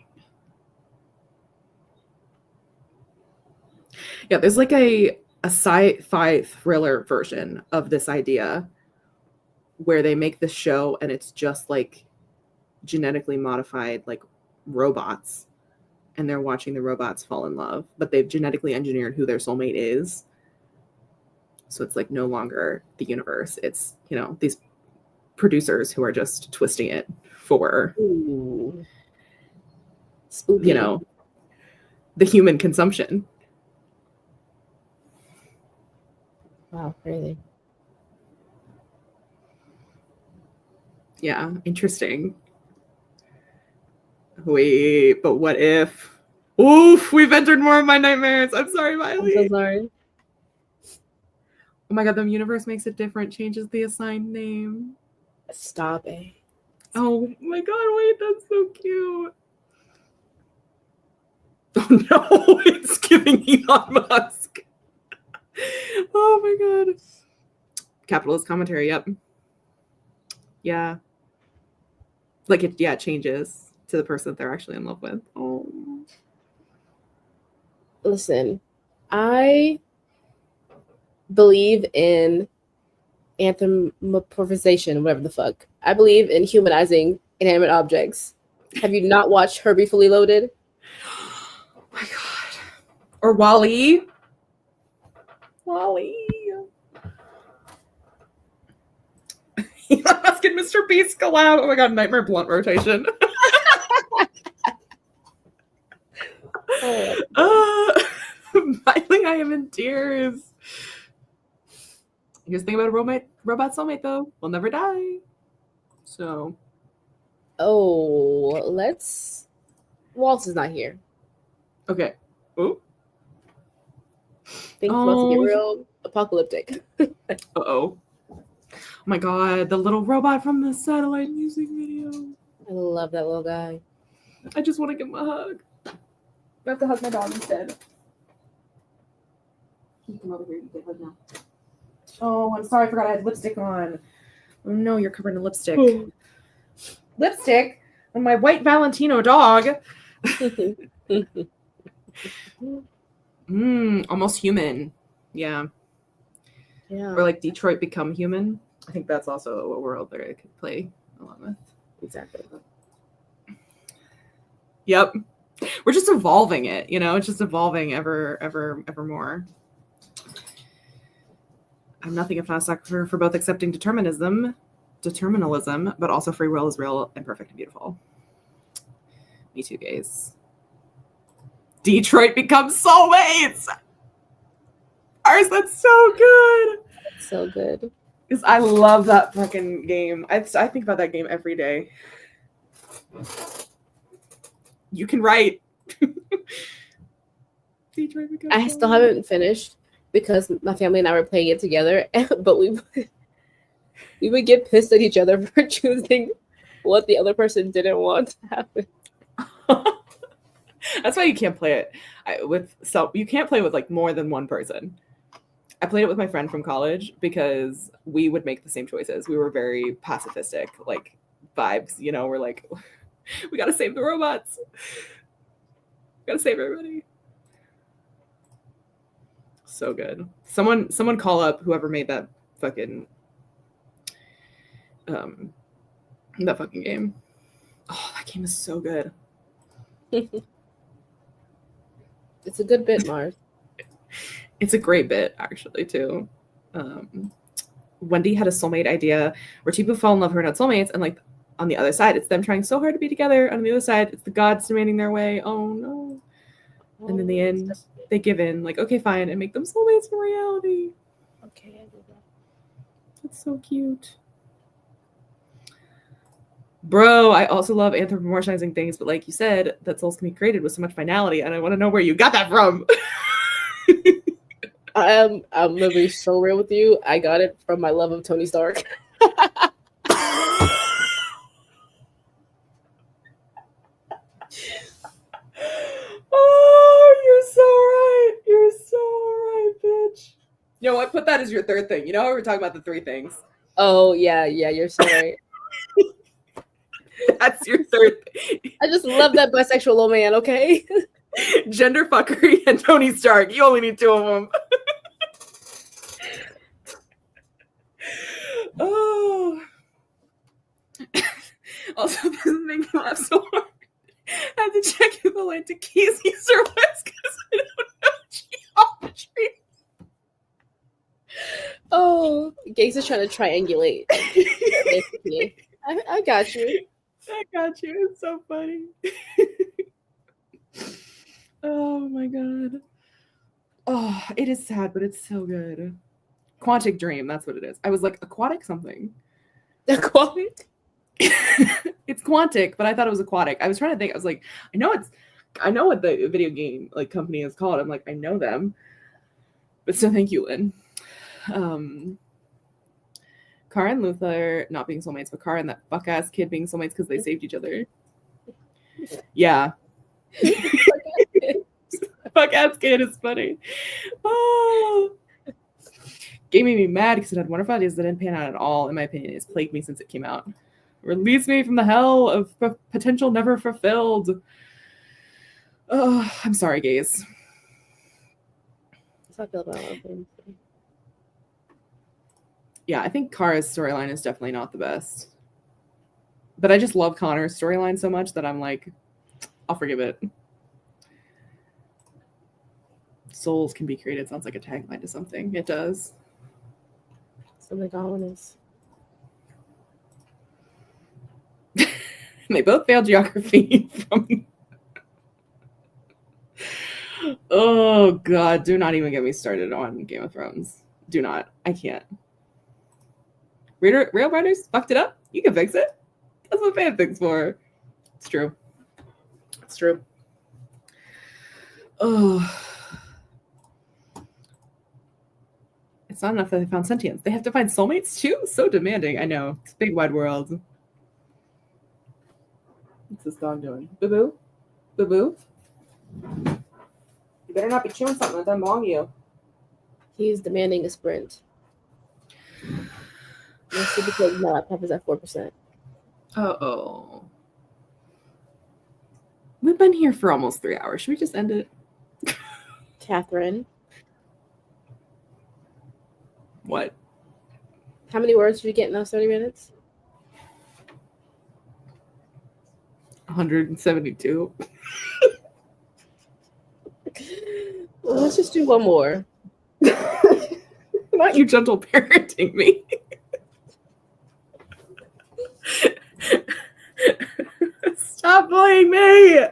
Yeah, there's like a sci-fi thriller version of this idea where they make the show and it's just like genetically modified like robots, and they're watching the robots fall in love, but they've genetically engineered who their soulmate is. So it's like no longer the universe. It's, these producers who are just twisting it for, Ooh. Spooky. the human consumption. Wow, really? Yeah, interesting. Wait, but what if? Oof, we've entered more of my nightmares. I'm sorry, Miley. I'm so sorry. Oh my god, the universe makes it different, changes the assigned name. Stop it. Oh my god, wait, that's so cute. Oh no, it's giving Elon Musk. Oh my god. Capitalist commentary, yep. Yeah. Like it changes to the person that they're actually in love with. Oh. Listen, I believe in anthropomorphization, whatever the fuck. I believe in humanizing inanimate objects. Have you not watched Herbie Fully Loaded? Oh my god. Or Wall-E. Wall-E. Elon Musk and Mr. Beast collab. Oh my god, Nightmare Blunt rotation. Miley, I am in tears. Here's the thing about a robot soulmate, though. We'll never die. So. Oh, Waltz is not here. Okay. Oh. Things about to get real apocalyptic. Uh-oh. Oh my god, the little robot from the satellite music video. I love that little guy. I just want to give him a hug. I have to hug my dog instead. Can you come over here and get hug now? Oh, I'm sorry, I forgot I had lipstick on. Oh no, you're covered in lipstick. Lipstick? And my white Valentino dog. Almost human. Yeah. Yeah. Or like Detroit Become Human. I think that's also a world that I could play along with. Exactly. Yep. We're just evolving it, it's just evolving ever more. I'm nothing if not a sucker for both accepting determinalism, but also free will is real and perfect and beautiful. Me too, gays. Detroit becomes soulmates. Ours, that's so good. So good. Because I love that fucking game. I think about that game every day. You can write. Detroit becomes I still haven't finished because my family and I were playing it together, but we would get pissed at each other for choosing what the other person didn't want to happen. That's why you can't play it you can't play with like more than one person. I played it with my friend from college because we would make the same choices. We were very pacifistic, like vibes, we're like, we gotta save the robots. We gotta save everybody. So good. Someone call up whoever made that fucking game. Oh, that game is so good. It's a good bit, Mars. It's a great bit, actually, too. Wendy had a soulmate idea where two people fall in love who are not soulmates, and like on the other side, it's them trying so hard to be together. On the other side, it's the gods demanding their way. Oh no. And in the end, they give in, like, okay, fine, and make them soulmates in reality. Okay, I do that. That's so cute. Bro, I also love anthropomorphizing things, but like you said, that souls can be created with so much finality, and I want to know where you got that from. I'm literally so real with you. I got it from my love of Tony Stark. Oh, you're so right. You're so right, bitch. You know what? Put that as your third thing. You know how we were talking about the three things? Oh, yeah, you're so right. That's your third thing. I just love that bisexual old man, okay? Gender fuckery and Tony Stark. You only need two of them. Oh. Also, this is making me laugh so hard. I had to check if the line to Casey survives because I don't know geometry. Oh, Gaze is trying to triangulate. I got you. I got you. It's so funny. Oh my god. Oh, it is sad, but it's so good. Quantic Dream, that's what it is. I was like, aquatic something. Aquatic? It's quantic, but I thought it was aquatic. I was trying to think. I was like, I know what the video game like company is called. I'm like, I know them. But still, thank you, Lynn. Kara and Luther not being soulmates, but Kara and that fuck ass kid being soulmates because they saved each other. Yeah. Fuck ass kid is funny. Oh. Game made me mad because it had wonderful ideas that didn't pan out at all. In my opinion, it's plagued me since it came out. Release me from the hell of potential never fulfilled. Oh, I'm sorry, gays. That's how I feel about a lot of things. Yeah, I think Kara's storyline is definitely not the best. But I just love Connor's storyline so much that I'm like, I'll forgive it. Souls can be created sounds like a tagline to something. It does. Something ominous. They both failed geography from... Oh god, do not even get me started on Game of Thrones. Do not. I can't. Rail Riders fucked it up. You can fix it. That's what fan thing's for. It's true. It's true. Oh. It's not enough that they found sentience. They have to find soulmates too? So demanding. I know. It's a big wide world. What's this dog doing? Boo-boo? Boo-boo? You better not be chewing something that doesn't belong to you. He's demanding a sprint. Your super cake, no, laptop is at 4%. Uh-oh. We've been here for almost 3 hours. Should we just end it? Catherine, What? how many words did you get in those 30 minutes? 172. Well, let's just do one more. Not you gentle parenting me. Stop bullying me.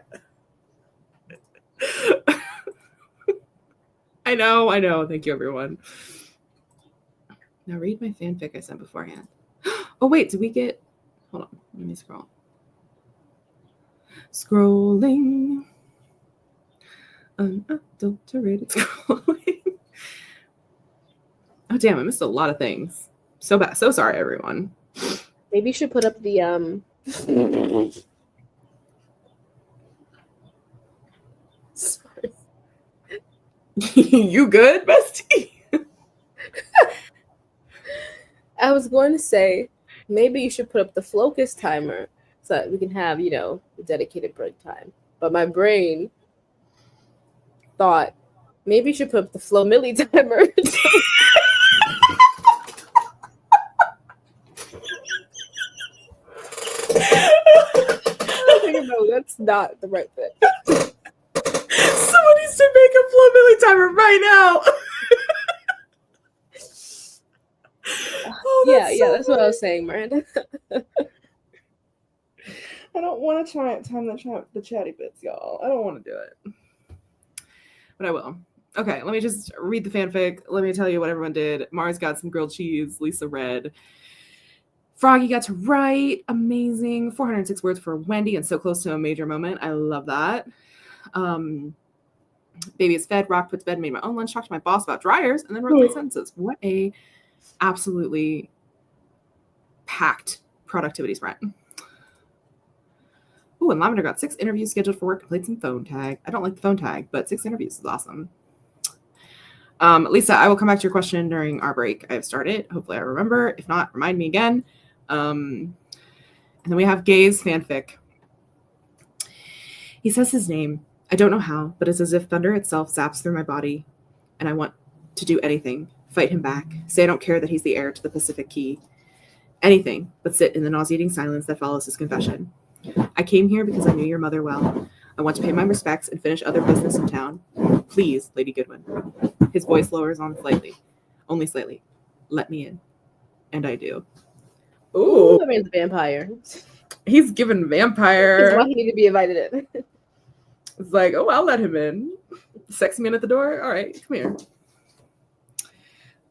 I know. Thank you, everyone. Now read my fanfic I sent beforehand. Oh, wait, did we get... Hold on, let me scroll. Scrolling. Unadulterated scrolling. Oh, damn, I missed a lot of things. So bad. So sorry, everyone. Maybe you should put up the Sorry. You good, bestie? I was going to say maybe you should put up the Flocus timer so that we can have, dedicated break time. But my brain thought maybe you should put up the Flo Millie timer. No, that's not the right fit. Someone needs to make a Flo Millie timer right now. Yeah, that's what I was saying, Miranda. I don't want to time the chatty bits, y'all. I don't want to do it. But I will. Okay, let me just read the fanfic. Let me tell you what everyone did. Mars got some grilled cheese. Lisa read. Froggy got to write. Amazing. 406 words for Wendy and so close to a major moment. I love that. Baby is fed. Rock puts bed. Made my own lunch. Talked to my boss about dryers and then wrote 3 sentences. What a absolutely packed productivity sprint. Ooh, and Lavender got 6 interviews scheduled for work and played some phone tag. I don't like the phone tag, but 6 interviews is awesome. Lisa, I will come back to your question during our break. I have started. Hopefully I remember. If not, remind me again. And then we have Gay's fanfic. He says his name. I don't know how, but it's as if thunder itself zaps through my body, and I want to do anything. Fight him back. Say I don't care that he's the heir to the Pacific Key. Anything but sit in the nauseating silence that follows his confession. I came here because I knew your mother well. I want to pay my respects and finish other business in town. Please, Lady Goodwin. His voice lowers on slightly. Only slightly. Let me in. And I do. Ooh. I mean, the vampire. He's given vampire. That's why he need to be invited in. It's like, oh, I'll let him in. Sexy man at the door? All right, come here.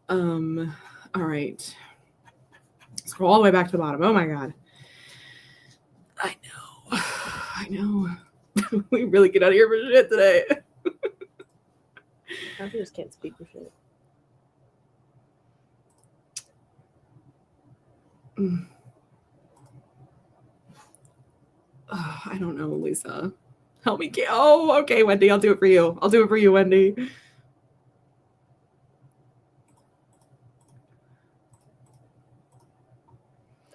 All right. Scroll all the way back to the bottom. Oh my god. I know. We really get out of here for shit today. I just can't speak for shit. I don't know, Lisa. Help me. Oh, okay, Wendy. I'll do it for you. I'll do it for you, Wendy.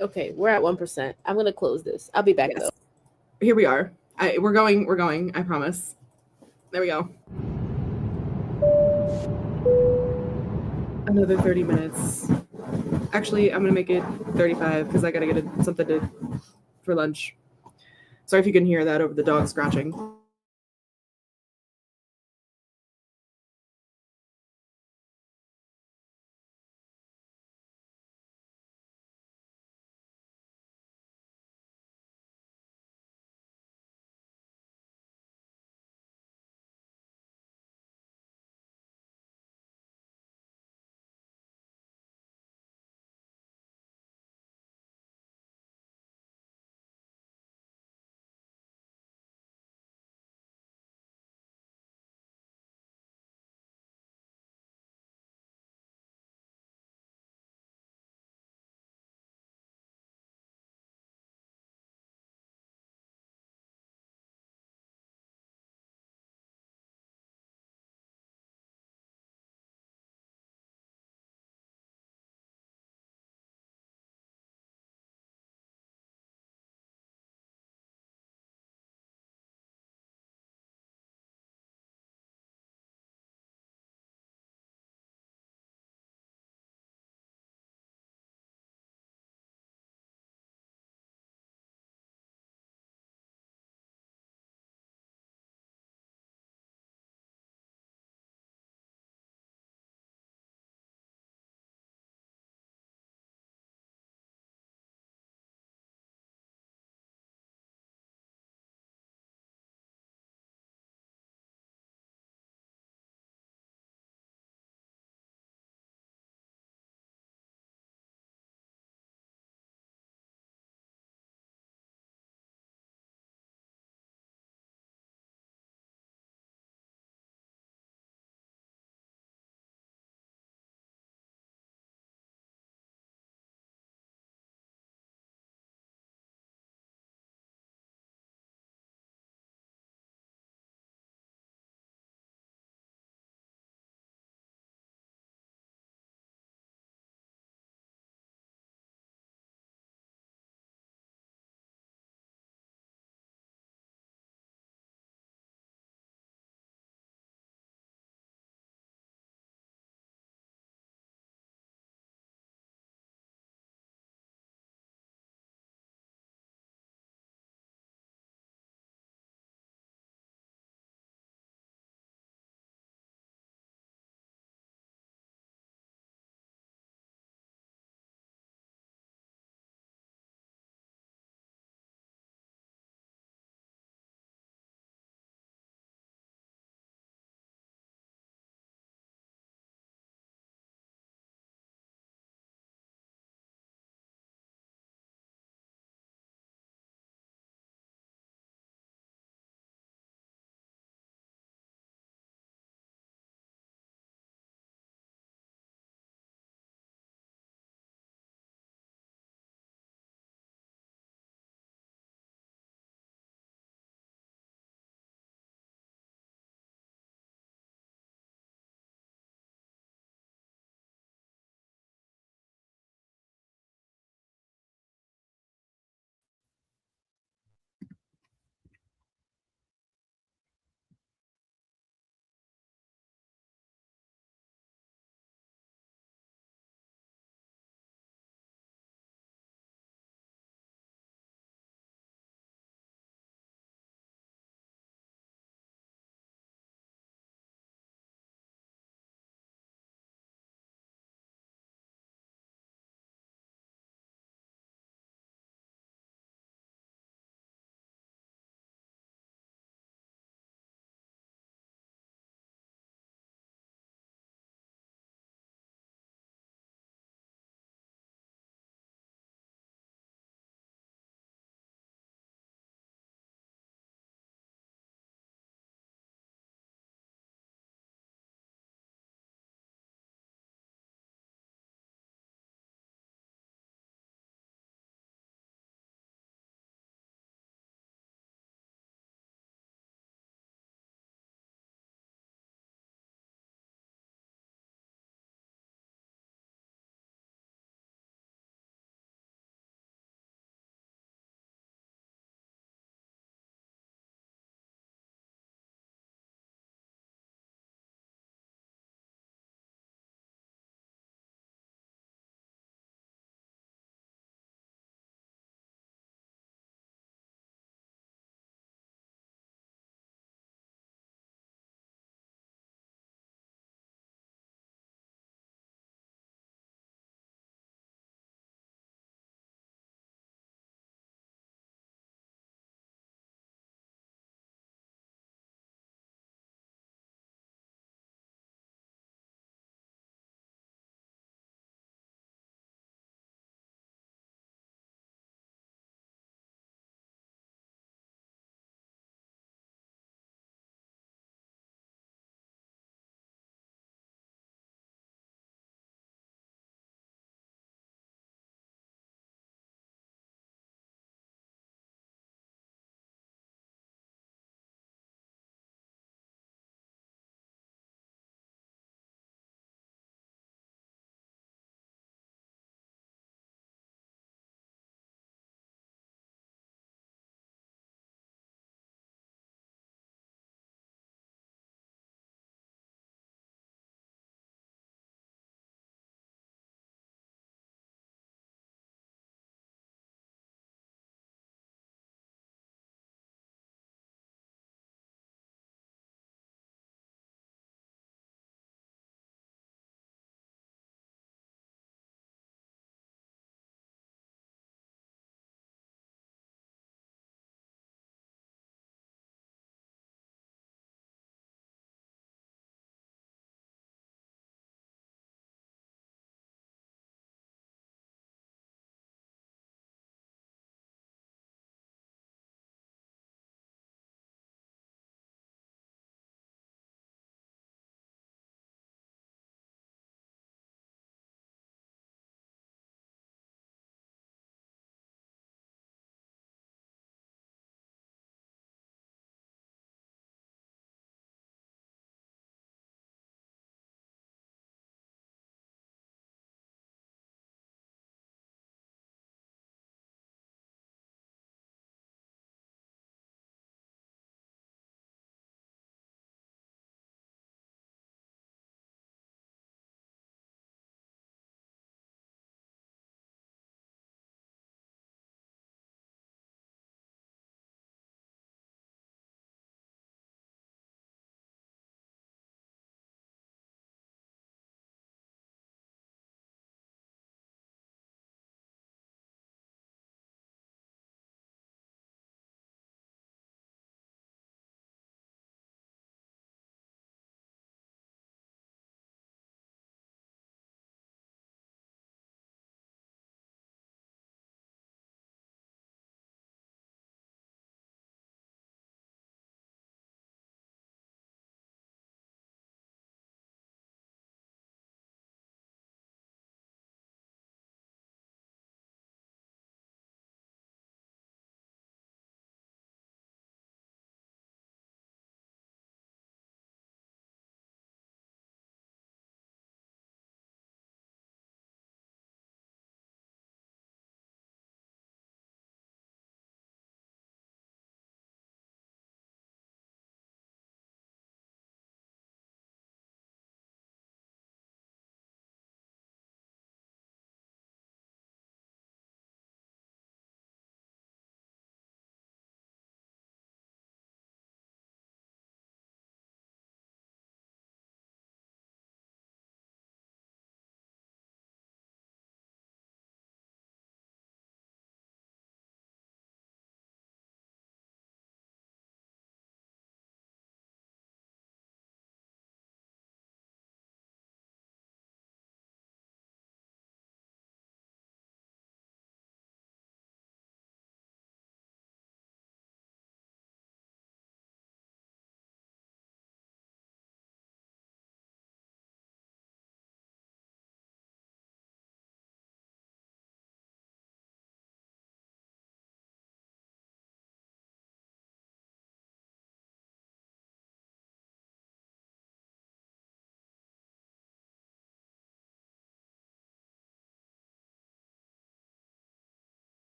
Okay, we're at 1%. I'm gonna close this. I'll be back though. Here we are. We're going. I promise. There we go. Another 30 minutes. Actually, I'm gonna make it 35 because I gotta get something for lunch. Sorry if you can hear that over the dog scratching.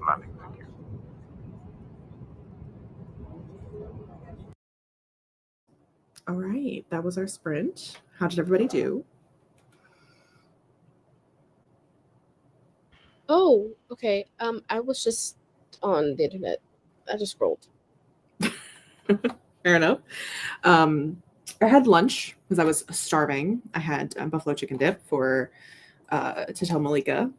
demanding. Thank you. All right, that was our sprint. How did everybody do? Oh, okay. I was just on the internet. I just scrolled. Fair enough. I had lunch because I was starving. I had buffalo chicken dip for to tell Malika.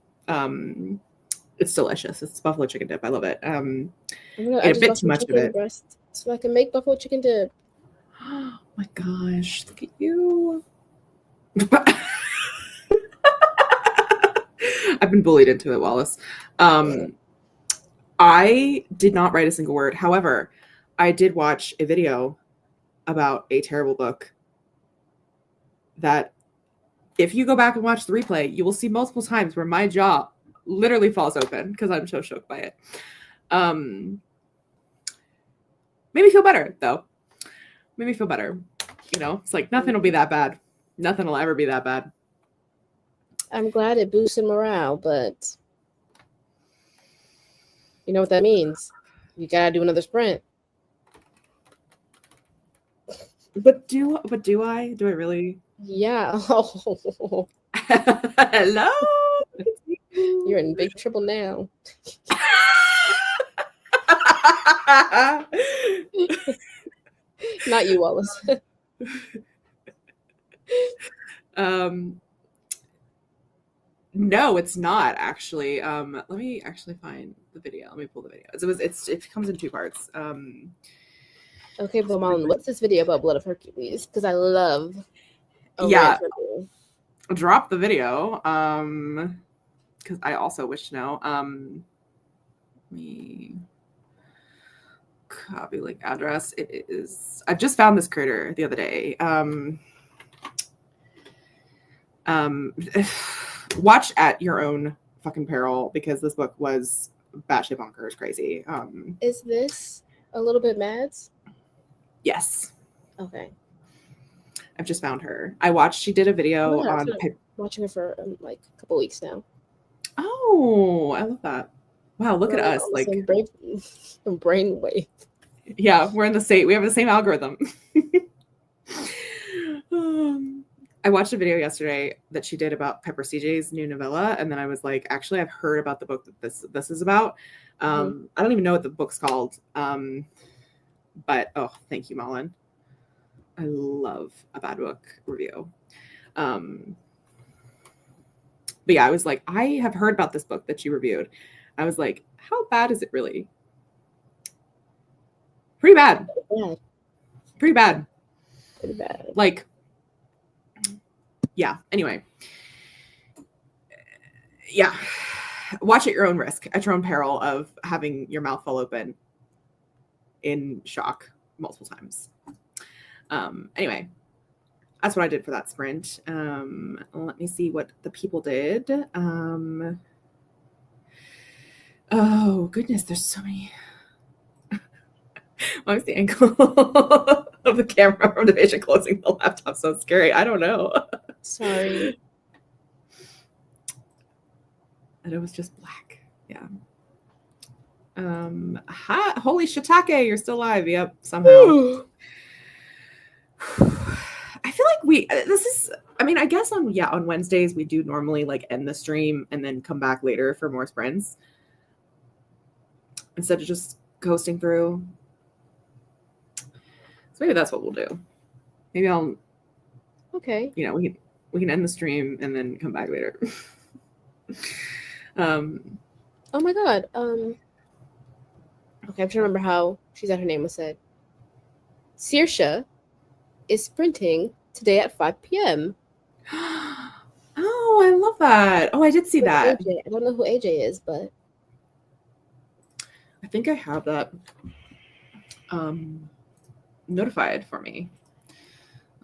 It's delicious. It's buffalo chicken dip. I love it. I'm gonna Ate add a just bit buffalo too much of chicken it. breast so I can make buffalo chicken dip. Oh my gosh, look at you. I've been bullied into it, Wallace. I did not write a single word. However, I did watch a video about a terrible book that if you go back and watch the replay, you will see multiple times where my jaw literally falls open because I'm so shook by it. Made me feel better, though. Made me feel better. You know, it's like nothing will be that bad. Nothing will ever be that bad. I'm glad it boosted morale, but you know what that means. You gotta do another sprint. But do I? Do I really? Yeah. Hello. You're in big trouble now. Not you, Wallace. No, it's not actually. Let me actually find the video. Let me pull the video. It comes in two parts. Okay, but Mom, what's this video about Blood of Hercules? Because I love yeah, drop the video. Because I also wish to know. Let me copy link address. It is. I just found this critter the other day. Watch at your own fucking peril because this book was batshit bonkers crazy. Is this a little bit Mads? Yes. Okay. I've just found her. She did a video on watching her for like a couple weeks now. Oh, I love that. Wow, look at us. Like brainwave. Yeah, we have the same algorithm. I watched a video yesterday that she did about Pepper CJ's new novella, and then I was like, actually, I've heard about the book that this is about. I don't even know what the book's called. But oh, thank you, Mullen. I love a bad book review. But yeah, I was like, I have heard about this book that you reviewed. I was like, how bad is it really? Pretty bad. Pretty bad. Pretty bad. Like, yeah. Anyway. Yeah. Watch at your own risk, at your own peril of having your mouth fall open in shock multiple times. Anyway, that's what I did for that sprint. Let me see what the people did. Oh goodness, there's so many. Why was the angle of the camera from the patient closing the laptop so scary? I don't know. Sorry. And it was just black. Yeah. Hi, holy shiitake, you're still alive. Yep, somehow. I feel like I guess on Wednesdays we do normally like end the stream and then come back later for more sprints instead of just coasting through. So maybe that's what we'll do. Maybe I'll. Okay. You know, we can end the stream and then come back later. Oh my god. Okay, I'm trying to remember how she said her name was said. Saoirse is sprinting today at 5 p.m. Oh, I love that. Oh, I did see that. AJ. I don't know who AJ is, but I think I have that notified for me.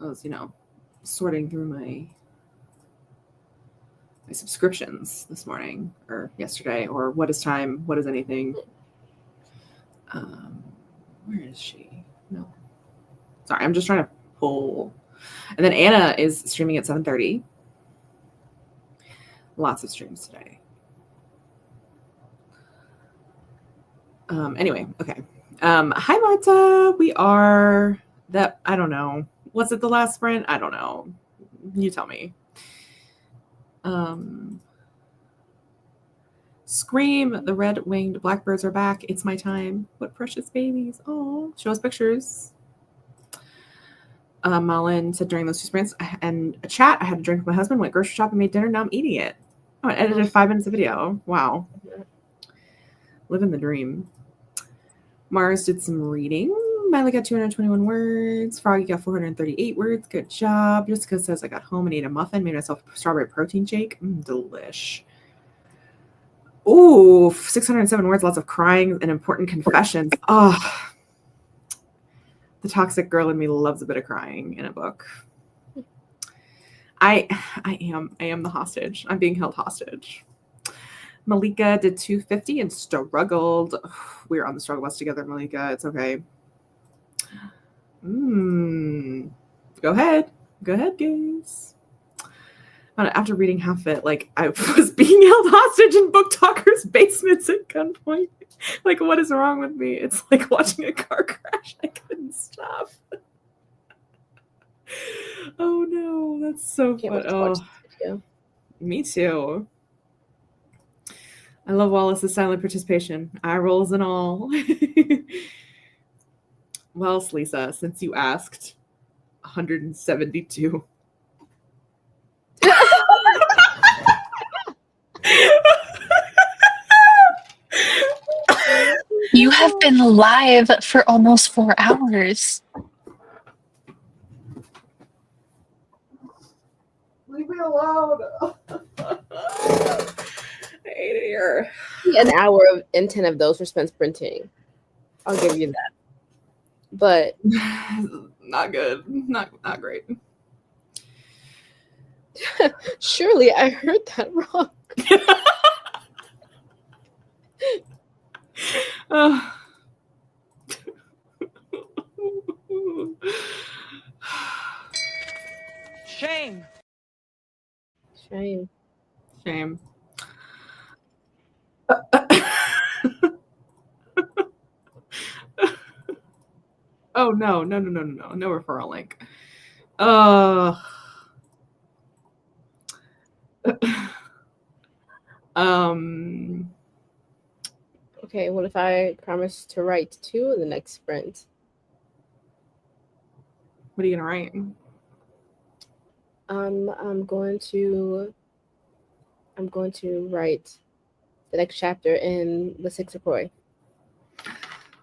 I was, sorting through my subscriptions this morning or yesterday, or what is time, what is anything. Where is she? No. Sorry, I'm just trying to pull. And then Anna is streaming at 7:30. Lots of streams today. Anyway, okay. Hi Marta. We are that I don't know. Was it the last sprint? I don't know. You tell me. Scream, the red-winged blackbirds are back. It's my time. What precious babies. Oh, show us pictures. Malin said during those 2 sprints and a chat, I had to drink with my husband, went grocery shopping, made dinner, now I'm eating it. Oh, I edited 5 minutes of video. Wow. Living the dream. Mars did some reading. Miley got 221 words. Froggy got 438 words. Good job. Jessica says I got home and ate a muffin, made myself a strawberry protein shake. Delish. Ooh, 607 words, lots of crying and important confessions. Oh, the toxic girl in me loves a bit of crying in a book. I am the hostage. I'm being held hostage. Malika did 250 and struggled. We're on the struggle bus together, Malika. It's okay. Go ahead, guys. After reading half of it, like I was being held hostage in Book Talker's basements at gunpoint. Like, what is wrong with me? It's like watching a car crash. I couldn't stop. Oh no, that's so fun. Oh, me too. I love Wallace's silent participation. Eye rolls and all. What else, Lisa? Since you asked, 172. You have been live for almost 4 hours. Leave me alone. I hate it here. An hour and 10 of those were spent sprinting. I'll give you that. But not good. Not great. Surely I heard that wrong. Shame. Shame. Oh no referral link. Okay, what if I promise to write 2 in the next sprint? What are you gonna write? I'm going to write the next chapter in The Six of Croy.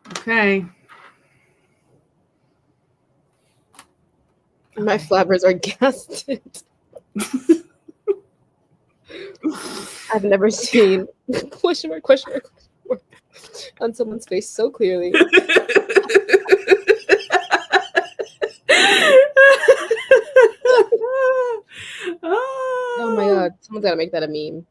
Okay. My flabbers are gasted. I've never seen question mark on someone's face so clearly. Oh my god, someone's gotta make that a meme.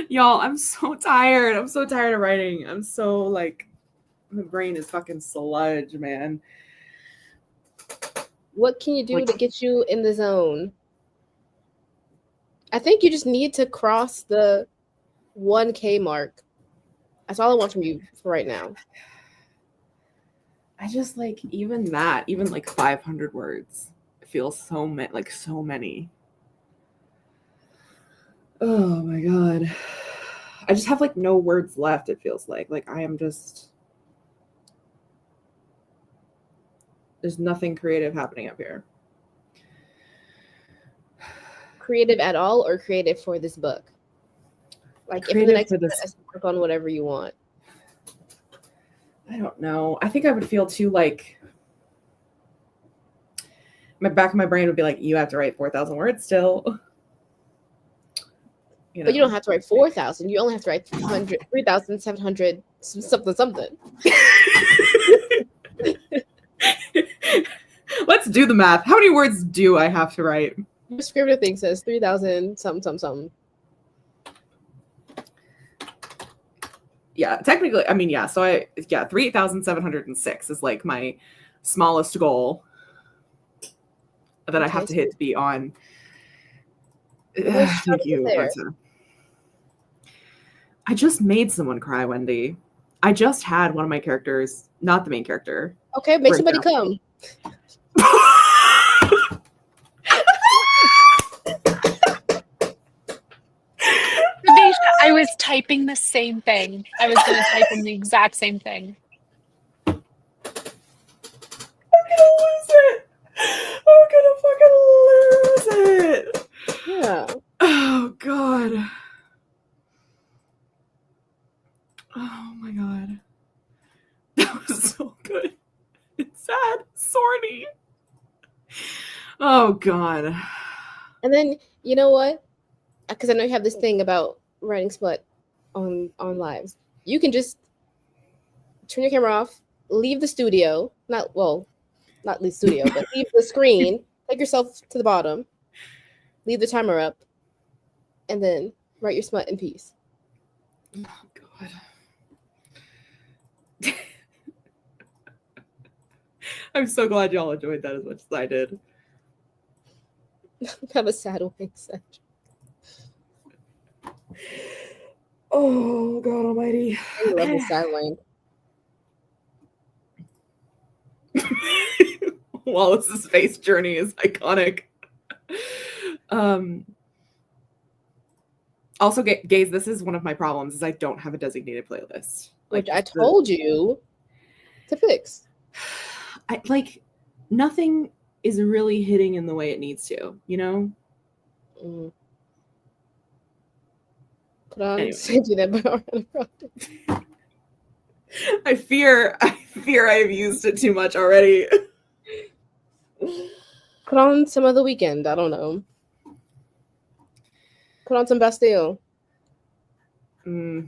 Y'all, I'm so tired. I'm so tired of writing. I'm so like, my brain is fucking sludge, man. What can you do to get you in the zone? I think you just need to cross the 1K mark. That's all I want from you for right now. I just like, even like 500 words feels so many. Oh my god. I just have like no words left, it feels like. Like I am just, there's nothing creative happening up here. Creative at all, or creative for this book? Like if the next work on whatever you want. I don't know. I think I would feel too like, my back of my brain would be like, you have to write 4,000 words still. You know? But you don't have to write 4,000. You only have to write 3,700 something. Let's do the math. How many words do I have to write? Your scrivener thing says 3,000 something. Yeah, technically, I mean, yeah. So 3,706 is like my smallest goal. that I have to hit to be on. Thank you, Marta. I just made someone cry, Wendy. I just had one of my characters, not the main character. Okay, make somebody come. I was typing the same thing. I was going to type in the exact same thing. I'm gonna fucking lose it. Yeah. Oh god. Oh my god. That was so good. It's sad. Sorny. Oh god. And then you know what? Because I know you have this thing about writing smut on lives. You can just turn your camera off, leave the studio. Not leave the studio, but leave the screen. Take yourself to the bottom. Leave the timer up, and then write your smut in peace. Oh god. I'm so glad y'all enjoyed that as much as I did. Have a sad wing section. Oh god almighty. I love the sad wing. Wallace's face journey is iconic. Also, gays, this is one of my problems is I don't have a designated playlist. Which I told you to fix. Nothing is really hitting in the way it needs to, you know? Put on Anyway. send you that bar. I fear I've used it too much already. Put on some other weekend. I don't know. Put on some Bastille. What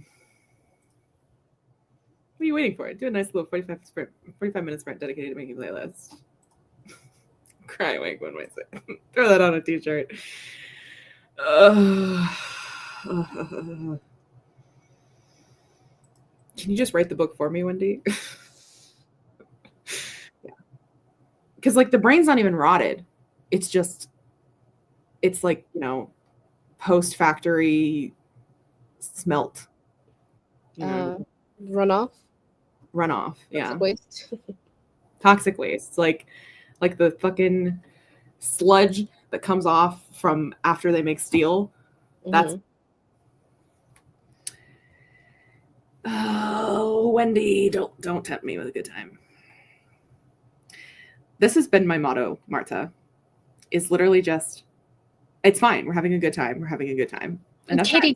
are you waiting for? Do a nice little 45-minute sprint dedicated to making a playlist. Cry wink, one might say. Throw that on a t-shirt. Can you just write the book for me, Wendy? Yeah. Because the brain's not even rotted. It's like, post-factory smelt. Runoff, yeah. waste. Toxic waste. Like the fucking sludge that comes off from after they make steel. That's oh, Wendy, don't tempt me with a good time. This has been my motto, Marta. Is literally just, it's fine. We're having a good time. We're having a good time. And Katie,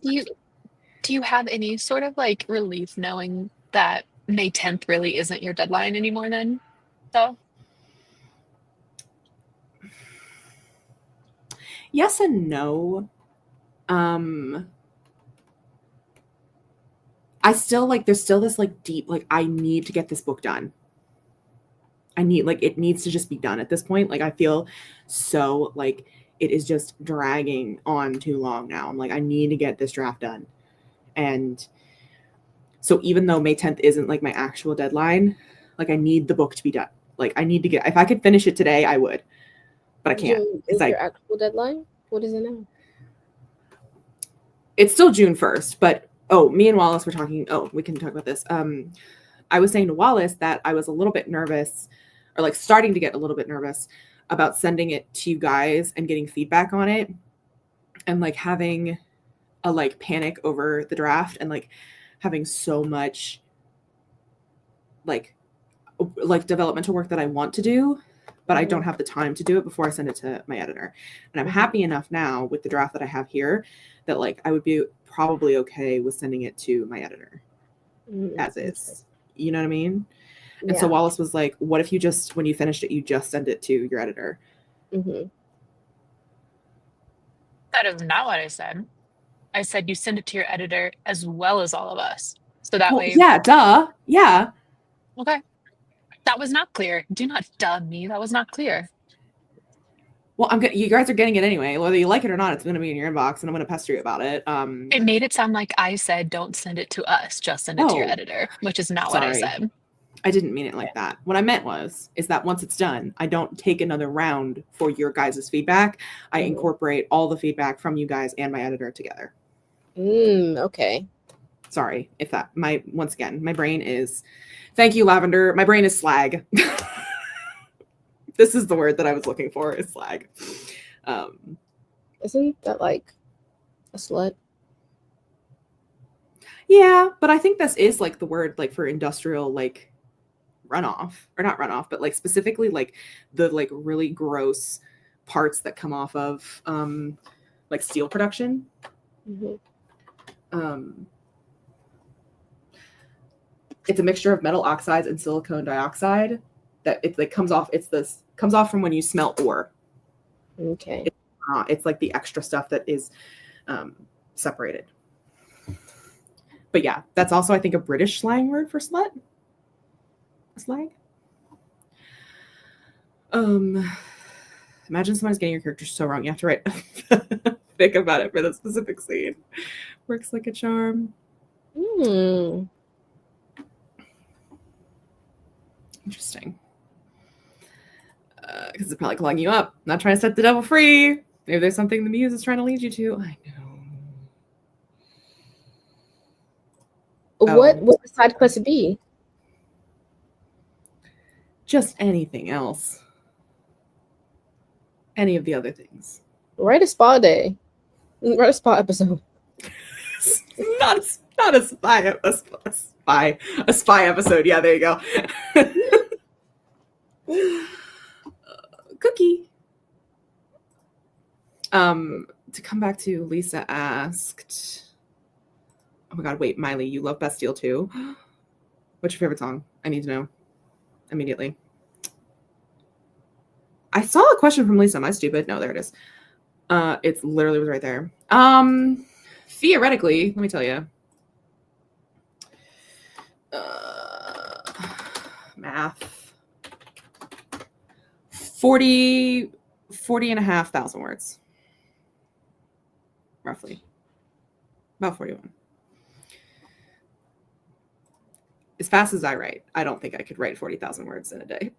do you have any sort of relief knowing that May 10th really isn't your deadline anymore then? So yes and no. I still there's still this deep I need to get this book done. I need it needs to just be done at this point. I feel so it is just dragging on too long now. I'm I need to get this draft done. And so even though May 10th isn't my actual deadline, I need the book to be done. I need to get, if I could finish it today, I would, but I can't. Is your actual deadline? What is it now? It's still June 1st, but me and Wallace were talking. Oh, we can talk about this. I was saying to Wallace that I was a little bit nervous or starting to get a little bit nervous about sending it to you guys and getting feedback on it and having a panic over the draft and having so much developmental work that I want to do, but I don't have the time to do it before I send it to my editor. And I'm happy enough now with the draft that I have here that I would be probably okay with sending it to my editor as is. You know what I mean? And so Wallace was like, what if you just, when you finished it, you just send it to your editor? That is not what I said. I said you send it to your editor as well as all of us. So that way. Yeah, duh. Yeah. Okay. That was not clear. Do not duh me. That was not clear. Well, you guys are getting it anyway. Whether you like it or not, it's going to be in your inbox and I'm going to pester you about it. It made it sound like I said, don't send it to us. Just send it to your editor, which is not what I said. I didn't mean it like that. What I meant is that once it's done, I don't take another round for your guys' feedback. I incorporate all the feedback from you guys and my editor together. Okay. Sorry if that, once again, my brain is, thank you, Lavender. My brain is slag. This is the word that I was looking for, is slag. Isn't that like a slut? Yeah, but I think this is like the word like for industrial like runoff, or not runoff, but like specifically like the like really gross parts that come off of like steel production. It's a mixture of metal oxides and silicon dioxide that it like comes off. Comes off from when you smelt ore. Okay. It's like the extra stuff that is separated. But yeah, that's also, I think, a British slang word for slut. Slag. Imagine someone's getting your character so wrong. You have to write think about it for the specific scene. Works like a charm. Interesting. Because it's probably clogging you up. Not trying to set the devil free. Maybe there's something the muse is trying to lead you to. I know. What would the side quest be? Just anything else. Any of the other things. Write a spa day. Write a spa episode. not a spy episode. Yeah, there you go. Cookie. To come back to, Lisa asked, oh my god, wait, Miley, you love Bastille too? What's your favorite song? I need to know immediately. I saw a question from Lisa. Am I stupid? No, there it is. It's literally was right there. Theoretically, let me tell you. Math. 40 and a half thousand words. Roughly. About 41. As fast as I write, I don't think I could write 40,000 words in a day.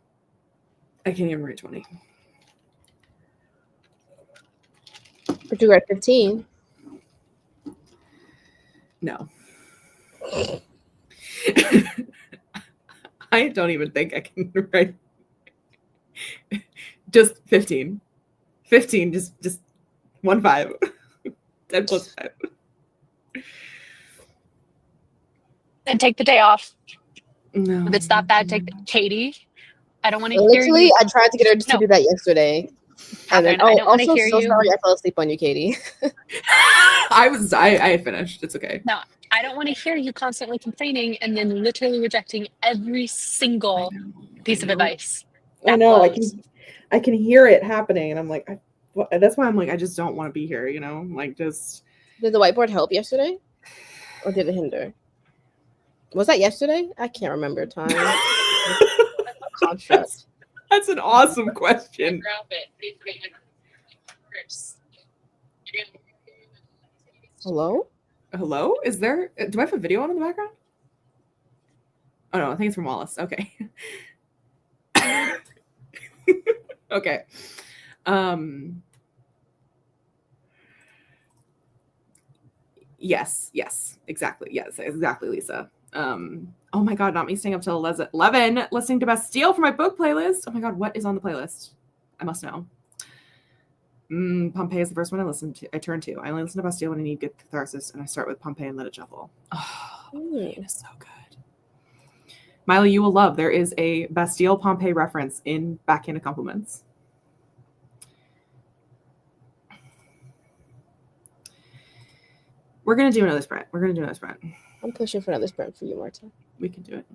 I can't even write 20. But you write 15. No. I don't even think I can write just 15. 15, just 1 5. 10 plus 5. And take the day off. No. If it's that bad, take Katie. I don't want to hear Literally, you. I tried to get her to do that yesterday. And then, I don't want to also hear so you. sorry I fell asleep on you, Katie. I finished. It's okay. No, I don't want to hear you constantly complaining and then literally rejecting every single piece of advice. I know. I can hear it happening, and I'm like, that's why I'm like, I just don't want to be here. You know, like just. Did the whiteboard help yesterday, or did it hinder? Was that yesterday? I can't remember time. Construct. That's an awesome question. Hello? Hello? Is there? Do I have a video on in the background? Oh no, I think it's from Wallace. Okay. Okay. Yes, exactly. Yes, exactly, Lisa. Oh my god, not me staying up till 11 listening to Bastille for my book playlist. Oh my god, what is on the playlist? I must know. Pompeii is the first one I turn to. I only listen to Bastille when I need good catharsis, and I start with Pompeii and let it shuffle. Oh, it is so good. Miley, you will love. There is a Bastille Pompeii reference in Backhanded Compliments. We're gonna do another sprint. I'm pushing for another sprint for you, Marta. We can do it.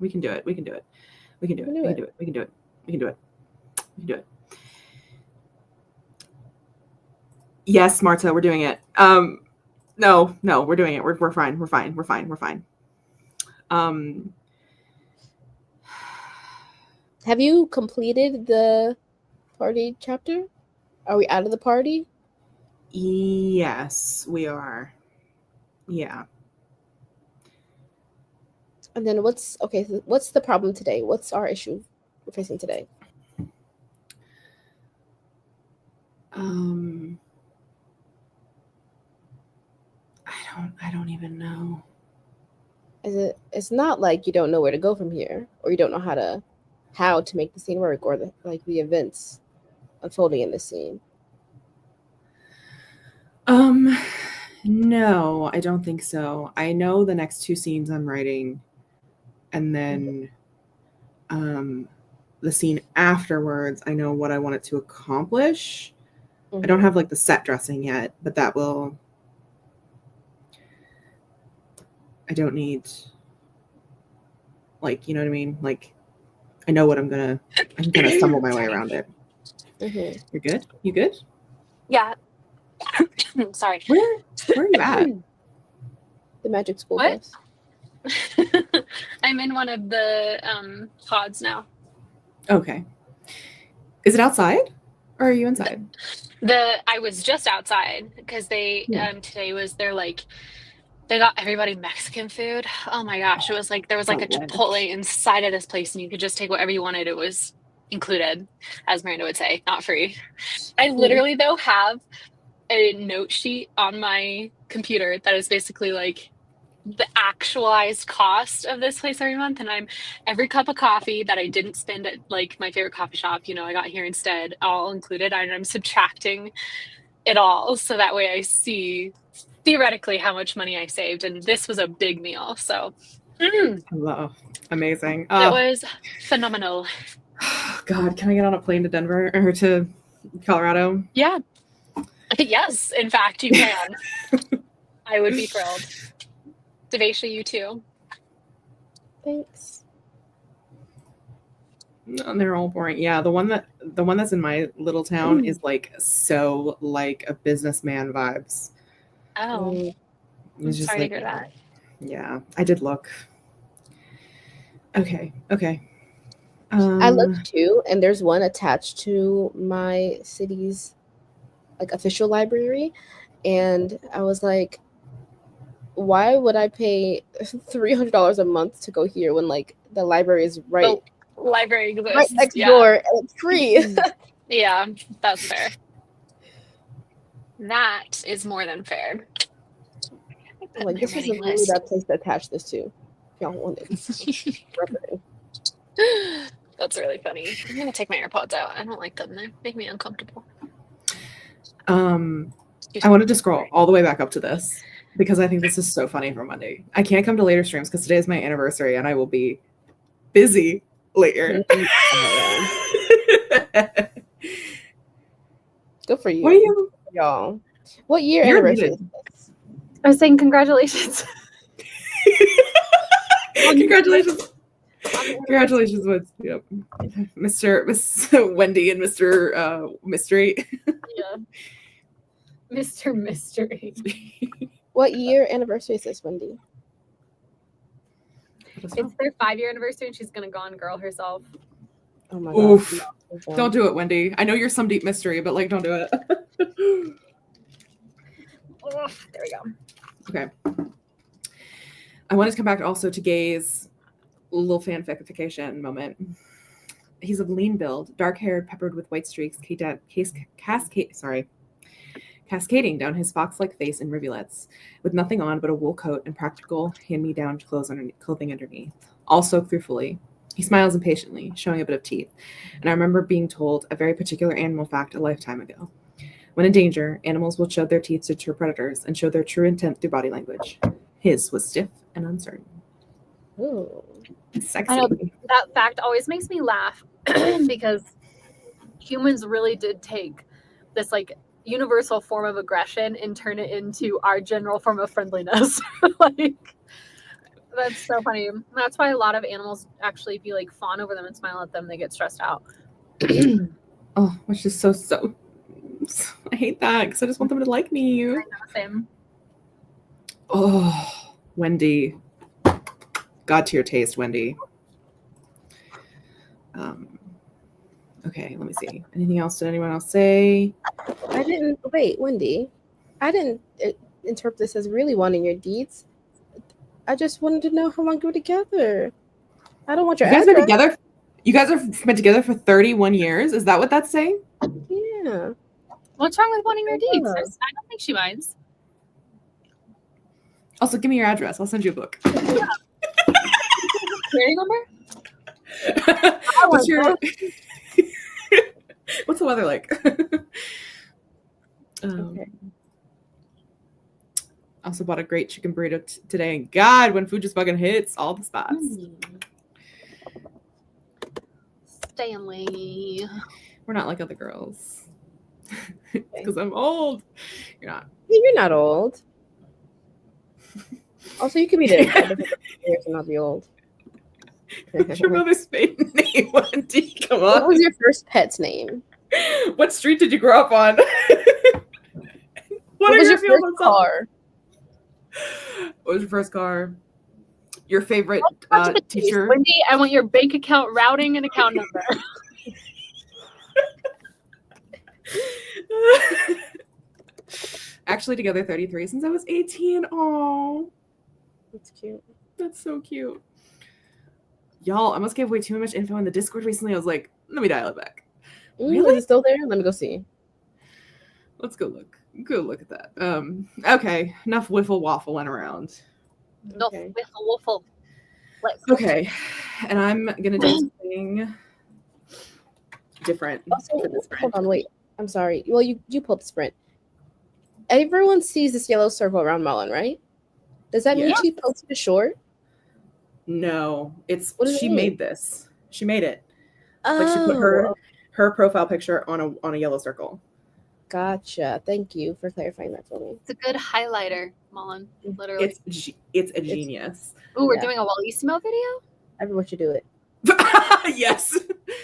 Yes, Marta, we're doing it. No, we're doing it. We're fine. Have you completed the party chapter? Are we out of the party? Yes, we are. Yeah. And then what's the problem today? What's our issue we're facing today? I don't even know. It's not like you don't know where to go from here, or you don't know how to make the scene work, or the events unfolding in the scene. No, I don't think so. I know the next 2 scenes I'm writing, and then the scene afterwards, I know what I want it to accomplish. I don't have like the set dressing yet, but that will. I don't need, like, you know what I mean? Like, I know what I'm gonna stumble my way around it. You're good? You good? Yeah. Sorry. Where are you at? The magic school What? bus. I'm in one of the pods now. Okay. Is it outside or are you inside? I was just outside because they today was they got everybody Mexican food. Oh my gosh, it was like there was like a Chipotle inside of this place, and you could just take whatever you wanted. It was included, as Miranda would say, not free. I literally though have a note sheet on my computer that is basically like the actualized cost of this place every month, and every cup of coffee that I didn't spend at like my favorite coffee shop, I got here instead, all included, and I'm subtracting it all so that way I see theoretically how much money I saved, and this was a big meal. So Hello. Amazing. It was phenomenal. God, can I get on a plane to Denver or to Colorado? Yeah. Yes, in fact, you can. I would be thrilled. Devesha, you too. Thanks. No, they're all boring. Yeah, the one that's in my little town is like so like a businessman vibes. Oh, I'm just sorry like, to hear that. Yeah, I did look. Okay. I looked too, and there's one attached to my city's like official library, and I was like, why would I pay $300 a month to go here when like the library is right? The library exists right next door, and it's free. Yeah, that's fair. That is more than fair. Like, this is a really bad place to attach this to. Y'all want it. That's really funny. I'm gonna take my AirPods out. I don't like them. They make me uncomfortable. I wanted to scroll all the way back up to this because I think this is so funny for Monday. I can't come to later streams because today is my anniversary and I will be busy later. Good for you. What are you, y'all? What year anniversary? I was saying congratulations. Congratulations. Congratulations with Miss Wendy and Mr. Mystery. Yeah. Mr. Mystery. What year anniversary is this, Wendy? It's their 5-year anniversary, and she's gonna go on girl herself. Oh my Oof. God. Don't do it, Wendy. I know you're some deep mystery, but like, don't do it. Oh, there we go. Okay. I wanted to come back also to Gay's little fanficification moment. He's of lean build, dark-haired, peppered with white streaks, cascading down his fox-like face in rivulets, with nothing on but a wool coat and practical hand-me-down clothing underneath, all soaked through fully. He smiles impatiently, showing a bit of teeth, and I remember being told a very particular animal fact a lifetime ago. When in danger, animals will show their teeth to deter predators and show their true intent through body language. His was stiff and uncertain. Ooh. Sexy. I know, that fact always makes me laugh because humans really did take this like universal form of aggression and turn it into our general form of friendliness. Like, that's so funny. That's why a lot of animals actually, if you like fawn over them and smile at them, they get stressed out. Oh, which is so I hate that because I just want them to like me. I know, same. Oh, Wendy. God to your taste, Wendy. Okay, let me see. Anything else? Did anyone else say? Wendy. I didn't interpret this as really wanting your deeds. I just wanted to know how long you were together. I don't want You your guys been address. together? You guys have been together for 31 years? Is that what that's saying? Yeah. What's wrong with wanting your deeds? Yeah. I don't think she minds. Also, give me your address. I'll send you a book. Clearing number? What's your What's the weather like? Okay. Also bought a great chicken burrito today, and God, when food just fucking hits all the spots. Stanley. We're not like other girls. Because I'm old. You're not. You're not old. Also, you could be the years and not be old. What's your mother's maiden name, Wendy? Come What on. was your first pet's name? What street did you grow up on? What are was your feelings first on- car? What was your first car? Your favorite teacher? Wendy, I want your bank account routing and account number. Actually, together 33 since I was 18. Oh, That's cute. that's so cute. Y'all, I must gave away too much info in the Discord recently. I was like, let me dial it back. Really? Is it still there? Let me go see. Let's go look. Go look at that. Okay, enough wiffle waffling around. No, Okay. wiffle. Okay, and I'm gonna do something different Also, for this hold brand. on, wait. I'm sorry. Well, you pulled the sprint. Everyone sees this yellow circle around Mullen, right? Does that mean Yeah. she posted a short? No, it's What does it she mean? made this. She made it. Oh, Like she put her profile picture on a yellow circle. gotcha. Thank you for clarifying that for me. It's a good highlighter, Mullen. Literally. It's a genius. Ooh, we're yeah. doing a Wallissimo video? Everyone should do it. Yes.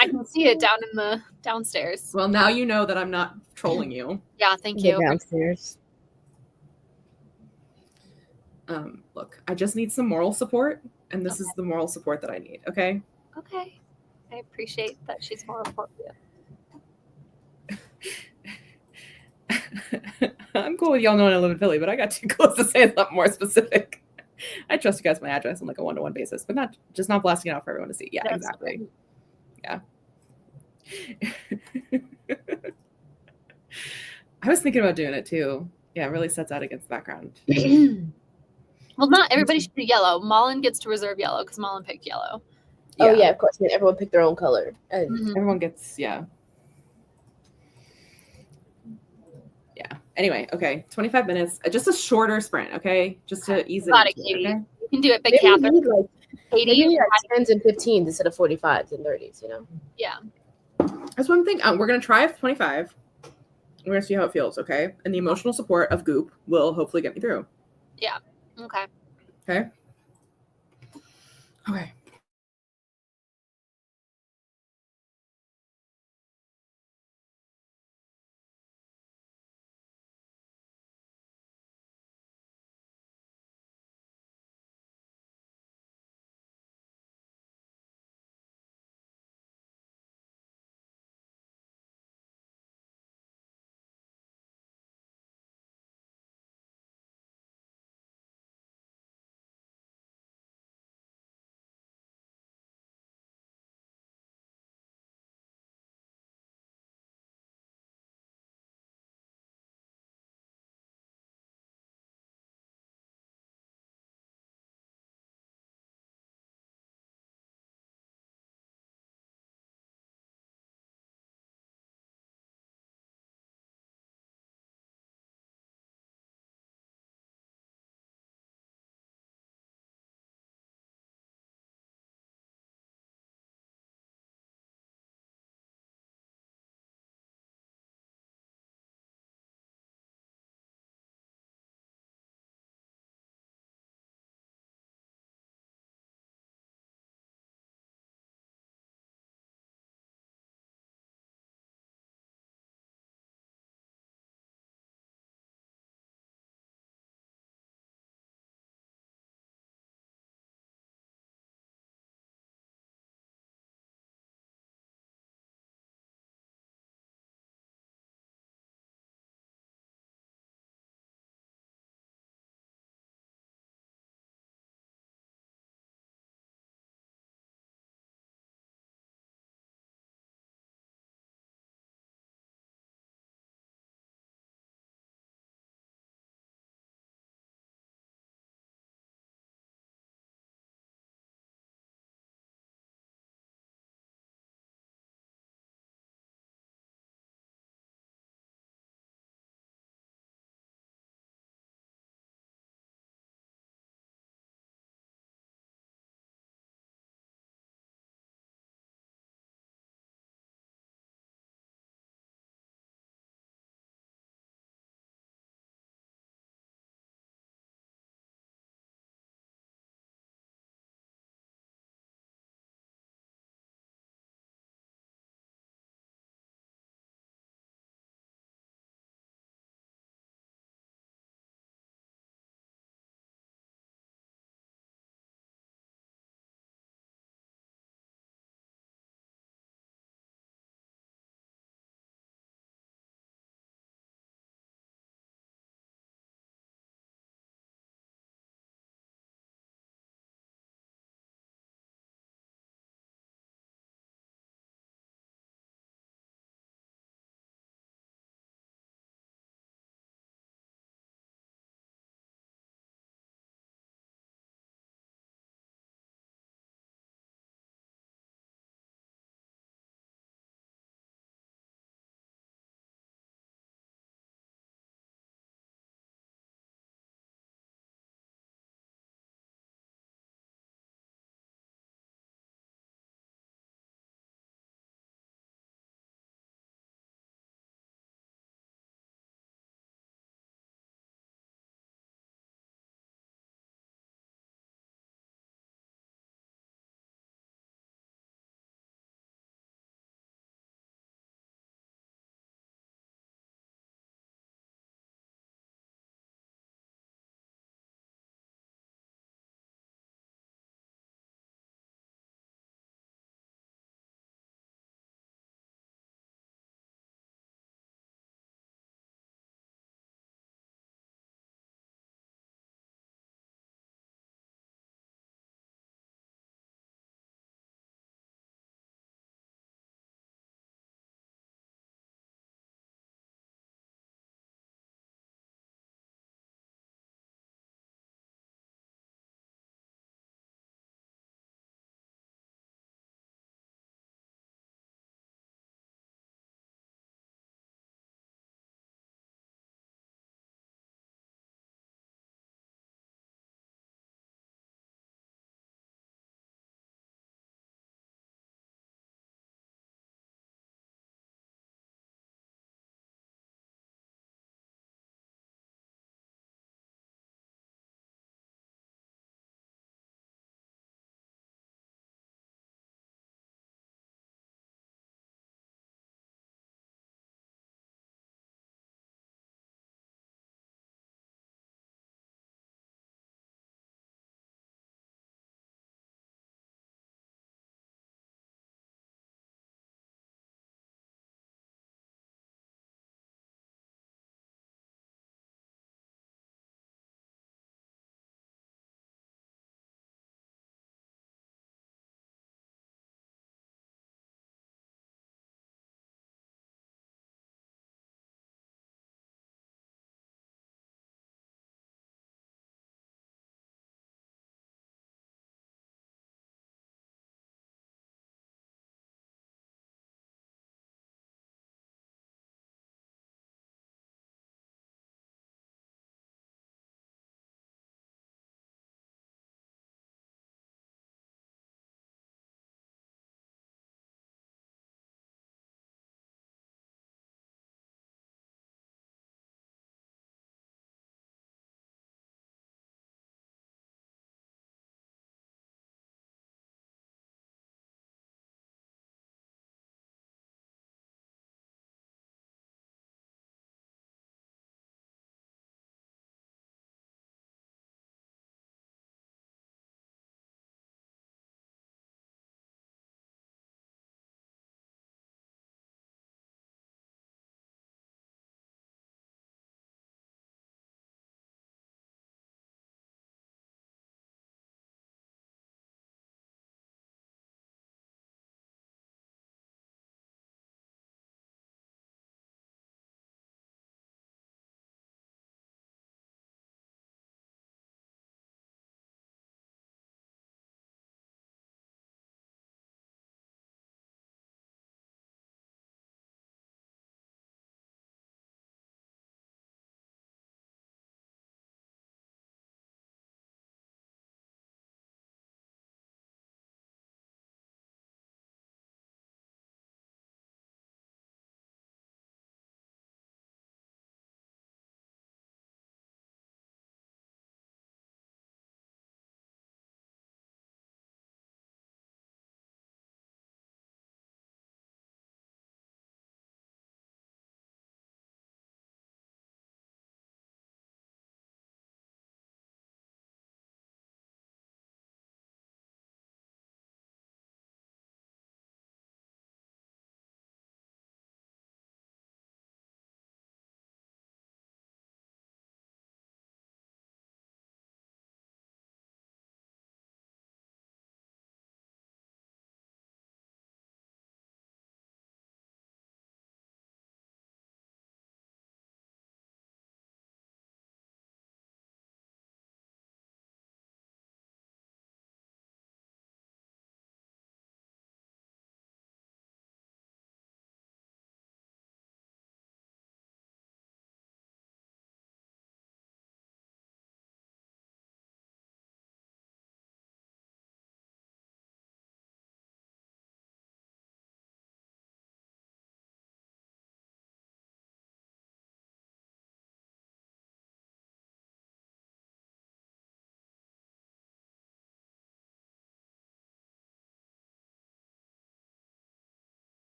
I can see it down in the downstairs. Well, now you know that I'm not trolling you. Yeah, thank Get you. downstairs. Look, I just need some moral support, and this is the moral support that I need. Okay. Okay. I appreciate that she's more appropriate. I'm cool with y'all knowing I live in Philly, but I got too close to say something more specific. I trust you guys my address on like a one-to-one basis, but not blasting it out for everyone to see. Yeah, That's exactly. Yeah. I was thinking about doing it too. Yeah, it really sets out against the background. Well, not everybody should do yellow. Mullen gets to reserve yellow because Mullen picked yellow. Oh yeah, of course. I mean, everyone picked their own color. And Everyone gets, yeah. Anyway, okay, 25 minutes. Just a shorter sprint, okay? Just to ease it Got it, into Katie. okay? You can do it, Big maybe we Catherine. need like Katie, maybe like 10s and 15s instead of 45s and 30s, you know? yeah. That's one thing. We're going to try 25. We're going to see how it feels, okay? And the emotional support of Goop will hopefully get me through. Yeah. Okay. Okay? Okay.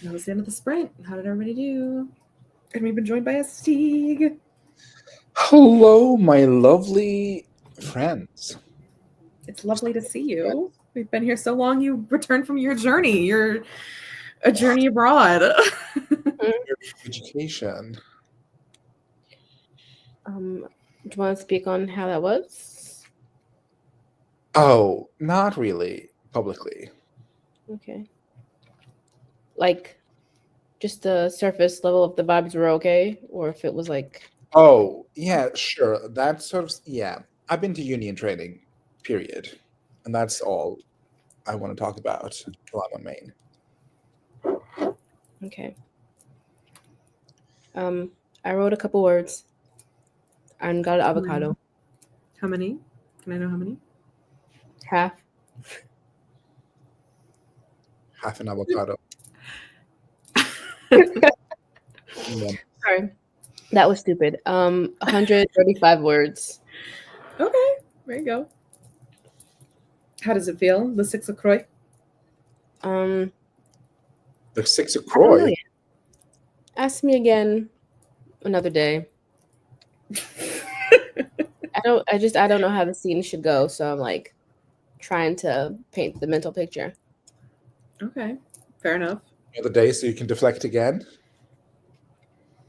That was the end of the sprint. How did everybody do? And we've been joined by a Stieg. Hello, my lovely friends. It's lovely to see you. We've been here so long. You returned from your journey. You're a journey abroad. Education. Do you want to speak on how that was? Oh, not really publicly. Okay. Like, just the surface level of the vibes were okay, or if it was like. Oh, yeah, sure. That sort of, yeah. I've been to union training, period. And that's all I want to talk about while I'm on Maine. Okay. I wrote a couple words and got an avocado. How many? Can I know how many? Half. Half an avocado. Yeah. Sorry. That was stupid. 135 words. Okay, there you go. How does it feel? The 6 of Croix? The 6 of Croix? Ask me again another day. I don't know how the scene should go, so I'm like trying to paint the mental picture. Okay, fair enough. Another day so you can deflect again?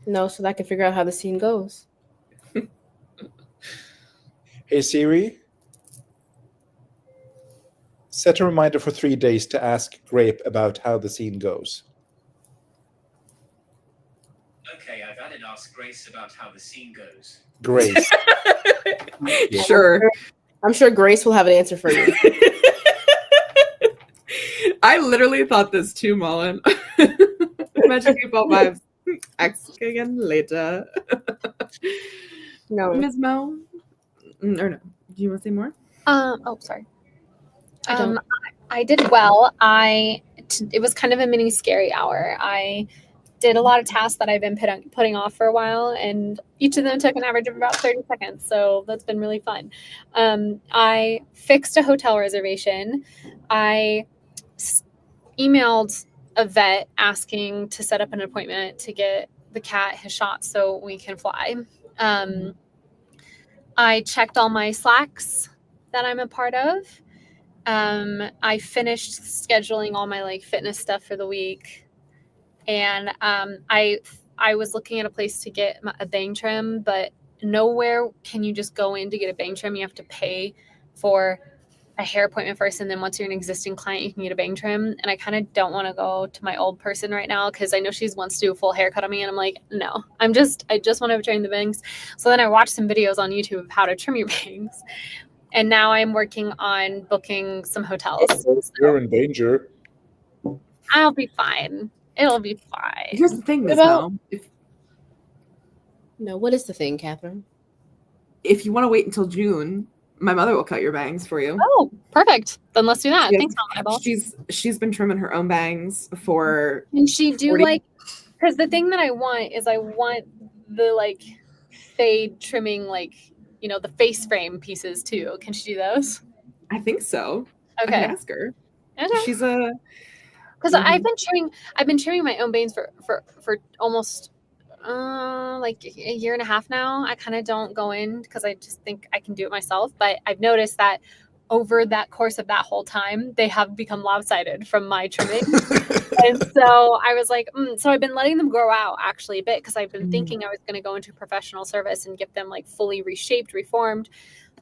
No, so that I can figure out how the scene goes. Hey Siri, set a reminder for 3 days to ask Grape about how the scene goes. Okay, I've added Ask Grace about how the scene goes. Grace. Sure. I'm sure Grace will have an answer for you. I literally thought this too, Mullen. Imagine people vibes. Ask again later. No. Ms. Mo? Or no. Do you want to say more? Oh, sorry. I did well. It was kind of a mini scary hour. I did a lot of tasks that I've been putting off for a while, and each of them took an average of about 30 seconds. So that's been really fun. I fixed a hotel reservation. I emailed a vet asking to set up an appointment to get the cat his shot so we can fly. I checked all my Slacks that I'm a part of. I finished scheduling all my fitness stuff for the week, and I was looking at a place to get a bang trim, but nowhere can you just go in to get a bang trim. You have to pay for a hair appointment first, and then once you're an existing client, you can get a bang trim. And I kind of don't want to go to my old person right now because I know she wants to do a full haircut on me, and I'm like, no, I just want to trim the bangs. So then I watched some videos on YouTube of how to trim your bangs, and now I'm working on booking some hotels. You're in danger. I'll be fine. It'll be fine. Here's the thing, Ms. Mo. No, what is the thing, Catherine? If you want to wait until June, my mother will cut your bangs for you. Oh, perfect. Then let's do that. Thanks, Mom. She's been trimming her own bangs for. Can she do 40 because the thing that I want the fade trimming, the face frame pieces too. Can she do those? I think so. Okay. I can ask her. Okay. She's a. Because I've been trimming my own bangs for almost a year and a half now. I kind of don't go in because I just think I can do it myself. But I've noticed that over that course of that whole time, they have become lopsided from my trimming. And so I was like, so I've been letting them grow out actually a bit because I've been thinking I was going to go into professional service and get them fully reshaped, reformed.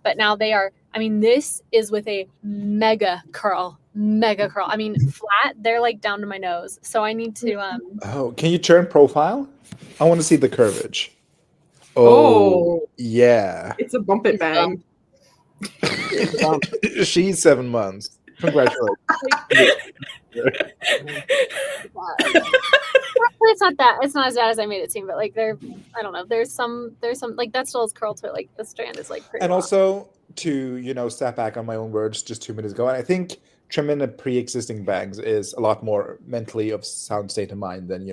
But now they are, this is with a mega curl. I mean, flat, they're down to my nose. So I need to. Oh, can you turn profile? I want to see the curvage. Oh, yeah. It's a bump it bang. She's 7 months. Congratulations. It's not as bad as I made it seem, but I don't know. There's some that still is curled to it. The strand is pretty And long. also to step back on my own words just 2 minutes ago, and I think trimming a pre-existing bangs is a lot more mentally of sound state of mind than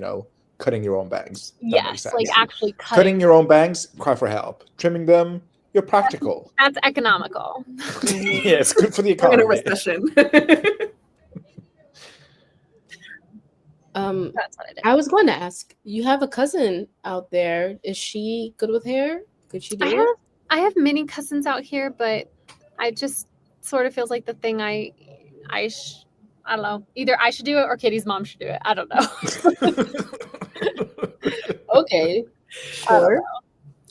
cutting your own bangs. Yes, actually cutting your own bangs, cry for help. Trimming them, you're practical. That's economical. Yeah, it's good for the economy. In a recession. That's what I did. I was going to ask. You have a cousin out there. Is she good with hair? Could she do it? I have many cousins out here, but I just sort of feels like the thing I don't know. Either I should do it or Katie's mom should do it. I don't know. Okay, sure.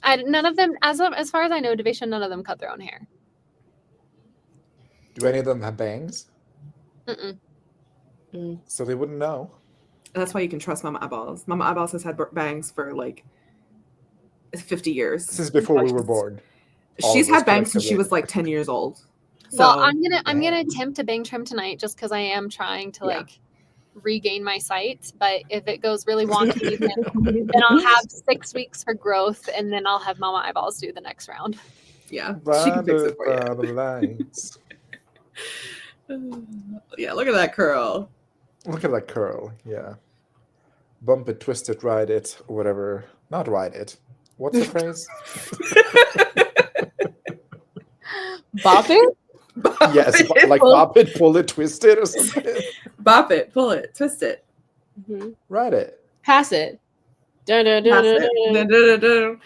None of them, as far as I know, Devasia, none of them cut their own hair. Do any of them have bangs? Mm-mm. So they wouldn't know. That's why you can trust Mama Eyeballs. Mama Eyeballs has had bangs for like 50 years. Since before we were born. She's had bangs since she was like 10 years old. So, Well, I'm gonna attempt a bang trim tonight just because I am trying to like regain my sight. But if it goes really wonky, then I'll have 6 weeks for growth, and then I'll have Mama Eyeballs do the next round. yeah, she can fix it for you. The lines. Yeah, look at that curl. Look at that curl. Yeah. Bump it, twist it, ride it, or whatever. Not ride it. What's the phrase? Bop it? Yes, like bop it, pull it, twist it, or something. Bop it, pull it, twist it. Mm-hmm. Ride it. Pass it. Dun, dun, Pass dun, it. dun, dun. Dun, dun, dun, dun.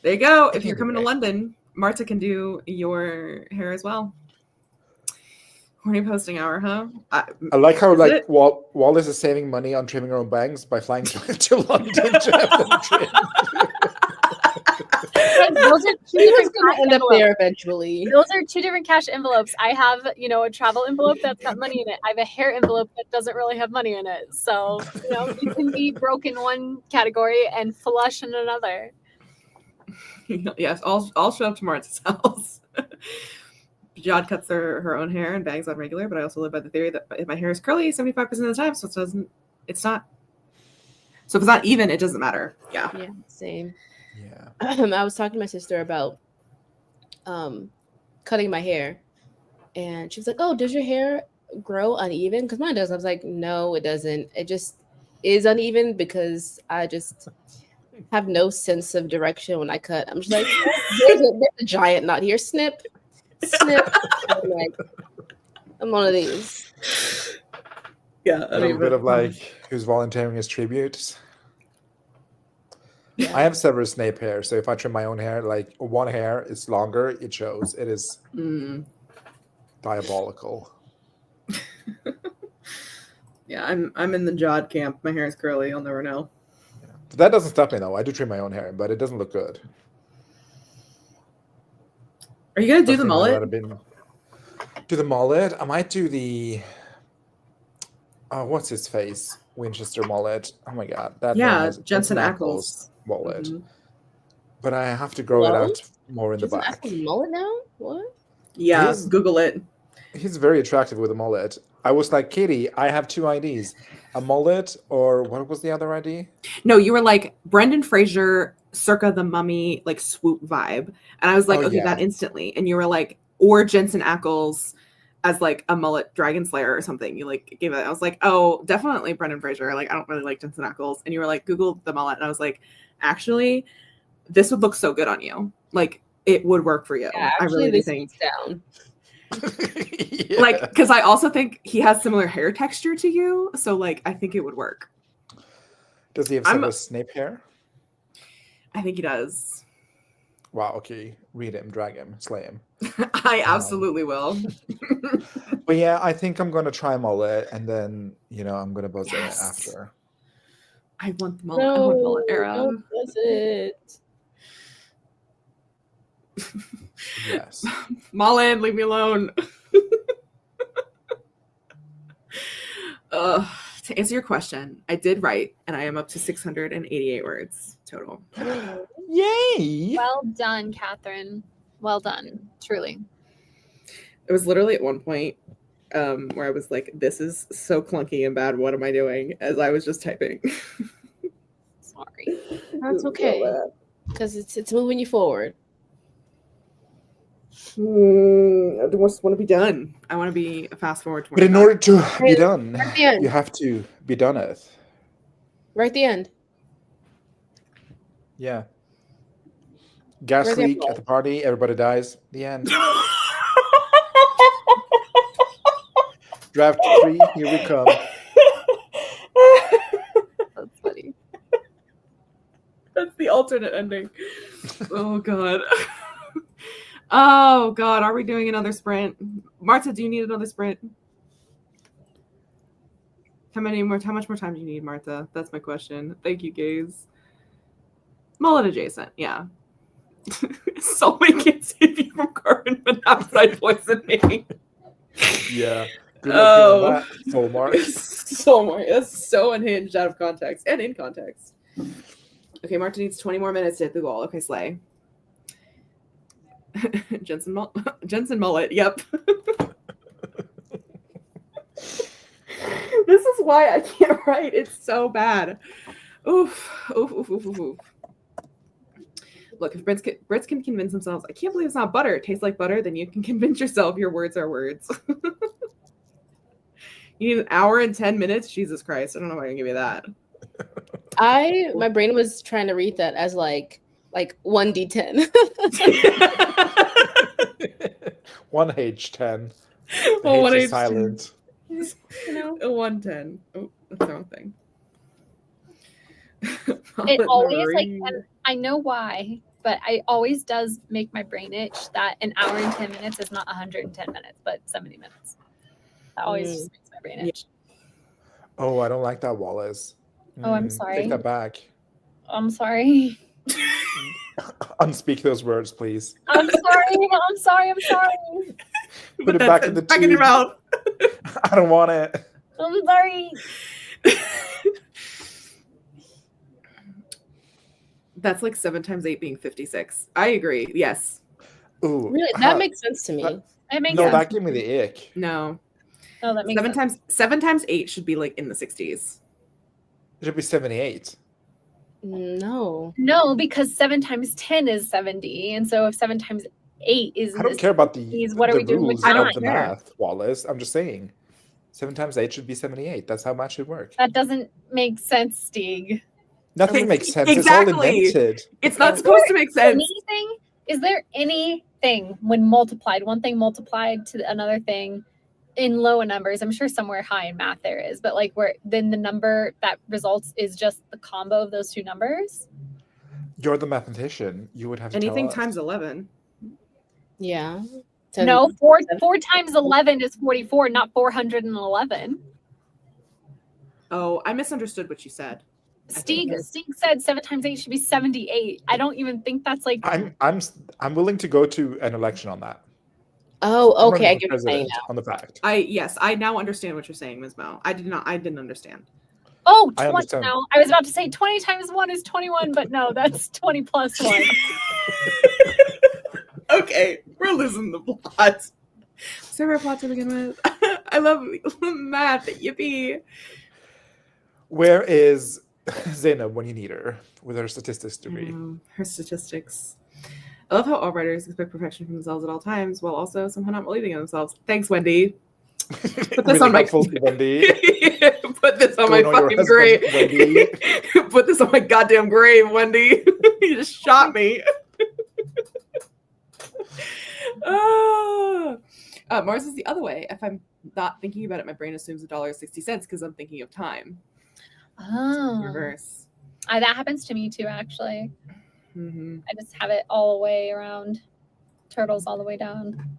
There you go. If you're coming to London, Marta can do your hair as well. Horny posting hour, huh? I like how Is like it? Wallace is saving money on trimming her own bangs by flying to London to have them trimmed. Those are two She was different going cash to end up envelopes. there eventually. Those are two different cash envelopes. I have, a travel envelope that's got money in it. I have a hair envelope that doesn't really have money in it. So, you can be broke in one category and flush in another. Yes, I'll show up to Marta's house. Jod cuts her own hair and bangs on regular, but I also live by the theory that if my hair is curly 75% of the time, so it's not. So if it's not even, it doesn't matter. Yeah. Yeah, same. Yeah. I was talking to my sister about cutting my hair, and she was like, "Oh, does your hair grow uneven?" Because mine does. I was like, "No, it doesn't. It just is uneven because I just have no sense of direction when I cut. I'm just like, there's a giant knot here. Snip, snip." I'm one of these. Yeah, A little bit of like who's volunteering his tributes. I have Severus Snape hair, so if I trim my own hair, like one hair is longer, it shows. It is diabolical. Yeah, I'm in the Jod camp. My hair is curly. I'll never know. Yeah. But that doesn't stop me though. I do trim my own hair, but it doesn't look good. Are you gonna do the Especially now mullet? that I've been- Do the mullet? I might do the. What's his face? Winchester mullet. Oh my god, that Yeah, name was Jensen Ackles. mullet. Mhm. But I have to grow it Hello? out more in the Jensen back. Ackles mullet now? What? Yeah, He's- Google it. He's very attractive with a mullet. I was like, Katie, I have two IDs: a mullet or what was the other ID? No, you were like Brendan Fraser, circa the Mummy, like swoop vibe, and I was like, Oh, okay, yeah. that instantly. And you were like, or Jensen Ackles as like a mullet dragon slayer or something. You like gave it. I was like, oh, definitely Brendan Fraser. Like, I don't really like Jensen Ackles. And you were like, Google the mullet, and I was like, actually, this would look so good on you. Like, it would work for you. Yeah, I actually, really do this think. is down. Yeah. Like, because I also think he has similar hair texture to you, so like, I think it would work. Does he have I'm- Severus Snape hair? I think he does. Wow. Okay, read him, drag him, slay him. I absolutely will. But yeah, I think I'm gonna try mullet, and then I'm gonna buzz Yes. it after. I want the mullet. I want mullet era. don't does it. Yes. Mullet, leave me alone. To answer your question, I did write, and I am up to 688 words total. Yay! Well done, Catherine. Well done. Truly. It was literally at one point where I was like, this is so clunky and bad. What am I doing? As I was just typing. Sorry. That's okay. Because it's moving you forward. I just want to be done. I want to be a fast forward. But in 25. order to be done, At the end. you have to be done it. Right at the end. Yeah. Gas Where's the leak envelope? at the party, everybody dies. The end. Draft 3, here we come. The alternate ending. Oh god. Oh god, are we doing another sprint? Marta, do you need another sprint? How much more time do you need, Martha? That's my question. Thank you, Gaze. Mullet adjacent, yeah. Soulmate can't save you from carbon monoxide poisoning. Yeah. Oh, Solmar. Solmar. That's so unhinged out of context and in context. Okay, Marta needs 20 more minutes to hit the goal. Okay, slay. Jensen Mullet, yep. This is why I can't write. It's so bad. Oof. Look, if Brits can convince themselves, I can't believe it's not butter. It tastes like butter, then you can convince yourself your words are words. You need an hour and 10 minutes? Jesus Christ. I don't know if I can give you that. My brain was trying to read that as like 1d10. 1h10. Well, 1h10. Silent. You know, A 110. Oh, that's the wrong thing. it always like, and I know why, but it always does make my brain itch that an hour and 10 minutes is not 110 minutes, but 70 minutes. That always just makes my brain itch. Oh, I don't like that, Wallace. Oh, I'm sorry. Take that back. I'm sorry. Unspeak those words, please. I'm sorry. Put it back in the back in your mouth. I don't want it. I'm sorry. That's like 7 times 8 being 56. I agree. Yes. Ooh. Really, that makes sense to me. That makes No, sense. that gave me the ick. No. Oh, that makes sense. 7 times 8 should be like in the 60s. It should be 78. No, because 7 times 10 is 70, and so if 7 times 8 is I don't care about the what are we doing with rules time? of the math, Wallace. I'm just saying. 7 times 8 should be 78. That's how math should work. That doesn't make sense, Stig. Nothing makes sense. Exactly. It's all invented. It's not supposed to make sense. Is there anything when multiplied, one thing multiplied to another thing in low numbers? I'm sure somewhere high in math there is, but like where then the number that results is just the combo of those two numbers? You're the mathematician. You would have to Anything tell us. times 11. Yeah. No, 4 times 11 is 44, not 411. Oh, I misunderstood what you said. Stig said 7 times 8 should be 78. I don't even think that's like. I'm willing to go to an election on that. Oh, I'm okay. I running get for what you're saying president now. on the fact. I now understand what you're saying, Ms. Mo. I didn't understand. Oh, I 20 understand. now. I was about to say 20 times 1 is 21, but no, that's 20 plus 1. Okay, we're losing the plot. What's our plot to begin with? I love math. Yippee. Where is Zainab when you need her with her statistics degree? Her statistics. I love how all writers expect perfection from themselves at all times, while also somehow not believing in themselves. Thanks, Wendy. Put this on my Wendy. Put this on Don't my know your fucking husband, grave. Wendy. Put this on my goddamn grave, Wendy. You just shot me. Mars is the other way. If I'm not thinking about it, my brain assumes $1.60 because I'm thinking of time. Oh. Reverse. That happens to me too, actually. Mm-hmm. I just have it all the way around. Turtles all the way down.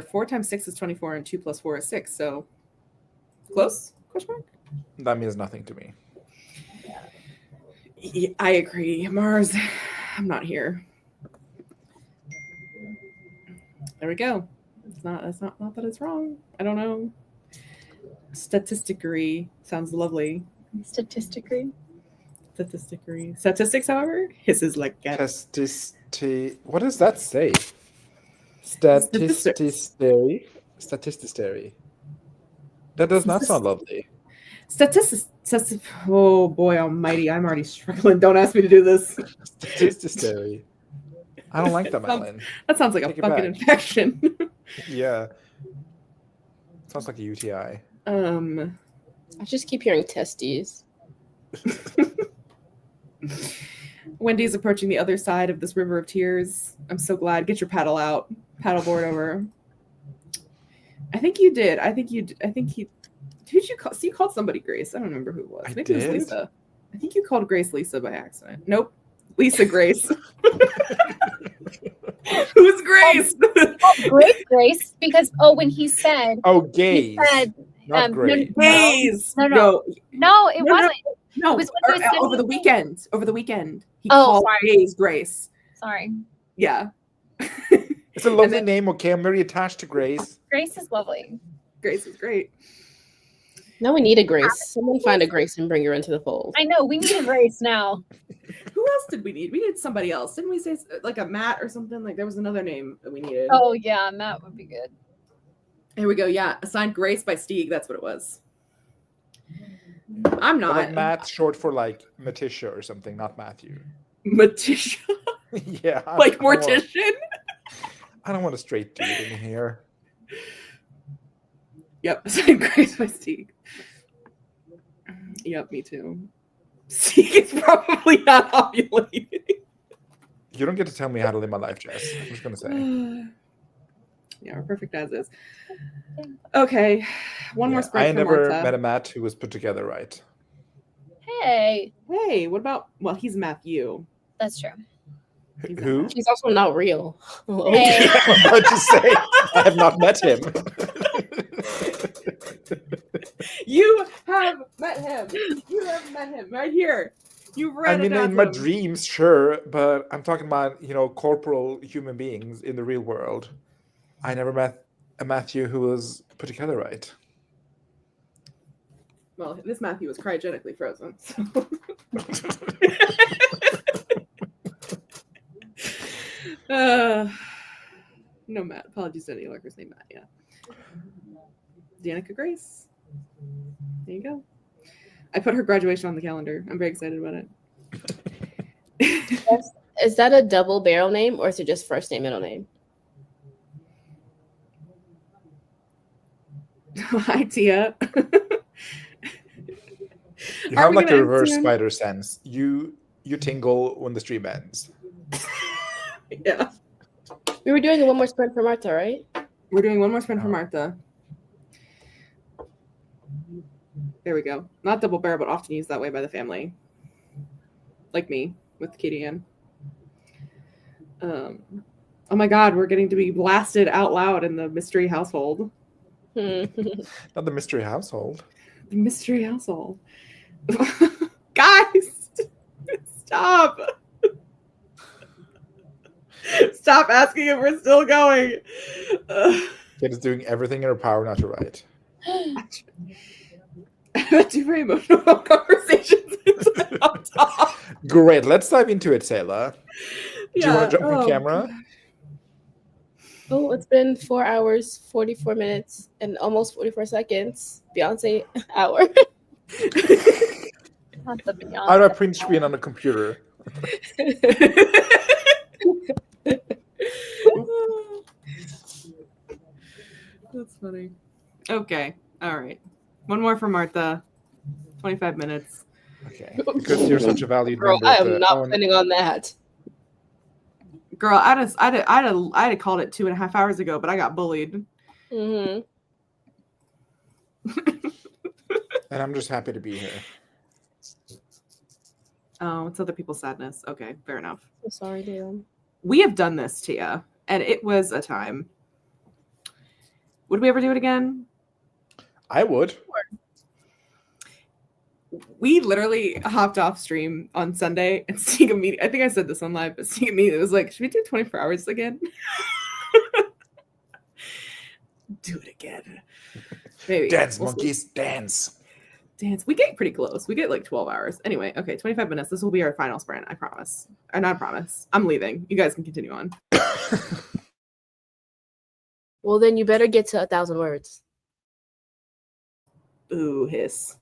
4 times 6 is 24, and 2 plus 4 is 6. So close? Question mark? That means nothing to me. Yeah, I agree. Mars, I'm not here. There we go. That's not that it's wrong. I don't know. Statistically sounds lovely. Statistically. Statistics, however, hisses like cat. What does that say? Statististery. That does not sound lovely. Statistics. Oh boy almighty, I'm already struggling. Don't ask me to do this. Statististery. I don't like that, Madeline. That sounds like a fucking infection. Yeah. Sounds like a UTI. I just keep hearing testes. Wendy's approaching the other side of this river of tears. I'm so glad. Get your paddle out. Paddleboard over. I think you did. I think he Who'd you call? So you called somebody Grace. I don't remember who it was. I Maybe it was did? Lisa. I think you called Grace Lisa by accident. Nope. Lisa Grace. Who's Grace? Grace, because when he said gaze. Not great. Gaze. No, it wasn't. No, It was when he said over the weekend. Over the weekend, he Oh, called sorry. Gaze Grace. Sorry. Yeah. It's a lovely name. Okay, I'm very attached to Grace. Grace is lovely. Grace is great. Now we need a Grace. Someone find a Grace and bring her into the fold. I know, we need a Grace now. Who else did we need? We needed somebody else. Didn't we say like a Matt or something? Like there was another name that we needed. Oh yeah, Matt would be good. Here we go. Yeah, assigned Grace by Stieg. That's what it was. I'm not. Like Matt's short for like Matisha or something, not Matthew. Matisha. Yeah. Like mortician. I don't want a straight dude in here. Yep, assigned Grace by Stieg. Yep, me too. Stieg is probably not ovulating. You don't get to tell me how to live my life, Jess. I'm just gonna say. Yeah, we're perfect as is. Okay, one more spread. I for never Martha. met a Matt who was put together right. Hey, what about? Well, he's Matthew. That's true. Who? He's also not real. Hey. I'm about to say I have not met him. You have met him. You have met him right here. You've read I mean, about in my him. dreams, sure, but I'm talking about corporal human beings in the real world. I never met a Matthew who was put together right. Well, this Matthew was cryogenically frozen. So. No, Matt. Apologies to any lurkers named Matt. Yeah. Danica Grace. There you go. I put her graduation on the calendar. I'm very excited about it. Is that a double barrel name or is it just first name, middle name? Hi, Tia. You have like a reverse spider sense. You tingle when the stream ends. Yeah. We were doing one more sprint for Martha, right? We're doing one more sprint for Martha. There we go. Not double barrel, but often used that way by the family. Like me with Katie Ann. Oh my God, we're getting to be blasted out loud in the mystery household. Not the mystery household. The mystery household. Guys, stop. Stop asking if we're still going. Kate is doing everything in her power not to write. Two very emotional conversations. Great, let's dive into it, Sayla. Do you want to jump on camera? Oh, it's been 4 hours, 44 minutes, and almost 44 seconds. Beyonce hour. Not the Beyonce. How do I print screen on a computer? That's funny. Okay. All right. One more for Martha. 25 minutes. Okay. Because you're such a valued Girl, member. I of am the- not oh, planning on that. Girl, I'd have called it 2.5 hours ago, but I got bullied. Mm-hmm. And I'm just happy to be here. Oh, it's other people's sadness. Okay, fair enough. So sorry, Dan. We have done this, Tia, and it was a time. Would we ever do it again? I would. We literally hopped off stream on Sunday and seeing a meeting. I think I said this on live, but seeing a meeting, it was like, should we do 24 hours again? Do it again. Maybe. Dance, We'll see. monkeys, dance. Dance. We get pretty close. We get like 12 hours. Anyway, okay, 25 minutes. This will be our final sprint, I promise. Or not promise. I'm leaving. You guys can continue on. Well, then you better get to 1,000 words. Ooh, hiss.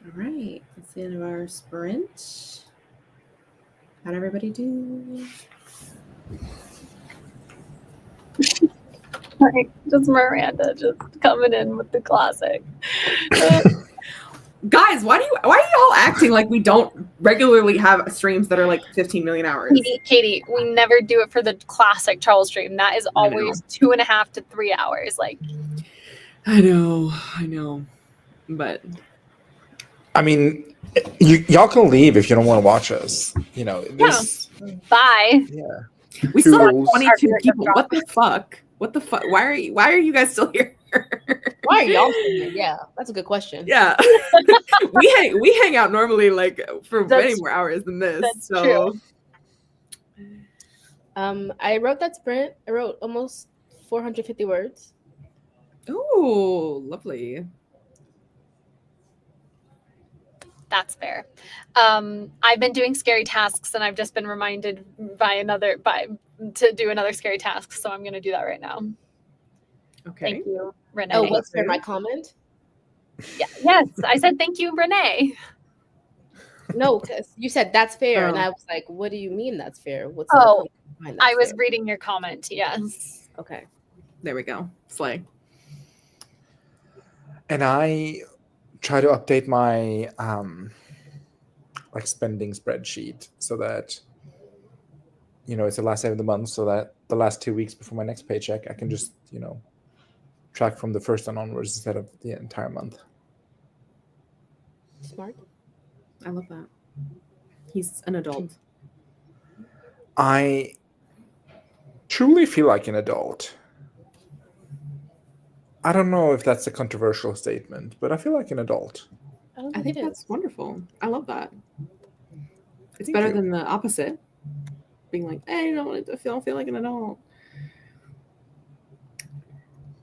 All right, that's the end of our sprint. How'd everybody do? Like, just Miranda just coming in with the classic. Guys, why are y'all acting like we don't regularly have streams that are like 15 million hours? Katie, we never do it for the classic Charles stream. That is always 2.5 to 3 hours. Like, I know, but I mean, y'all can leave if you don't want to watch us. You know, this. Bye. Yeah. We still have Tools. 22 people. What the fuck? What the fuck? Why are you guys still here? Why are y'all still here? Yeah, that's a good question. Yeah. we hang out normally like for many more hours than this. That's so true. I wrote that sprint. I wrote almost 450 words. Oh, lovely. That's fair. I've been doing scary tasks, and I've just been reminded to do another scary task. So I'm going to do that right now. Okay. Thank you, Renee. Oh, what's for my comment? Yeah, yes, I said thank you, Renee. No, because you said that's fair, and Oh. I was like, "What do you mean that's fair? What's Oh, the point behind I that's was fair?" reading your comment. Yes. Okay. There we go. Slay. And I try to update my like spending spreadsheet so that it's the last day of the month, so that the last 2 weeks before my next paycheck I can just track from the first and onwards instead of the entire month. Smart. I love that. He's an adult. I truly feel like an adult. I don't know if that's a controversial statement, but I feel like an adult. I think that's wonderful. I love that. It's Thank better you. than the opposite. Being like, hey, I don't feel like an adult.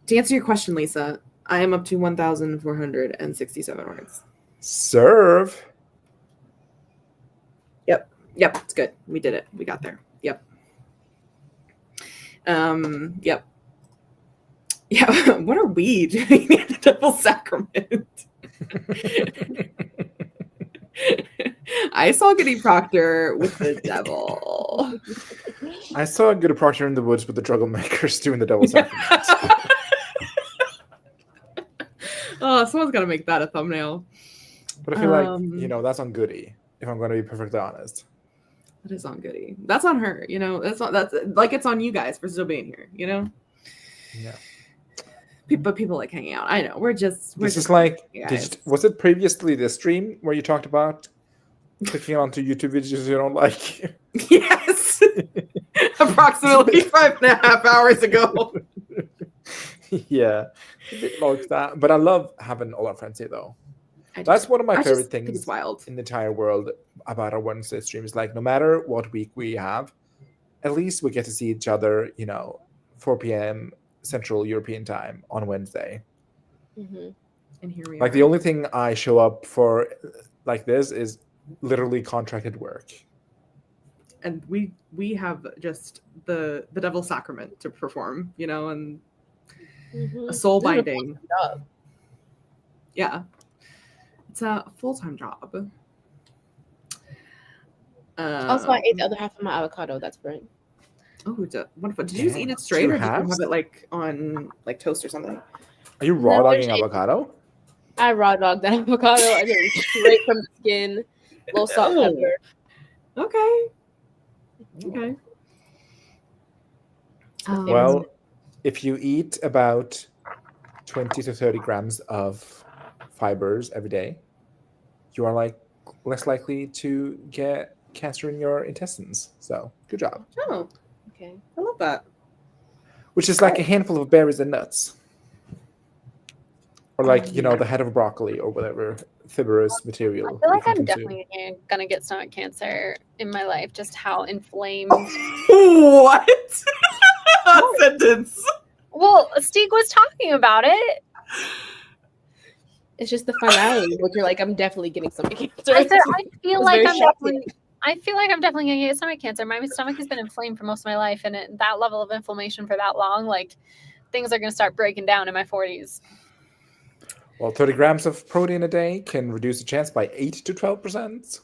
To answer your question, Lisa, I am up to 1,467 words. Serve. Yep, it's good. We did it. We got there. Yep. Yep. Yeah, what are we doing at the Double Sacrament? I saw Goody Proctor with the devil. I saw a good Proctor in the woods with the troublemakers doing the double sacrament. Oh, someone's got to make that a thumbnail. But I feel like, that's on Goody, if I'm going to be perfectly honest. That is on Goody. That's on her, that's like it's on you guys for still being here, Yeah. But people like hanging out. I know. This is like, guys. was it previously the stream where you talked about clicking onto YouTube videos you don't like? Yes. Approximately 5.5 hours ago. Yeah. A bit like that. But I love having all our friends here, though. That's one of my favorite things It's wild. in the entire world about our Wednesday stream. Is like, no matter what week we have, at least we get to see each other, 4 p.m. Central European time on Wednesday. Mm-hmm. And here we Like, are. the only thing I show up for like this is literally contracted work. And we have just the Devil's Sacrament to perform, and Mm-hmm. a soul binding. Yeah. It's a full-time job. Also, I ate the other half of my avocado. That's right. Oh, wonderful. Did you just eat it straight, or did you have it like on like toast or something? Are you raw No, dogging there's- avocado? I raw dogged that avocado. I did it straight from the skin. A little salt, Oh. pepper. Okay. Okay. Well, if you eat about 20 to 30 grams of fibers every day, you are like less likely to get cancer in your intestines. So good job. Oh, Okay. I love that. Which is like a handful of berries and nuts. Or like, the head of broccoli or whatever fibrous material. I feel like you I'm can consume. definitely gonna get stomach cancer in my life. Just how inflamed. What? That sentence. Well, Stieg was talking about it. It's just the finality, which you're like, I'm definitely getting stomach cancer. I said I feel was like very I'm shocking. definitely. I feel like I'm definitely gonna get stomach cancer. My stomach has been inflamed for most of my life, and that level of inflammation for that long, like things are gonna start breaking down in my 40s. Well, 30 grams of protein a day can reduce the chance by 8 to 12%.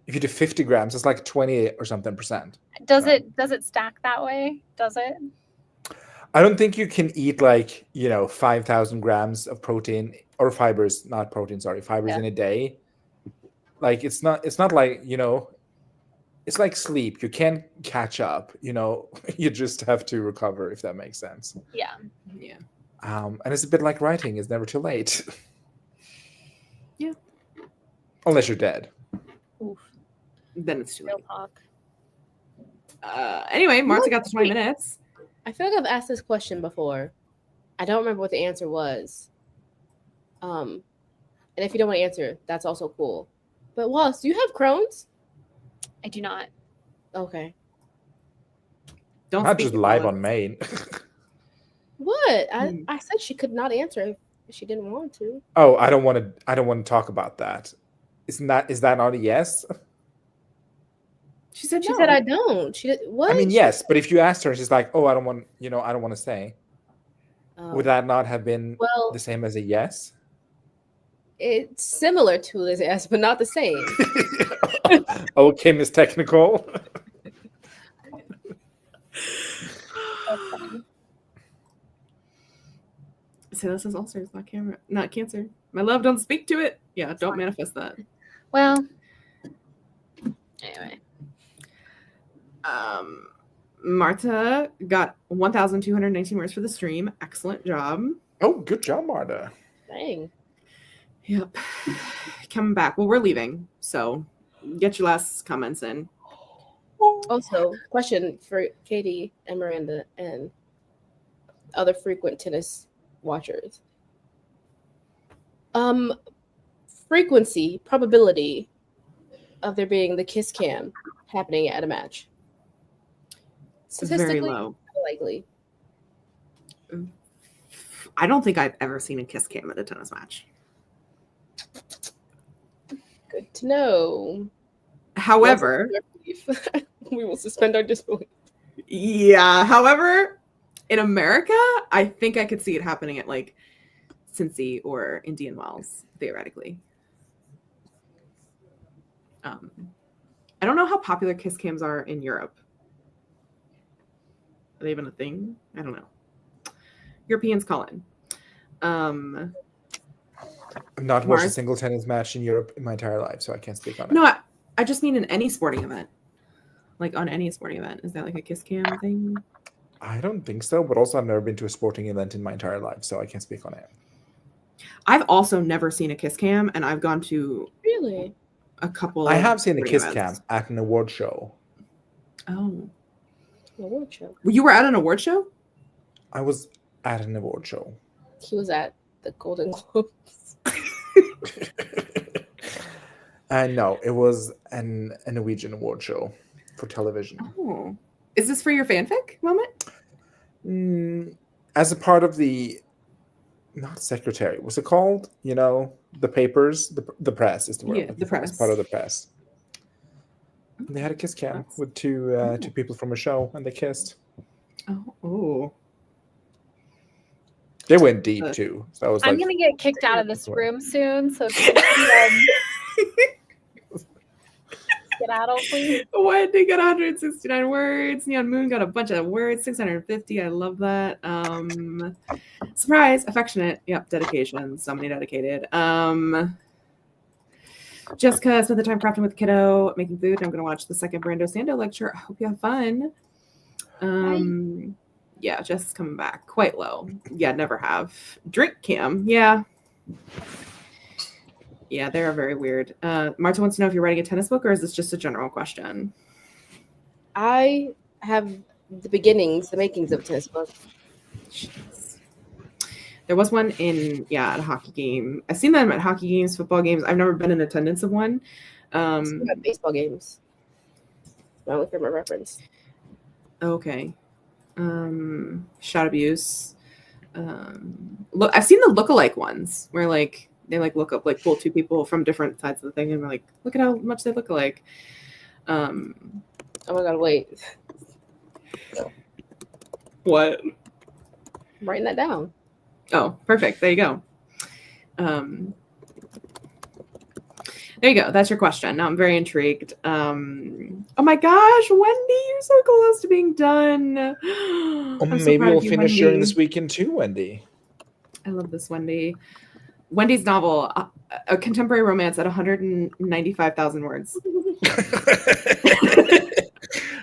If you do 50 grams, it's like 20 or something percent. Does it stack that way? Does it? I don't think you can eat 5,000 grams of protein or fibers, not protein, sorry, fibers in a day. Like it's not like, it's like sleep. You can't catch up, you just have to recover, if that makes sense. Yeah. Yeah. And it's a bit like writing. It's never too late. Yeah. Unless you're dead. Oof. Then it's too Real late. talk. Anyway, Marta got the 20 minutes. I feel like I've asked this question before. I don't remember what the answer was. And if you don't want to answer, that's also cool. But Wallace, do you have Crohn's? I do not. Okay. Don't Not speak just to live Wallace. on main. What? I said she could not answer if she didn't want to. Oh, I don't want to talk about that. Is that not a yes? She said She said I don't. She did what? I mean, yes, but if you asked her and she's like, "Oh, I don't want to say," would that not have been the same as a yes? It's similar to this yes, but not the same. Okay, Miss Technical. So this is ulcers, not cancer. My love, don't speak to it. Yeah, don't manifest that. Well, anyway. Marta got 1,219 words for the stream. Excellent job. Oh, good job, Marta. Dang. Yep. Coming back. Well, we're leaving, so get your last comments in. Also, question for Katie and Miranda and other frequent tennis watchers. Frequency, probability of there being the kiss cam happening at a match. Very low. Likely. I don't think I've ever seen a kiss cam at a tennis match. Good to know. However, we will suspend our disbelief. Yeah. However, in America, I think I could see it happening at like Cincy or Indian Wells, theoretically. I don't know how popular kiss cams are in Europe. Are they even a thing? I don't know. Europeans call in. I've not watched a single tennis match in Europe in my entire life, so I can't speak on it. No, I just mean in any sporting event. Like on any sporting event. Is that like a kiss cam thing? I don't think so, but also I've never been to a sporting event in my entire life, so I can't speak on it. I've also never seen a kiss cam, and I've gone to really a couple. I have seen a kiss events. cam at an award show. Oh, award show. You were at an award show? I was at an award show. He was at the Golden Globes. No, it was a Norwegian award show for television. Oh, is this for your fanfic moment? As a part of the, not secretary, what's it called? The papers, the press is the word. Yeah, the press. As part of the press. They had a kiss cam with two people from a show, and they kissed. Oh. They went deep too. So I was I'm like, gonna get kicked out of this room soon, so skedaddle, please. Wendy got 169 words. Neon Moon got a bunch of words, 650. I love that. Surprise, affectionate. Yep, dedication. Somebody dedicated. Jessica spent the time crafting with kiddo, making food. I'm gonna watch the second Brando Sando lecture. I hope you have fun. Yeah, Jess is coming back. Quite low. Yeah, never have. Drink cam. Yeah. Yeah, they're very weird. Marta wants to know if you're writing a tennis book or is this just a general question? I have the makings of a tennis book. There was one at a hockey game. I've seen them at hockey games, football games. I've never been in attendance of one. At baseball games. I look for my reference. Okay. Shot abuse. Look, I've seen the lookalike ones where like they like look up like pull two people from different sides of the thing and we're like, look at how much they look alike. Oh my god, wait. What? I'm writing that down. Oh, perfect. There you go. There you go. That's your question. Now I'm very intrigued. Oh my gosh, Wendy, you're so close to being done. I'm so Maybe proud we'll of you, finish during Wendy. this weekend too, Wendy. I love this, Wendy. Wendy's novel, a contemporary romance at 195,000 words.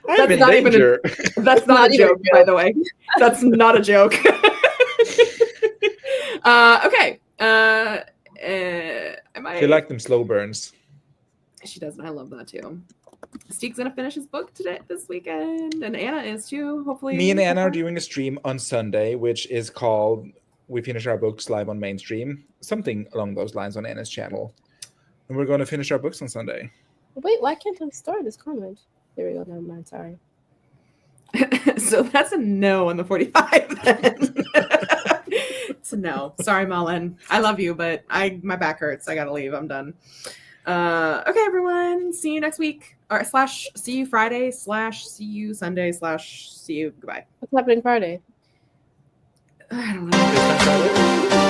I'm in danger. That's not a joke, by the way. That's not a joke. Okay. She like them slow burns. She does, and I love that too. Steve's gonna finish his book this weekend, and Anna is too. Hopefully, Me and Anna are doing a stream on Sunday, which is called "We Finish Our Books Live on Mainstream," something along those lines on Anna's channel, and we're going to finish our books on Sunday. Wait, why can't I start this comment? There we go. Never mind. Sorry. So that's a no on the 45 then. It's a no. Sorry, Mullen. I love you, but my back hurts. I gotta leave. I'm done. Okay, everyone. See you next week. Or / see you Friday / see you Sunday / see you. Goodbye. What's happening Friday? I don't know.